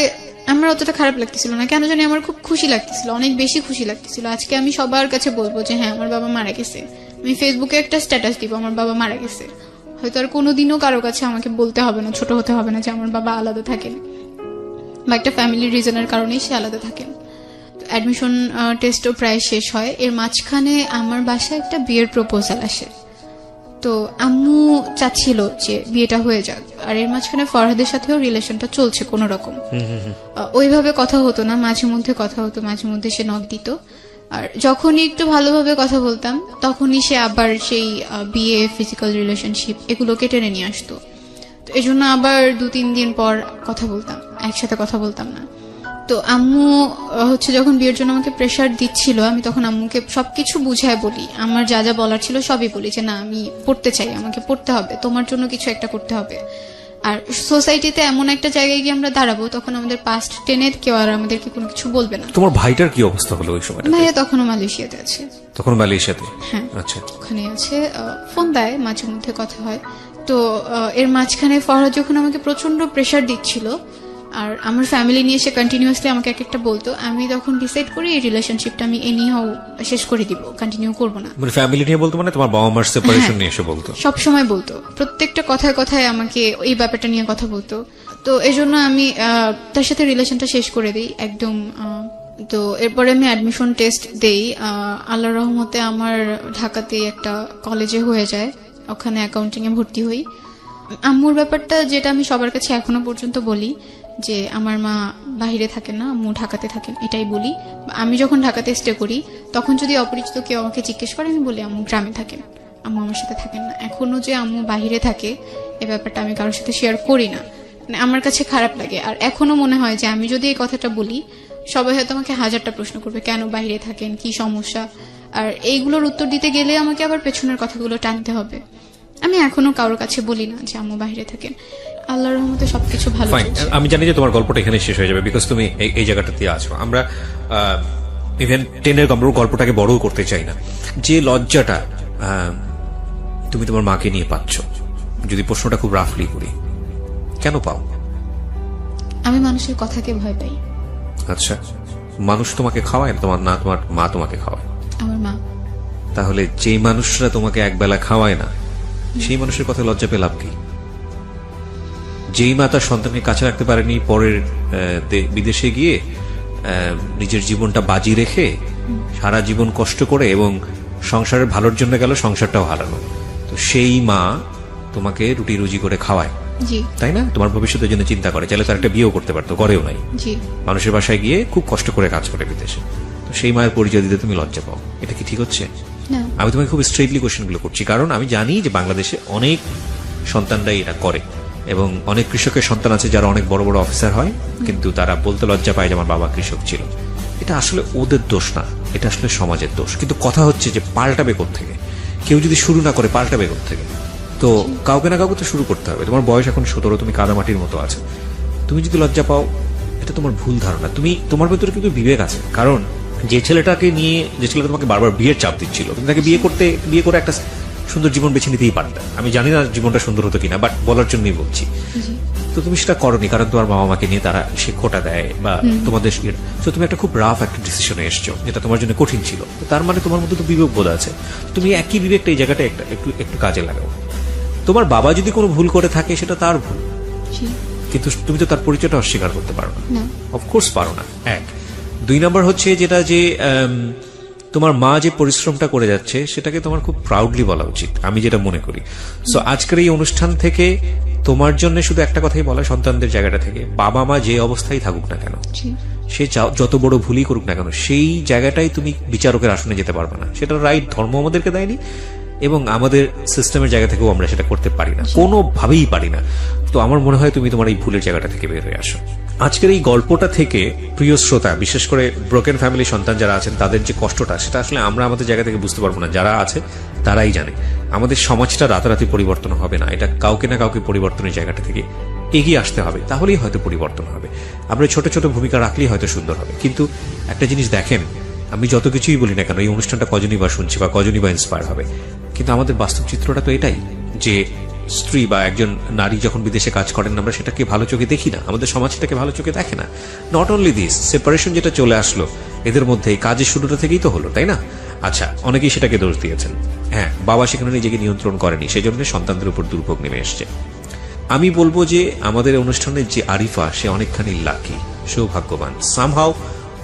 আমার অতটা খারাপ লাগতেছিল না, কেন জানি আমার খুব খুশি লাগতেছিল, অনেক বেশি খুশি লাগতেছিল। আজকে আমি সবার কাছে বলবো যে হ্যাঁ আমার বাবা মারা গেছে, আমি ফেসবুকে একটা স্ট্যাটাস দিব আমার বাবা মারা গেছে। হয়তো আর কোনোদিনও কারো কাছে আমাকে বলতে হবে না, ছোট হতে হবে না যে আমার বাবা আলাদা থাকেন বা একটা ফ্যামিলির রিজনের কারণেই সে আলাদা থাকেন। অ্যাডমিশন টেস্টও প্রায় শেষ হয়, এর মাঝখানে আমার বাসায় একটা বিয়ের প্রপোজাল আসে। তো আম্মু চাচ্ছিল যে বিয়েটা হয়ে যাক, আর এর মাঝখানে ফরহাদের সাথেও রিলেশনটা চলছে কোনো রকম। ওইভাবে কথা হতো না, মাঝে মধ্যে কথা হতো, মাঝে মধ্যে সে নক দিত, আর যখনই একটু ভালোভাবে কথা বলতাম তখনই সে আবার সেই বিয়ে, ফিজিক্যাল রিলেশনশিপ এগুলোকে টেনে নিয়ে আসতো। তো এই জন্য আবার 2-3 দিন পর কথা বলতাম, একসাথে কথা বলতাম না। তো আম্মু হচ্ছে যখন বিয়ের জন্য আমাকে প্রেশার দিচ্ছিল, আমি তখন আম্মুকে সবকিছু বুঝায় বলি, আমার যা যা বলার ছিল সবই বলি যে না আমি পড়তে চাই, আমাকে পড়তে হবে, তোমার জন্য কিছু একটা করতে হবে। আর সোসাইটিতে এমন একটা জায়গায় গিয়ে আমরা দাঁড়াবো, তখন আমাদের পাস্ট টেনে কেউ আর আমাদেরকে কোনো কিছু বলবে না। তোমার ভাইটার কি অবস্থা হলো ওই সময়? ভাইয়া তখনও মালয়েশিয়াতে আছে। তখন মালয়েশিয়াতে? হ্যাঁ, আচ্ছা, ওখানে আছে, ফোন দেয়, মাঝে মধ্যে কথা হয়। তো এর মাঝখানে ফরহাদ যখন আমাকে প্রচন্ড প্রেশার দিচ্ছিল, আর আমার ফ্যামিলি নিয়ে সে কন্টিনিউয়াসলি আমাকে এক একটা বলতো, আমি তখন ডিসাইড করি এই রিলেশনশিপটা আমি এনিহাও শেষ করে দিব, কন্টিনিউ করব না। মানে ফ্যামিলি নিয়ে বলতো, মানে তোমার বাবা মার সেপারেশন নিয়ে এসে বলতো? সব সময় বলতো, প্রত্যেকটা কথায় কথায় আমাকে এই ব্যাপারটা নিয়ে কথা বলতো। তো এই জন্য আমি তার সাথে রিলেশনটা শেষ করে দিই একদম। তো এরপরে আমি অ্যাডমিশন টেস্ট দেই, আল্লাহর রহমতে আমার ঢাকাতে একটা কলেজে হয়ে যায়, ওখানে অ্যাকাউন্টিং এ ভর্তি হই। আম্মুর ব্যাপারটা যেটা আমি সবার কাছে এখনো পর্যন্ত বলি যে আমার মা বাইরে থাকেন না, আম্মু ঢাকাতে থাকেন, এটাই বলি। আমি যখন ঢাকাতে স্টে করি তখন যদি অপরিচিত কেউ আমাকে জিজ্ঞেস করে, আমি বলি আম্মু গ্রামে থাকেন, আম্মু আমার সাথে থাকেন না। এখনো যে আম্মু বাইরে থাকে এই ব্যাপারটা আমি কারোর সাথে শেয়ার করি না, মানে আমার কাছে খারাপ লাগে। আর এখনো মনে হয় যে আমি যদি এই কথাটা বলি সবাই হয়তো আমাকে 1000টা প্রশ্ন করবে, কেন বাইরে থাকেন, কি সমস্যা, আর এইগুলোর উত্তর দিতে গেলে আমাকে আবার পেছনের কথাগুলো টানতে হবে। আমি এখনো কারোর কাছে বলি না যে আম্মু বাইরে থাকেন। আল্লাহর রহমতে সবকিছু ভালো চলছে। আমি জানি যে তোমার গল্পটা এখানে শেষ হয়ে যাবে, বিকজ তুমি এই জায়গাটাতে আছো। আমরা ইভেন 10-এর গল্পটাকে বড়ও করতে চাই না। যে লজ্জাটা তুমি তোমার মাকে নিয়ে পাচ্ছ, যদি প্রশ্নটা খুব রাফলি করি, কেন পাও? আমি মানুষের কথাকে ভয় পাই। আচ্ছা, মানুষ তোমাকে খাওয়ায় না? তোমার মা তোমাকে খাওয়ায়? আমার মা। তাহলে যেই মানুষরা তোমাকে একবেলা খাওয়ায় না, সেই মানুষের কথা লজ্জা পেয়ে লাভ কি? যেই মা তার সন্তানকে কাছে রাখতে পারেনি, পরের বিদেশে গিয়ে নিজের জীবনটা বাজি রেখে সারা জীবন কষ্ট করে এবং সংসারের ভালোর জন্য গেল, সংসারটাও হারানো, তো সেই মা তোমাকে রুটি রুজি করে খাওয়ায়, তাই না? তোমার ভবিষ্যতের জন্য চিন্তা করে, চাইলে তার একটা বিয়েও করতে পারতো, করেও নাই। মানুষের বাসায় গিয়ে খুব কষ্ট করে কাজ করে বিদেশে। তো সেই মায়ের পরিচয় দিতে তুমি লজ্জা পাও, এটা কি ঠিক হচ্ছে? না। আমি তোমাকে খুব স্ট্রেটলি কোশ্চেনগুলো করছি, কারণ আমি জানি যে বাংলাদেশে অনেক সন্তানরাই এটা করে, এবং অনেক কৃষকের সন্তান আছে যারা অনেক বড় বড় অফিসার হয়, কিন্তু তারা বলতে লজ্জা পায় যে আমার বাবা কৃষক ছিল। এটা আসলে ওদের দোষ না, এটা আসলে সমাজের দোষ। কিন্তু কথা হচ্ছে যে পাল্টাবে কোত্থেকে? কেউ যদি শুরু না করে পাল্টাবে কোত্থেকে? তো কাউকে না কাউকে তো শুরু করতে হবে। তোমার বয়স এখন 17, তুমি কাদামাটির মতো আছে। তুমি যদি লজ্জা পাও, এটা তোমার ভুল ধারণা। তোমার ভেতরে কিন্তু বিবেক আছে, কারণ যে ছেলেটা তোমাকে বারবার বিয়ের চাপ দিচ্ছিল, তুমি তাকে বিয়ে করে একটা সুন্দর জীবন বেছে নিতেই পারতে। আমি জানি না জীবনটা সুন্দর হতো কিনা, বাট বলার জন্যই বলছি। তো তুমি সেটা করনি, কারণ তোমার বাবা মাকে নিয়ে তারা সে খোটা দেয় বা তোমাদের, তো তুমি একটা খুব রাফ একটা ডিসিশনে এসছো, যেটা তোমার জন্য কঠিন ছিল। তার মানে তোমার মধ্যে তো বিবেক বোধ আছে। তুমি একই বিবেকটা এই জায়গাটা একটু কাজে লাগাও। তোমার বাবা যদি কোনো ভুল করে থাকে, সেটা তার ভুল, কিন্তু তুমি তো তার পরিচয়টা অস্বীকার করতে পারো না। অফকোর্স পারো না। 1 2 নাম্বার হচ্ছে যেটা যে তোমার মা যে পরিশ্রমটা করে যাচ্ছে, সেটাকে তোমার খুব প্রাউডলি বলা উচিত, আমি যেটা মনে করি। সো আজকের এই অনুষ্ঠান থেকে তোমার জন্য শুধু একটা কথাই বলা, সন্তানদের জায়গাটা থেকে, বাবা মা যে অবস্থায় থাকুক না কেন, সে যত বড় ভুলই করুক না কেন, সেই জায়গাটাই তুমি বিচারকের আসনে যেতে পারবে না। সেটা রাইট ধর্ম আমাদেরকে দেয়নি, এবং আমাদের সিস্টেমের জায়গা থেকেও আমরা সেটা করতে পারি না, কোনোভাবেই পারি না। তো আমার মনে হয় তুমি তোমার এই ভুলের জায়গাটা থেকে বের হয়ে আসো। আজকের এই গল্পটা থেকে প্রিয় শ্রোতা, বিশেষ করে ব্রোকেন ফ্যামিলি সন্তান যারা আছেন, তাদের যে কষ্টটা, সেটা আসলে আমরা আমাদের জায়গা থেকে বুঝতে পারবো না, যারা আছে তারাই জানে। আমাদের সমাজটা রাতারাতি পরিবর্তন হবে না, এটা কাউকে না কাউকে পরিবর্তনের জায়গাটা থেকে এগিয়ে আসতে হবে, তাহলেই হয়তো পরিবর্তন হবে। আমরা ছোট ছোট ভূমিকা রাখলেই হয়তো সুন্দর হবে। কিন্তু একটা জিনিস দেখেন, আমি যত কিছুই বলি না কেন, এই অনুষ্ঠানটা কজনই বা শুনছি বা কজনই বা ইন্সপায়ার হবে, কিন্তু আমাদের বাস্তব চিত্রটা তো এটাই, যে স্ত্রী বা একজন নারী যখন বিদেশে কাজ করেন, আমরা সেটাকে ভালো চোখে দেখি না, আমাদের সমাজ সেটাকে ভালো চোখে দেখে না। নট অনলি দিস, সেপারেশন যেটা চলে আসলো এদের মধ্যে, কাজের শুরুটা থেকেই তো হলো, তাই না? আচ্ছা, অনেকেই সেটাকে দোষ দিয়েছেন। হ্যাঁ, বাবা সেখানে নিজেকে নিয়ন্ত্রণ করেনি, সেই জন্য সন্তানদের উপর দুর্ভোগ নেমে এসছে। আমি বলবো যে আমাদের অনুষ্ঠানের যে আরিফা, সে অনেকখানি লাকি, সৌভাগ্যবান। সামহাও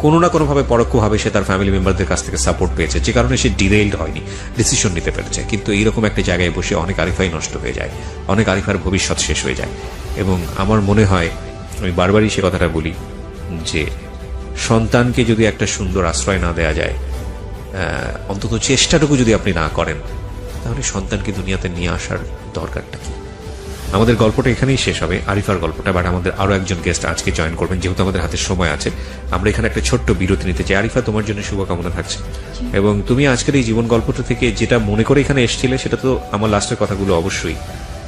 কোনো না কোনোভাবে পরোক্ষভাবে সে তার ফ্যামিলি মেম্বারদের কাছ থেকে সাপোর্ট পেয়েছে, যে কারণে সে ডিরেইলড হয়নি, ডিসিশন নিতে পেরেছে। কিন্তু এইরকম একটা জায়গায় বসে অনেক আরিফাই নষ্ট হয়ে যায়, অনেক আরিফার ভবিষ্যৎ শেষ হয়ে যায়। এবং আমার মনে হয়, আমি বারবারই সে কথাটা বলি, যে সন্তানকে যদি একটা সুন্দর আশ্রয় না দেয়া যায়, অন্তত চেষ্টাটুকু যদি আপনি না করেন, তাহলে সন্তানকে দুনিয়াতে নিয়ে আসার দরকারটা কি? আমাদের গল্পটা এখানেই শেষ হবে, আরিফার গল্পটা। বাট আমাদের আরো একজন গেস্ট আজকে জয়েন করবেন, যেহেতু আমাদের হাতে সময় আছে। আমরা এখানে একটা ছোট্ট বিরতি নিতে চাই। আরিফা, তোমার জন্য শুভকামনা থাকছে। এবং তুমি আজকের এই জীবন গল্পটা থেকে যেটা মনে করে এখানে এসেছিলে, সেটা তো আমার লাস্টের কথাগুলো অবশ্যই,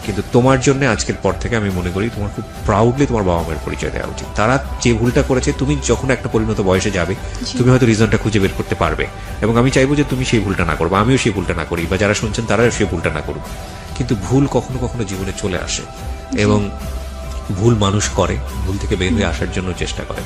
কিন্তু তোমার জন্য আজকের পর থেকে আমি মনে করি তোমার খুব প্রাউডলি তোমার বাবা মায়ের পরিচয় দেওয়া উচিত। তারা যে ভুলটা করেছে, তুমি যখন একটা পরিণত বয়সে যাবে, তুমি হয়তো রিজনটা খুঁজে বের করতে পারবে। এবং আমি চাইবো যে তুমি সেই ভুলটা না করবো, আমিও সেই ভুলটা না করি, বা যারা শুনছেন তারাও সেই ভুলটা না করুক। কিন্তু ভুল কখনো কখনো জীবনে চলে আসে, এবং ভুল মানুষ করে, ভুল থেকে বের হয়ে আসার জন্য চেষ্টা করে।